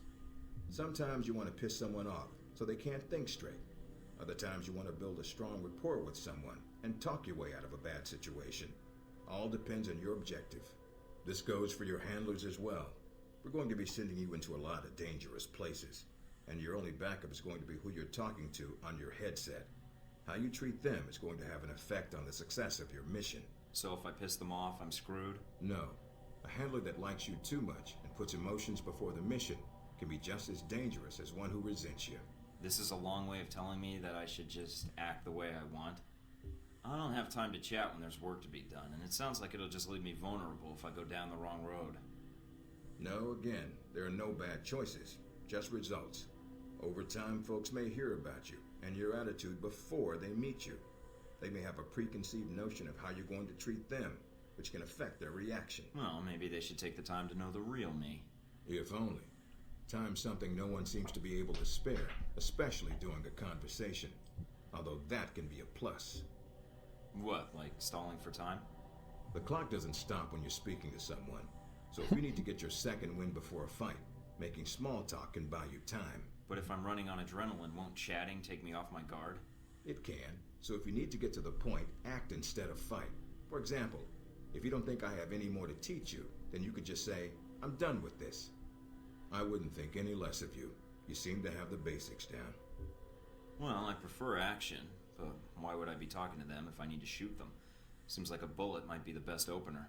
Sometimes you want to piss someone off so they can't think straight. Other times you want to build a strong rapport with someone and talk your way out of a bad situation. All depends on your objective. This goes for your handlers as well. We're going to be sending you into a lot of dangerous places, and your only backup is going to be who you're talking to on your headset. How you treat them is going to have an effect on the success of your mission. So if I piss them off, I'm screwed? No. A handler that likes you too much and puts emotions before the mission can be just as dangerous as one who resents you. This is a long way of telling me that I should just act the way I want. I don't have time to chat when there's work to be done, and it sounds like it'll just leave me vulnerable if I go down the wrong road. No, again, there are no bad choices, just results. Over time, folks may hear about you and your attitude before they meet you. They may have a preconceived notion of how you're going to treat them, which can affect their reaction. Well, maybe they should take the time to know the real me. If only. Time's something no one seems to be able to spare, especially during a conversation. Although that can be a plus. What, like stalling for time? The clock doesn't stop when you're speaking to someone. So if you need to get your second win before a fight, making small talk can buy you time. But if I'm running on adrenaline, won't chatting take me off my guard? It can. So if you need to get to the point, act instead of fight. For example, if you don't think I have any more to teach you, then you could just say, I'm done with this. I wouldn't think any less of you. You seem to have the basics down. Well, I prefer action, but why would I be talking to them if I need to shoot them? Seems like a bullet might be the best opener.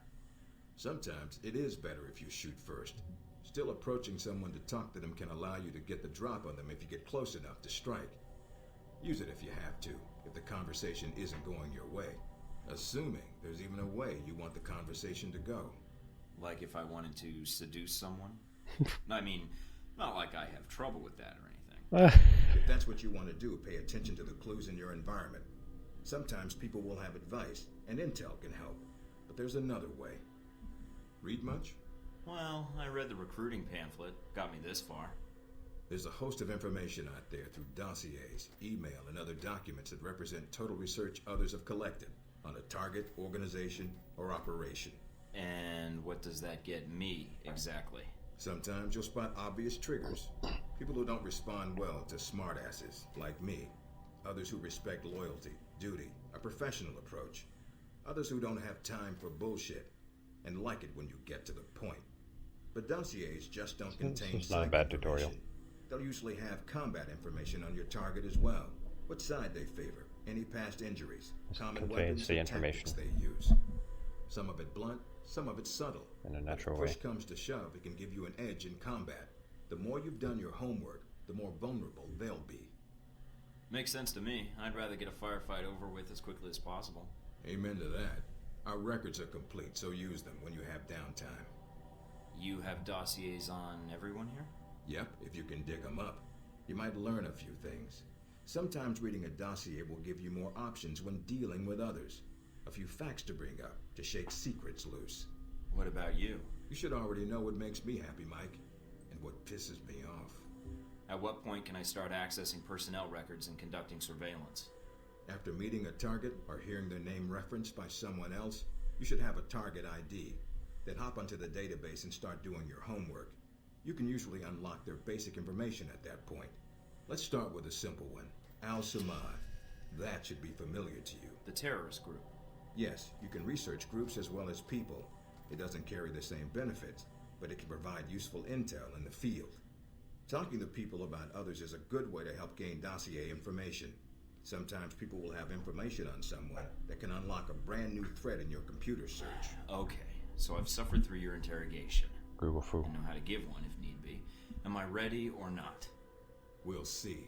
Sometimes it is better if you shoot first. Still, approaching someone to talk to them can allow you to get the drop on them if you get close enough to strike. Use it if you have to, if the conversation isn't going your way. Assuming there's even a way you want the conversation to go. Like if I wanted to seduce someone? I mean, not like I have trouble with that or anything. If that's what you want to do, pay attention to the clues in your environment. Sometimes people will have advice, and intel can help. But there's another way. Read much? Well, I read the recruiting pamphlet. Got me this far. There's a host of information out there through dossiers, email, and other documents that represent total research others have collected on a target, organization, or operation. And what does that get me, exactly? Sometimes you'll spot obvious triggers. People who don't respond well to smartasses, like me. Others who respect loyalty, duty, a professional approach. Others who don't have time for bullshit, and like it when you get to the point. But dossiers just don't contain It's not a bad tutorial. They'll usually have combat information on your target as well. What side they favor, any past injuries, common weapons, the and information tactics they use. Some of it blunt, some of it subtle. In a natural way. If push way. comes to shove, it can give you an edge in combat. The more you've done your homework, the more vulnerable they'll be. Makes sense to me. I'd rather get a firefight over with as quickly as possible. Amen to that. Our records are complete, so use them when you have downtime. You have dossiers on everyone here? Yep, if you can dig them up. You might learn a few things. Sometimes reading a dossier will give you more options when dealing with others. A few facts to bring up, to shake secrets loose. What about you? You should already know what makes me happy, Mike, and what pisses me off. At what point can I start accessing personnel records and conducting surveillance? After meeting a target or hearing their name referenced by someone else, you should have a target ID. Then hop onto the database and start doing your homework. You can usually unlock their basic information at that point. Let's start with a simple one. Al-Samad. That should be familiar to you. The terrorist group? Yes, you can research groups as well as people. It doesn't carry the same benefits, but it can provide useful intel in the field. Talking to people about others is a good way to help gain dossier information. Sometimes people will have information on someone that can unlock a brand new thread in your computer search. Okay, so I've suffered through your interrogation. Google Fu. I know how to give one if need be. Am I ready or not? We'll see.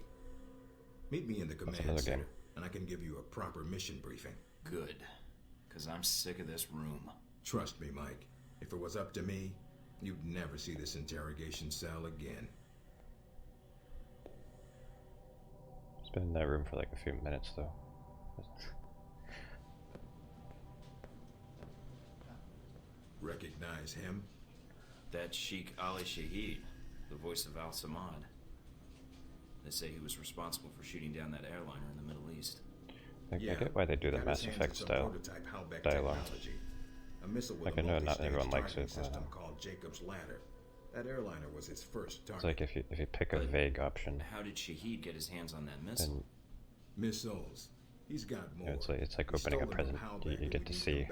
Meet me in the command center, and I can give you a proper mission briefing. Good, because I'm sick of this room. Trust me, Mike. If it was up to me, you'd never see this interrogation cell again. It's been in that room for like a few minutes, though. Recognize him? That's Sheikh Ali Shahid, the voice of Al-Samad. They say he was responsible for shooting down that airliner in the Middle East. I get why they do the Mass Effect style dialogue. A missile with like I know not everyone likes it. System called Jacob's Ladder. That airliner was his first target. It's like if you pick a vague option. How did Shahid get his hands on that missile? Missiles. He's got more. It's like opening a present. You get to see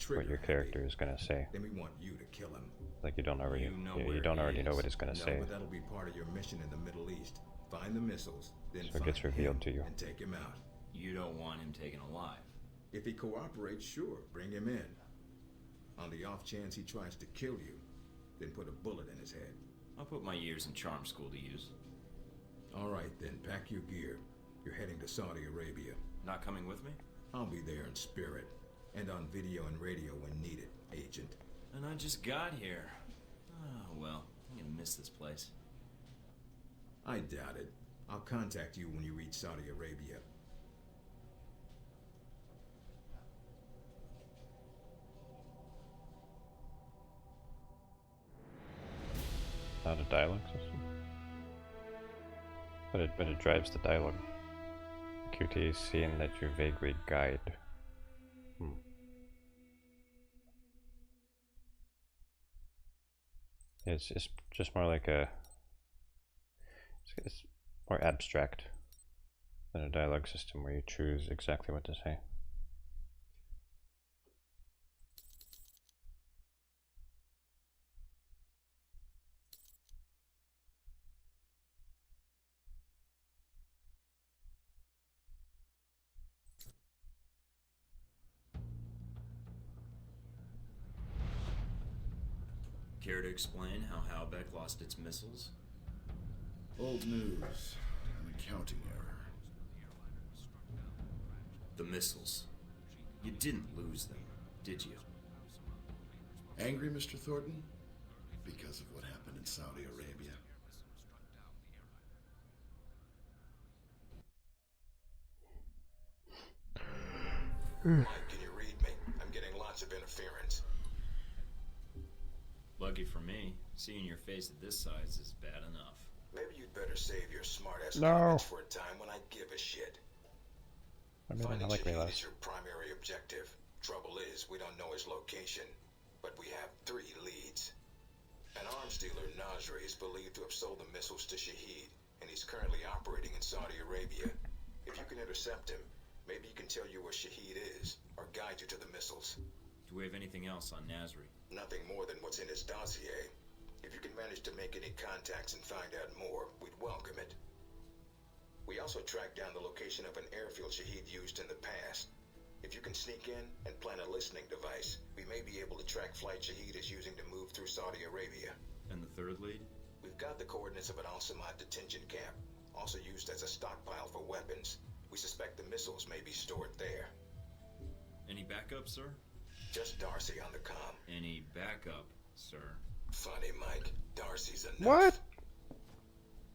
what your character is gonna say. Then we want you to kill him. Like you don't already know what it's gonna say. But that'll be part of your mission in the Middle East. Find the missiles, then so it gets revealed to you. And take him out. You don't want him taken alive. If he cooperates, sure, bring him in. On the off chance he tries to kill you, then put a bullet in his head. I'll put my years in charm school to use. All right, then, pack your gear. You're heading to Saudi Arabia. Not coming with me? I'll be there in spirit, and on video and radio when needed, Agent. And I just got here. Oh, well, I'm gonna miss this place. I doubt it. I'll contact you when you reach Saudi Arabia. Not a dialogue system? But it drives the dialogue. QT is seeing that you vaguely guide. It's just more like it's more abstract than a dialogue system where you choose exactly what to say. Care to explain how Halbeck lost its missiles? Old news. An accounting error. The missiles. You didn't lose them, did you? Angry, Mr. Thornton? Because of what happened in Saudi Arabia. Mike, can you read me? I'm getting lots of interference. Lucky for me, seeing your face at this size is bad enough. Maybe you'd better save your smart-ass No. comments for a time when I give a shit. I mean, Finding I like me Shahid less. is your primary objective. Trouble is, we don't know his location, but we have 3 leads. An arms dealer, Nasri, is believed to have sold the missiles to Shahid, and he's currently operating in Saudi Arabia. If you can intercept him, maybe he can tell you where Shahid is, or guide you to the missiles. Do we have anything else on Nasri? Nothing more than what's in his dossier. If you can manage to make any contacts and find out more, we'd welcome it. We also tracked down the location of an airfield Shahid used in the past. If you can sneak in and plant a listening device, we may be able to track flight Shahid is using to move through Saudi Arabia. And the third lead? We've got the coordinates of an Al-Samad detention camp, also used as a stockpile for weapons. We suspect the missiles may be stored there. Any backup, sir? Just Darcy on the comm. Any backup, sir? Funny, Mike. Darcy's enough. What?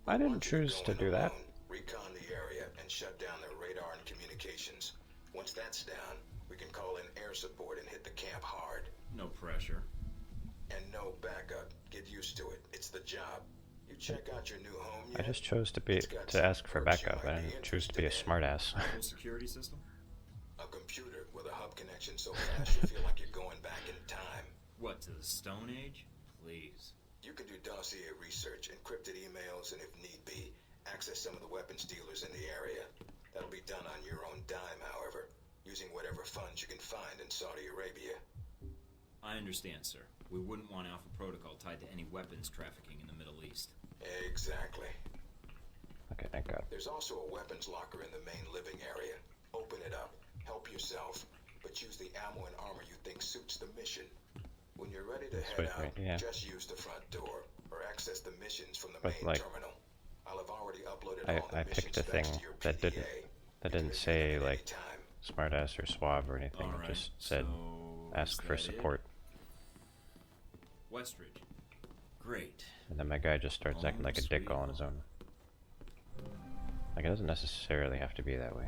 I didn't choose to do that. Recon the area and shut down their radar and communications. Once that's down, we can call in air support and hit the camp hard. No pressure. And no backup. Get used to it. It's the job. You check out your new home yet? I just chose to ask for backup. I didn't choose to be a smartass. Full security system? A computer with a hub connection so fast you feel like you're going back in time. What, to the Stone Age? Please. You can do dossier research, encrypted emails, and if need be, access some of the weapons dealers in the area. That'll be done on your own dime, however, using whatever funds you can find in Saudi Arabia. I understand, sir. We wouldn't want Alpha Protocol tied to any weapons trafficking in the Middle East. Exactly. Okay, thank God. There's also a weapons locker in the main living area. Open it up, help yourself, but use the ammo and armor you think suits the mission. When you're ready to head out, just use the front door, or access the missions from the main terminal. I'll have already uploaded all the I picked a thing that didn't say like smartass or suave or anything. It just said ask for support. Westridge. Great. And then my guy just starts acting like a dick all on his own. Like, it doesn't necessarily have to be that way.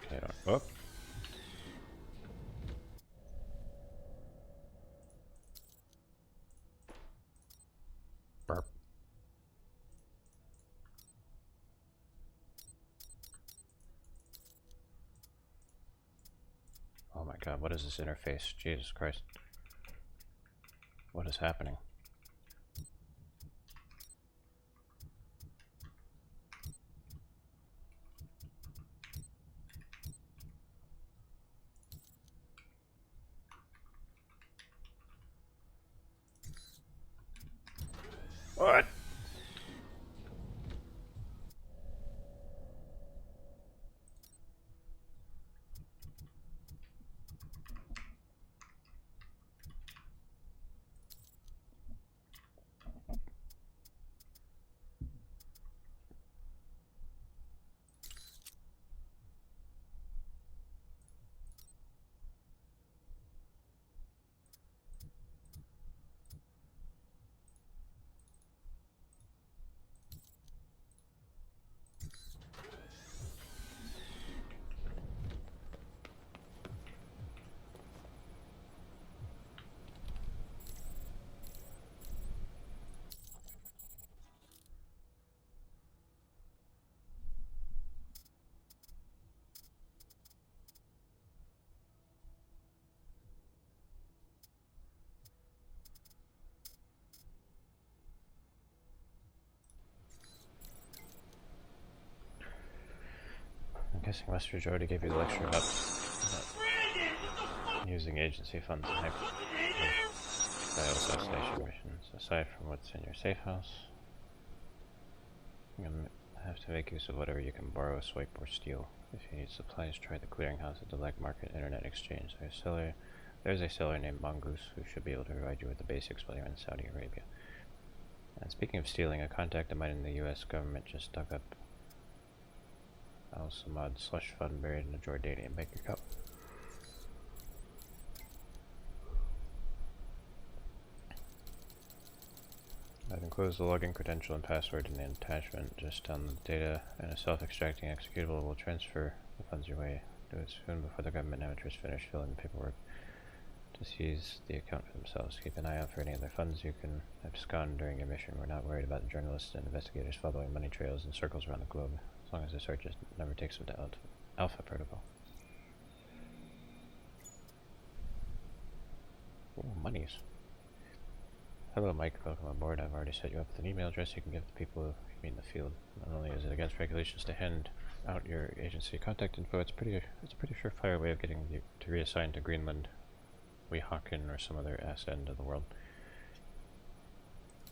Okay, don't. Oh. Burp. Oh my god, what is this interface? Jesus Christ. What is happening? guessing Westridge already gave you the lecture about using agency funds to fail assassination missions. Aside from what's in your safe house, you're going to have to make use of whatever you can borrow, swipe, or steal. If you need supplies, try the clearinghouse at the Black Market Internet Exchange. There's a seller named Mongoose who should be able to provide you with the basics while you're in Saudi Arabia. And speaking of stealing, a contact of mine in the US government just dug up Al-Samad slush fund buried in a Jordanian bank account. I've enclosed the login credential and password in the attachment. Just download the data, and a self-extracting executable will transfer the funds your way. Do it soon before the government amateurs finish filling the paperwork to seize the account for themselves. Keep an eye out for any other funds you can abscond during your mission. We're not worried about the journalists and investigators following money trails in circles around the globe, as long as the search never takes them to Alpha Protocol. Ooh, monies. Hello Mike, welcome aboard. I've already set you up with an email address you can give to people you meet in the field. Not only is it against regulations to hand out your agency contact info, it's a pretty surefire way of getting you to reassign to Greenland, Weehawken, or some other ass end of the world.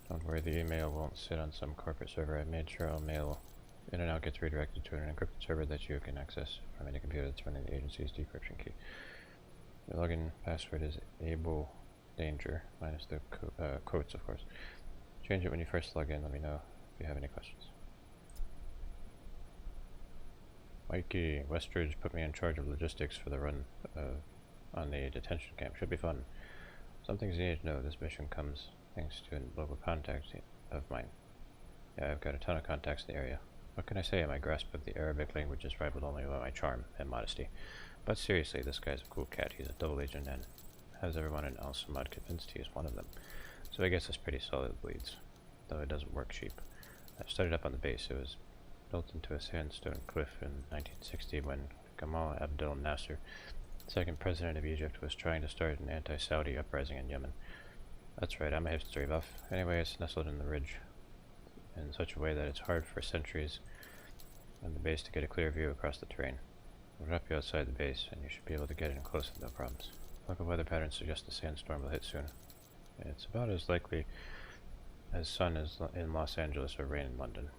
Don't worry, the email won't sit on some corporate server. I've made sure all mail in and out gets redirected to an encrypted server that you can access from any computer that's running the agency's decryption key. Your login password is Able Danger, minus the quotes, of course. Change it when you first log in. Let me know if you have any questions. Mikey, Westridge put me in charge of logistics for the run on the detention camp. Should be fun. Some things you need to know. This mission comes thanks to a local contact of mine. Yeah, I've got a ton of contacts in the area. What can I say? My grasp of the Arabic language is rivaled only by my charm and modesty. But seriously, this guy's a cool cat. He's a double agent and has everyone in Al Samad convinced he is one of them. So I guess it's pretty solid leads, though it doesn't work cheap. I've studied up on the base. It was built into a sandstone cliff in 1960 when Gamal Abdel Nasser, second president of Egypt, was trying to start an anti-Saudi uprising in Yemen. That's right, I'm a history buff. Anyway, it's nestled in the ridge in such a way that it's hard for sentries on the base to get a clear view across the terrain. We'll drop you outside the base, and you should be able to get in close with no problems. Local weather patterns suggest a sandstorm will hit soon. It's about as likely as sun is in Los Angeles or rain in London.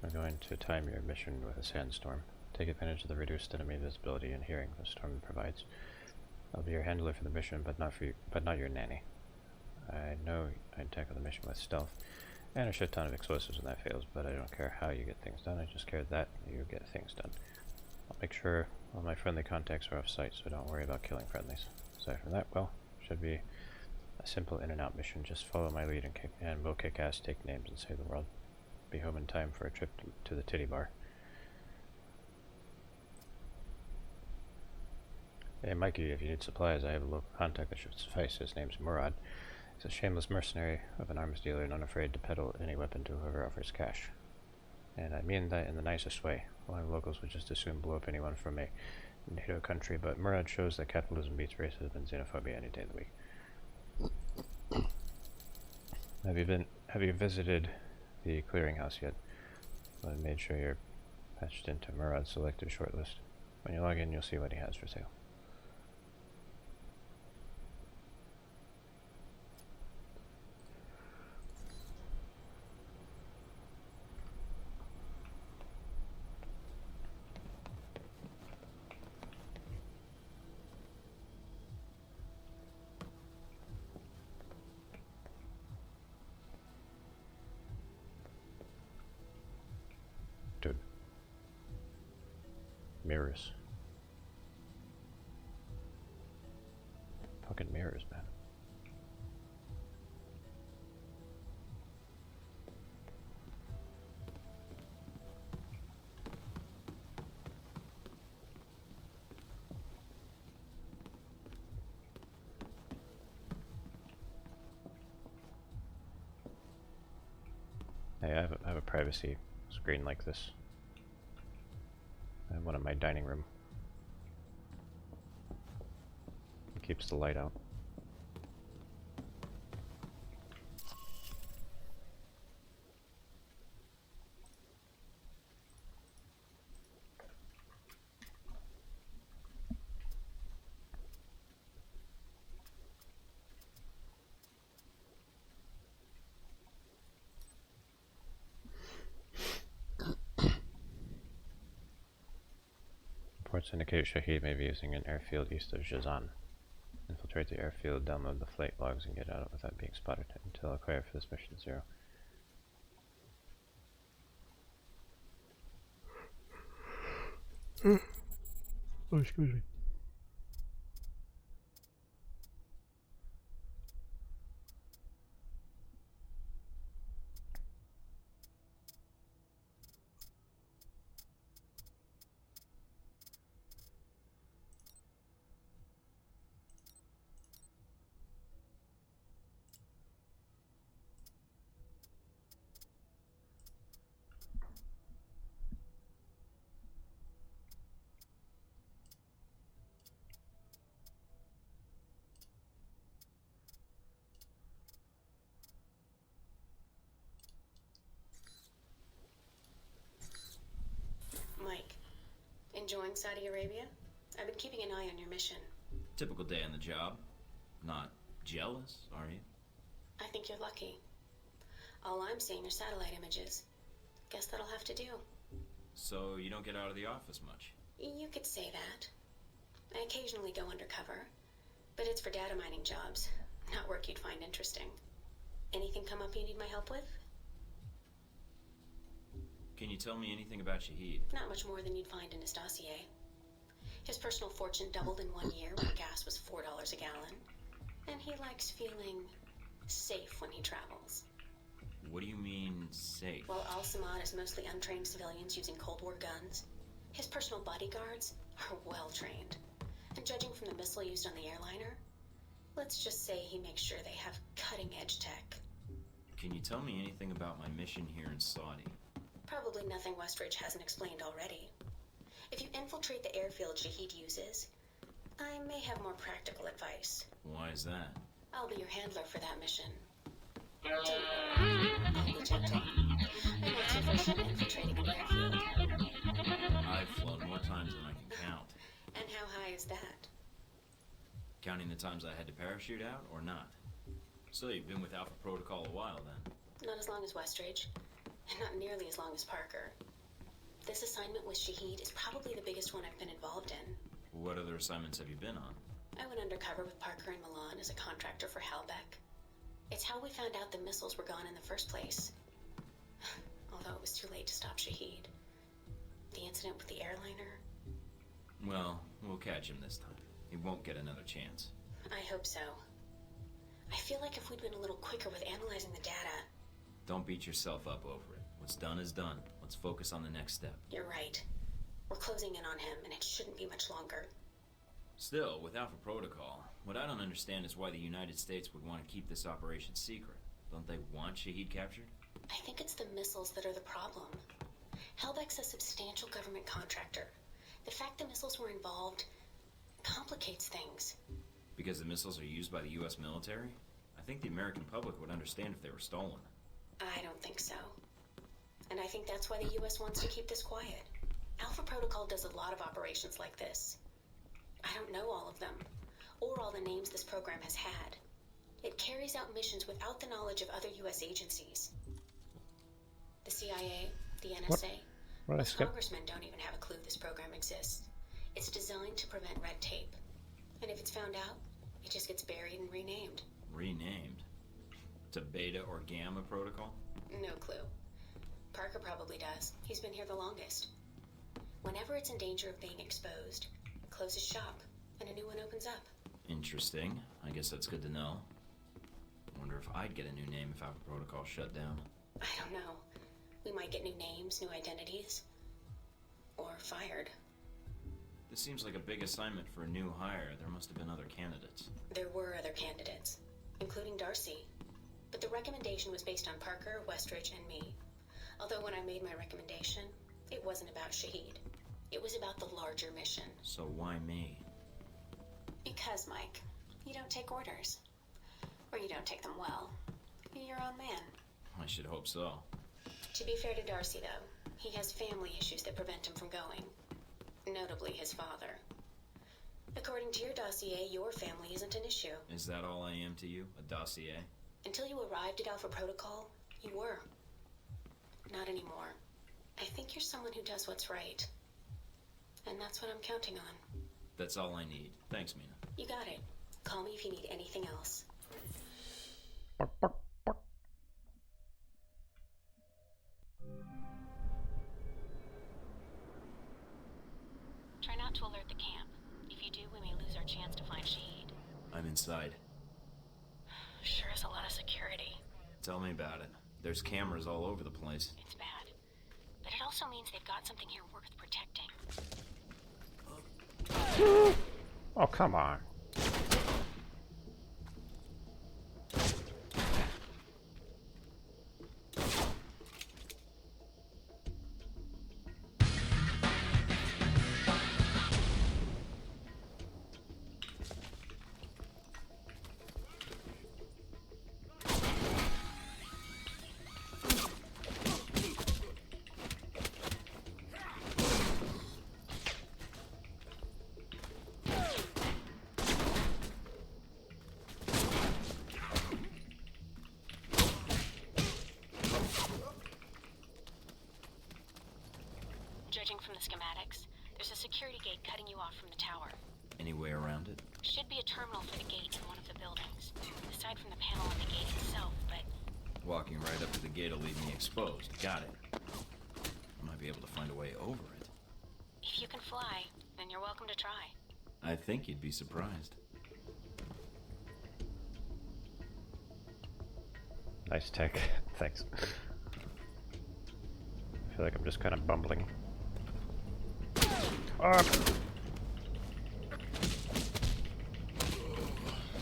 I'm going to time your mission with a sandstorm. Take advantage of the reduced enemy visibility and hearing the storm provides. I'll be your handler for the mission, but not your nanny. I know I'd tackle the mission with stealth and a shit ton of explosives when that fails, but I don't care how you get things done. I just care that you get things done. I'll make sure all my friendly contacts are off site, so don't worry about killing friendlies. Aside from that, well, should be a simple in and out mission. Just follow my lead and we'll kick ass, take names, and save the world. Be home in time for a trip to the titty bar. Hey Mikey, if you need supplies, I have a local contact that should suffice. His name's Murad. He's a shameless mercenary of an arms dealer and unafraid to peddle any weapon to whoever offers cash. And I mean that in the nicest way. A lot of locals would just as soon blow up anyone from a NATO country, but Murad shows that capitalism beats racism and xenophobia any day of the week. Have you visited the clearinghouse yet? Well, I made sure you're patched into Murad's selected shortlist. When you log in, you'll see what he has for sale. Dude. Mirrors. Fucking mirrors, man. Hey, I have a privacy screen like this. I have one in my dining room. It keeps the light out. Notes indicate Shahid may be using an airfield east of Jazan. Infiltrate the airfield, download the flight logs, and get out without being spotted. Until acquired for this mission 0. Oh, excuse me. Mike, enjoying Saudi Arabia? I've been keeping an eye on your mission. Typical day on the job. Not jealous, are you? I think you're lucky. All I'm seeing are satellite images. Guess that'll have to do. So you don't get out of the office much? You could say that. I occasionally go undercover, but it's for data mining jobs, not work you'd find interesting. Anything come up you need my help with? Can you tell me anything about Shahid? Not much more than you'd find in his dossier. His personal fortune doubled in 1 year when gas was $4 a gallon. And he likes feeling safe when he travels. What do you mean, safe? While Al-Samad is mostly untrained civilians using Cold War guns, his personal bodyguards are well trained. And judging from the missile used on the airliner, let's just say he makes sure they have cutting-edge tech. Can you tell me anything about my mission here in Saudi? Probably nothing Westridge hasn't explained already. If you infiltrate the airfield Shahid uses, I may have more practical advice. Why is that? I'll be your handler for that mission. Don't worry, I'll be gentle. I'm not too fresh at infiltrating an airfield. I've flown more times than I can count. And how high is that? Counting the times I had to parachute out, or not? So you've been with Alpha Protocol a while, then? Not as long as Westridge, and not nearly as long as Parker. This assignment with Shahid is probably the biggest one I've been involved in. What other assignments have you been on? I went undercover with Parker in Milan as a contractor for Halbeck. It's how we found out the missiles were gone in the first place. Although it was too late to stop Shahid. The incident with the airliner? Well, we'll catch him this time. He won't get another chance. I hope so. I feel like if we'd been a little quicker with analyzing the data... Don't beat yourself up over it. What's done is done. Let's focus on the next step. You're right. We're closing in on him, and it shouldn't be much longer. Still, with Alpha Protocol, what I don't understand is why the United States would want to keep this operation secret. Don't they want Shahid captured? I think it's the missiles that are the problem. Halbeck's a substantial government contractor. The fact the missiles were involved complicates things. Because the missiles are used by the U.S. military? I think the American public would understand if they were stolen. I don't think so. And I think that's why the U.S. wants to keep this quiet. Alpha Protocol does a lot of operations like this. I don't know all of them, or all the names this program has had. It carries out missions without the knowledge of other U.S. agencies. The CIA, the NSA, most congressmen don't even have a clue this program exists. It's designed to prevent red tape. And if it's found out, it just gets buried and renamed. Renamed? To Beta or Gamma Protocol? No clue. Parker probably does. He's been here the longest. Whenever it's in danger of being exposed, it closes shop, and a new one opens up. Interesting. I guess that's good to know. I wonder if I'd get a new name if Alpha Protocol shut down. I don't know. We might get new names, new identities. Or fired. This seems like a big assignment for a new hire. There must have been other candidates. There were other candidates, including Darcy. But the recommendation was based on Parker, Westridge, and me. Although when I made my recommendation, it wasn't about Shahid. It was about the larger mission. So why me? Because, Mike, you don't take orders. Or you don't take them well. You're your own man. I should hope so. To be fair to Darcy, though, he has family issues that prevent him from going. Notably his father. According to your dossier, your family isn't an issue. Is that all I am to you? A dossier? Until you arrived at Alpha Protocol, you were. Not anymore. I think you're someone who does what's right. And that's what I'm counting on. That's all I need. Thanks, Mina. You got it. Call me if you need anything else. Try not to alert the camp. If you do, we may lose our chance to find Shahid. I'm inside. Sure is a lot of security. Tell me about it. There's cameras all over the place. It's bad. But it also means they've got something here worth protecting. Oh, come on. Judging from the schematics, there's a security gate cutting you off from the tower. Any way around it? Should be a terminal for the gate in one of the buildings. Aside from the panel on the gate itself, but... Walking right up to the gate will leave me exposed. Got it. I might be able to find a way over it. If you can fly, then you're welcome to try. I think you'd be surprised. Nice tech. Thanks. I feel like I'm just kind of bumbling.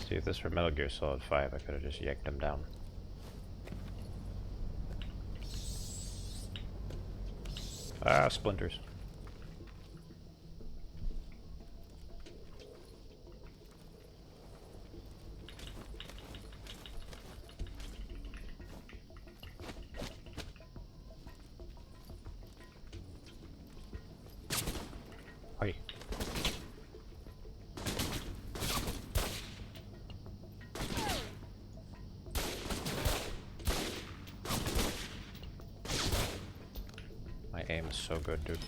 See, if this were Metal Gear Solid 5, I could have just yanked him down. Ah, splinters. Oi. My aim is so good, dude.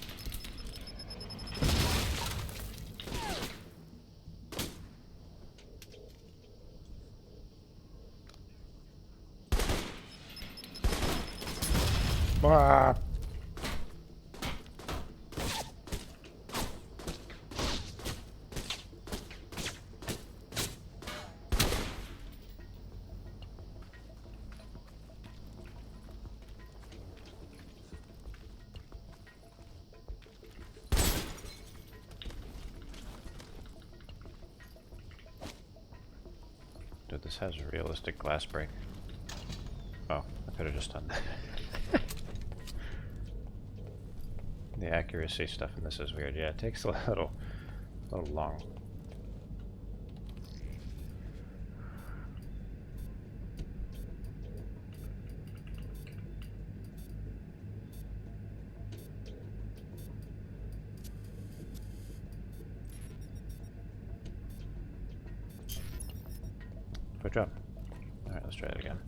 Ah. Dude, this has realistic glass break. Oh, I could have just done that. The accuracy stuff in this is weird. Yeah, it takes a little long. Good job. Alright, let's try it again.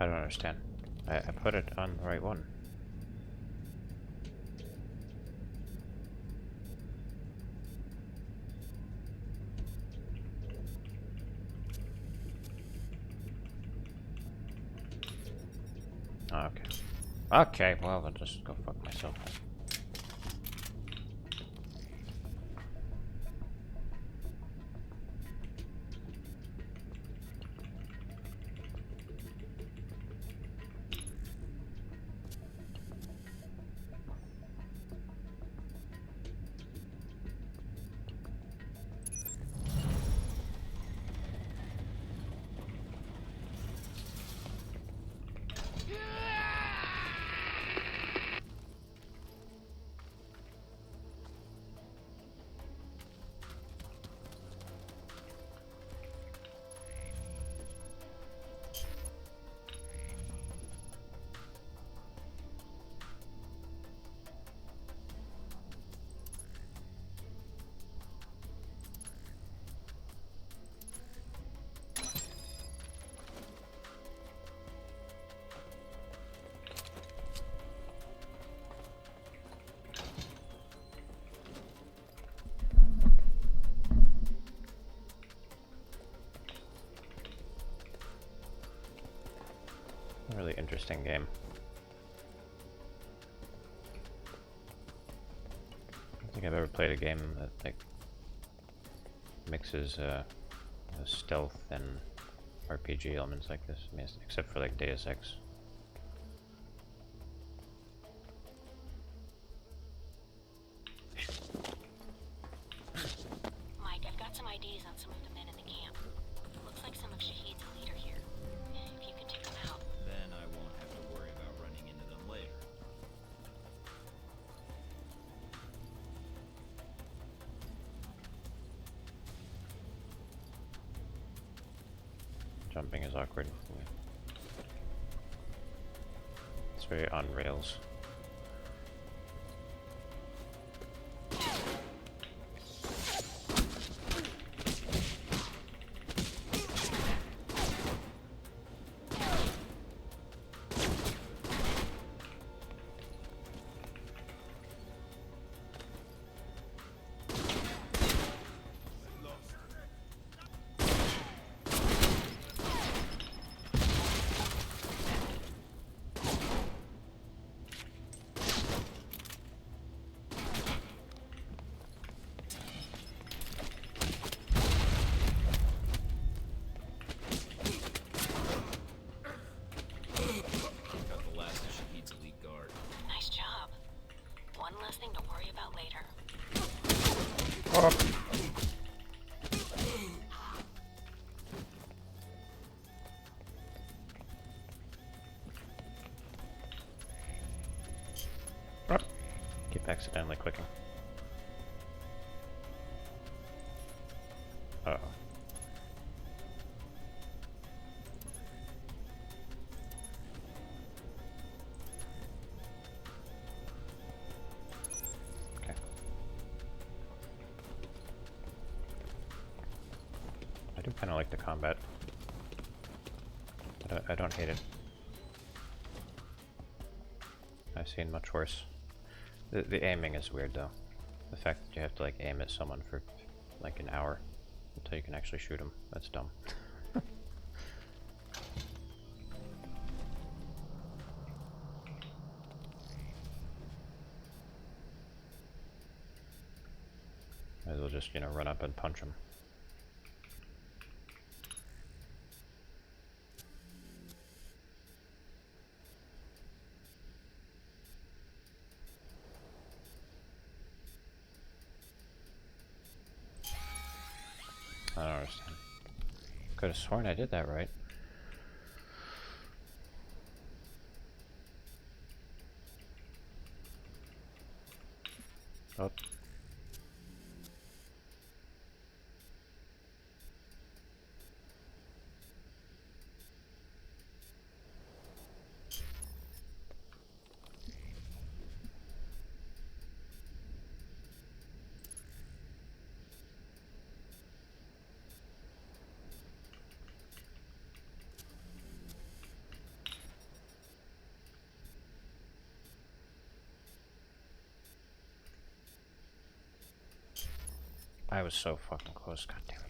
I don't understand. I put it on the right one. Okay. Okay, well, I'll just go fuck myself. really interesting game. I don't think I've ever played a game that like mixes stealth and RPG elements like this. I mean, except for like Deus Ex. Mike, I've got some IDs on some of the men in the camp. Looks like some of Shahid's a leader here. If you could take them out. Then I won't have to worry about running into them later. Jumping is awkward. It's very on rails. Keep accidentally clicking. Uh-oh. Okay. I do kind of like the combat. I don't hate it. I've seen much worse. The aiming is weird though. The fact that you have to like aim at someone for like an hour until you can actually shoot them, that's dumb. Might as well just, you know, run up and punch them. I don't understand. Could have sworn I did that right. Oh. I was so fucking close, goddammit.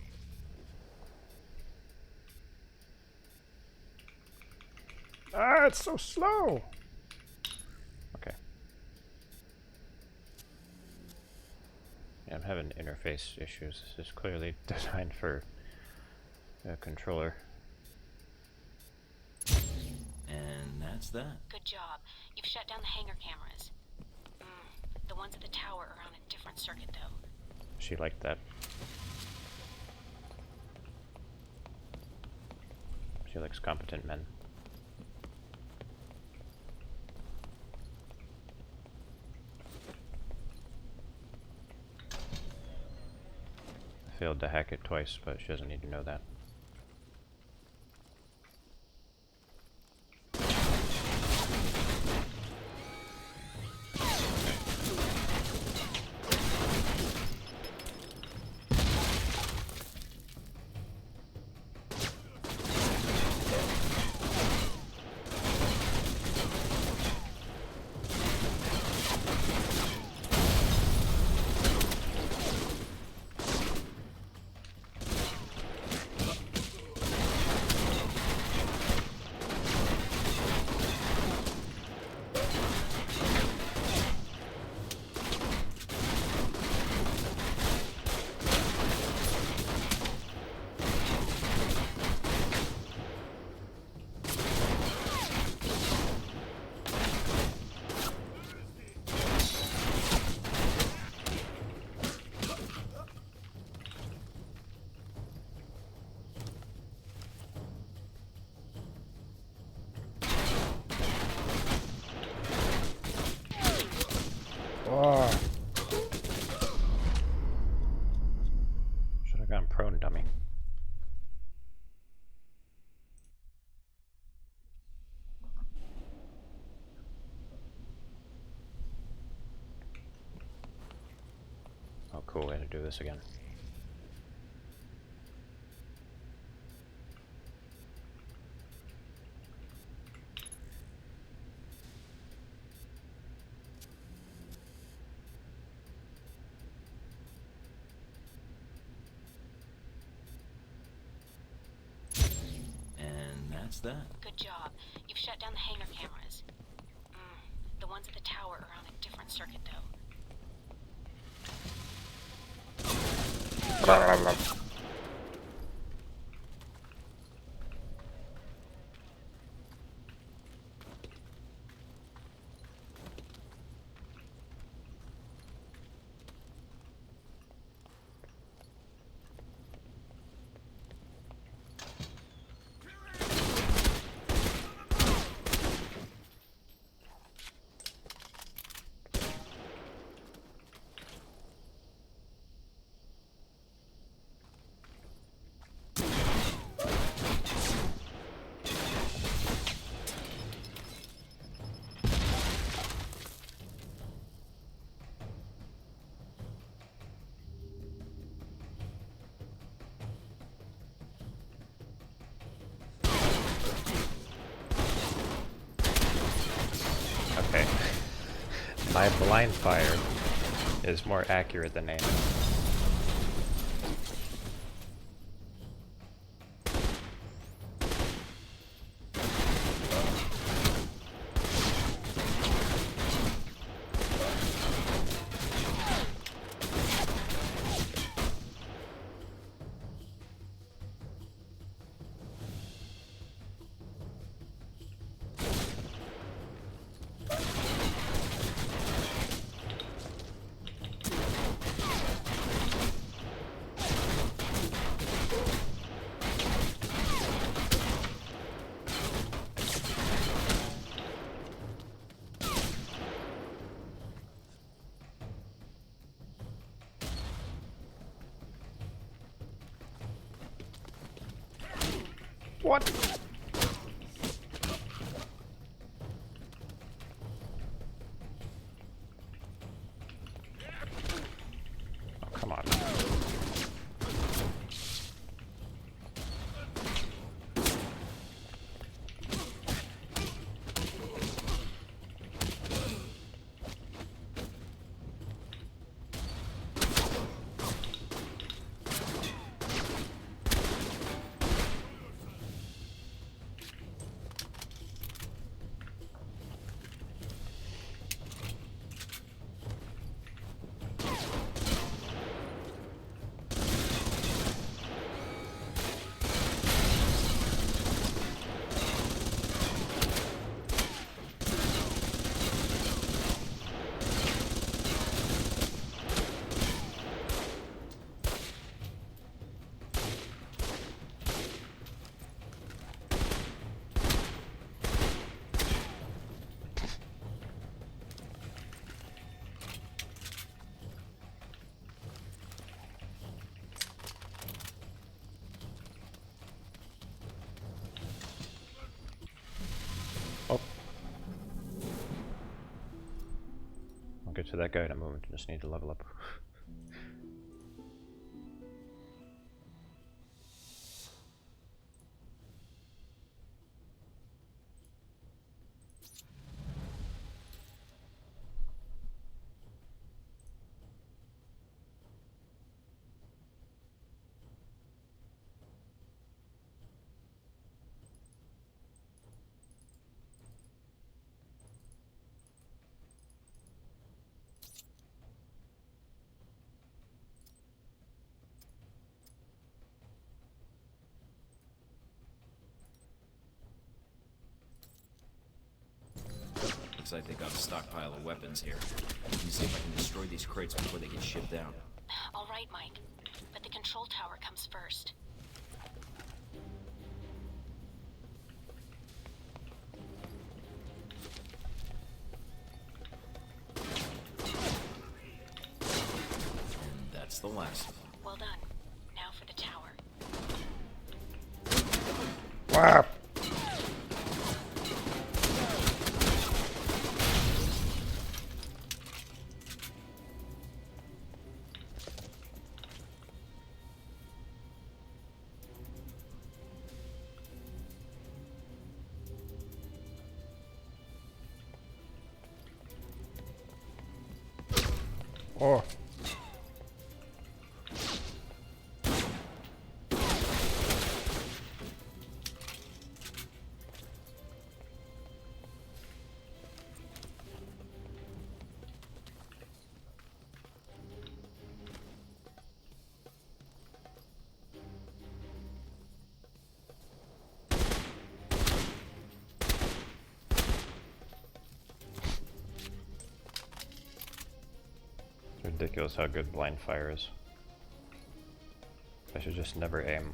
Ah, it's so slow! Okay. Yeah, I'm having interface issues. This is clearly designed for a controller. And that's that. Good job. You've shut down the hangar cameras. The ones at the tower are on a different circuit, though. She liked that. She likes competent men. I failed to hack it twice, but she doesn't need to know that. Whoa. Should have gone prone, dummy. Oh, cool way to do this again. That's that. Good job. You've shut down the hangar cameras. The ones at the tower are on a different circuit, though. Blah, blah, blah. Okay. My blind fire is more accurate than aiming. What? Oh, come on. I'll get to that guy in a moment, just need to level up. Looks like they got a stockpile of weapons here. Let me see if I can destroy these crates before they get shipped out. All right, Mike. But the control tower comes first. That's the last of them. Well done. Now for the tower. Wow. Oh. It's ridiculous how good blind fire is. I should just never aim.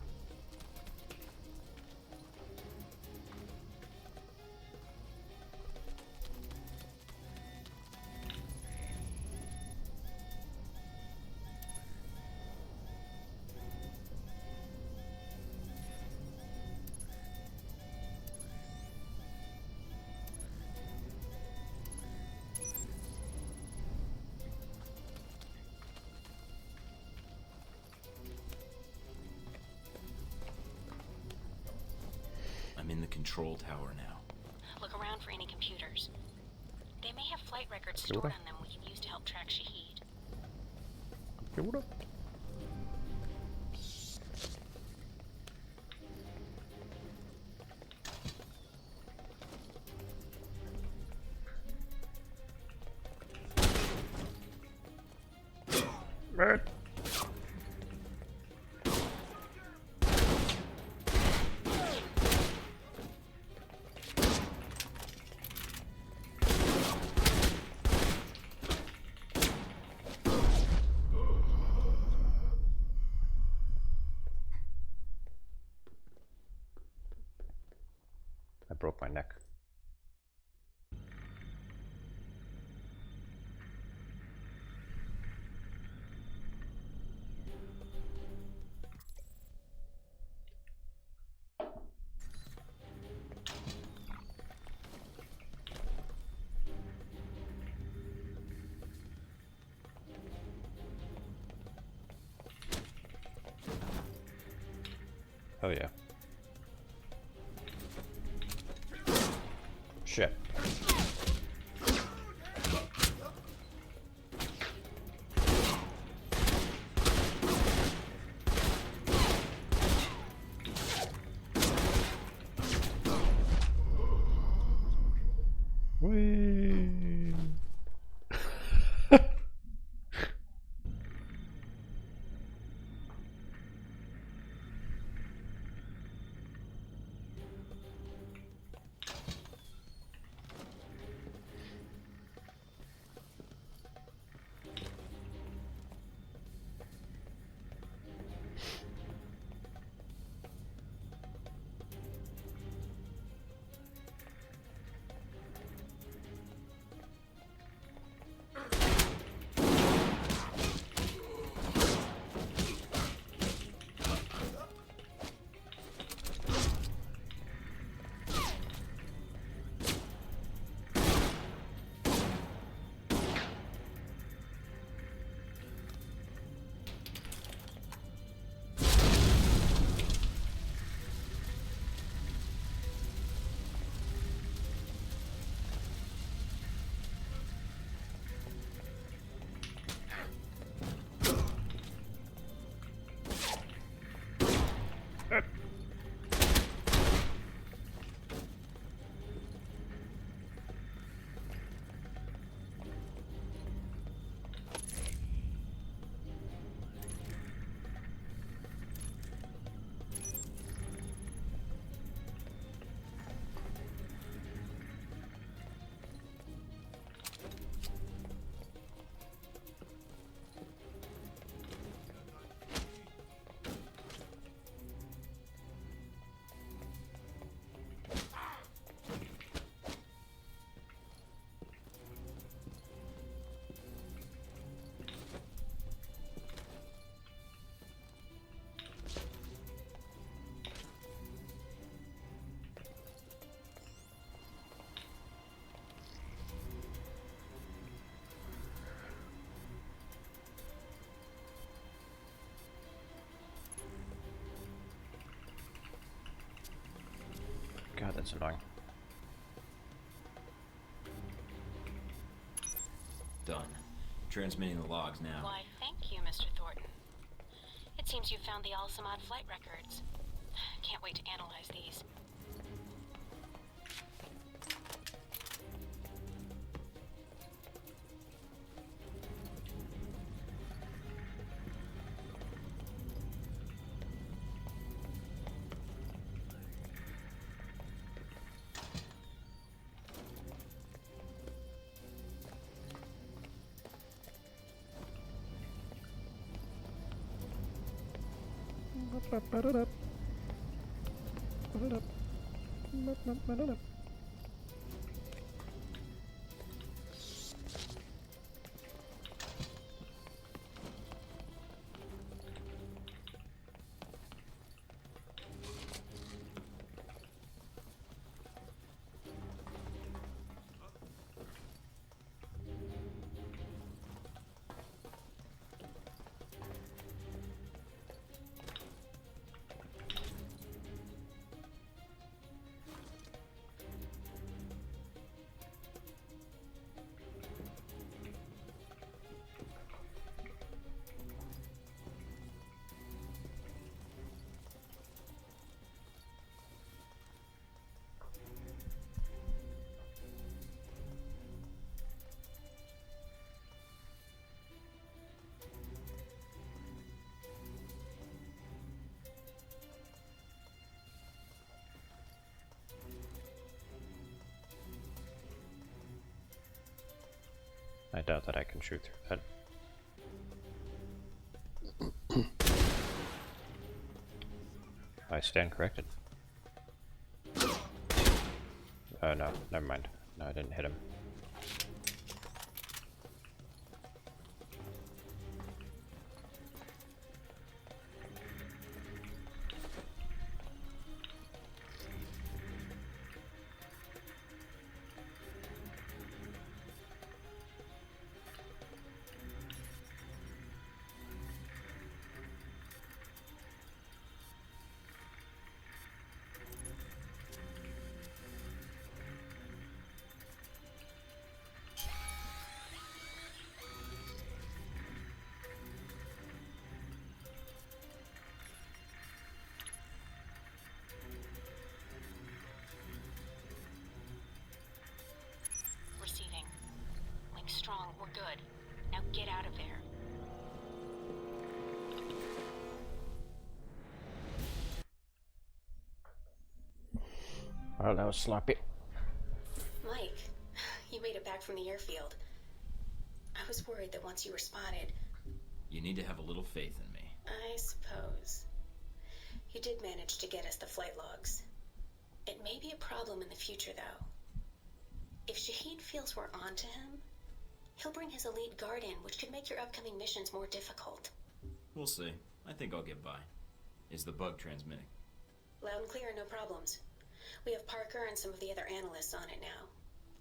I'm in the control tower now. Look around for any computers. They may have flight records stored on them we can use to help track Shahid. Man. I broke my neck. Oh yeah. Shit. Whee! God, that's annoying. Done. Transmitting the logs now. Why, thank you, Mr. Thornton. It seems you found the Al-Samad flight records. Can't wait to analyze these. I doubt that I can shoot through that. I stand corrected. Oh no, never mind. No, I didn't hit him. Receiving. Link strong, we're good. Now get out of there. Oh, that was sloppy. Mike, you made it back from the airfield. I was worried that once you were spotted... You need to have a little faith in me. I suppose. You did manage to get us the flight logs. It may be a problem in the future, though. If Shahid feels we're onto him, he'll bring his elite guard in, which could make your upcoming missions more difficult. We'll see. I think I'll get by. Is the bug transmitting? Loud and clear, no problems. We have Parker and some of the other analysts on it now.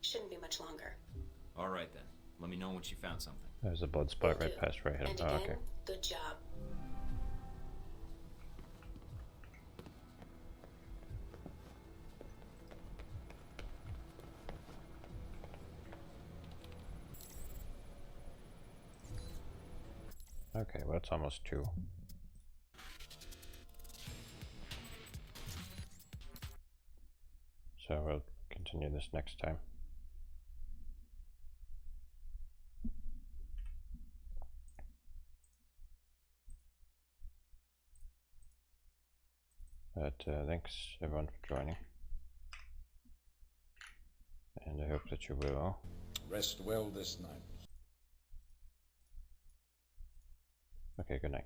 Shouldn't be much longer. All right then. Let me know once you found something. There's a blood spot right past right him. And Oh, again, okay. good job. Okay, well, it's almost 2. So we'll continue this next time. But thanks everyone for joining. And I hope that you will rest well this night. Okay, good night.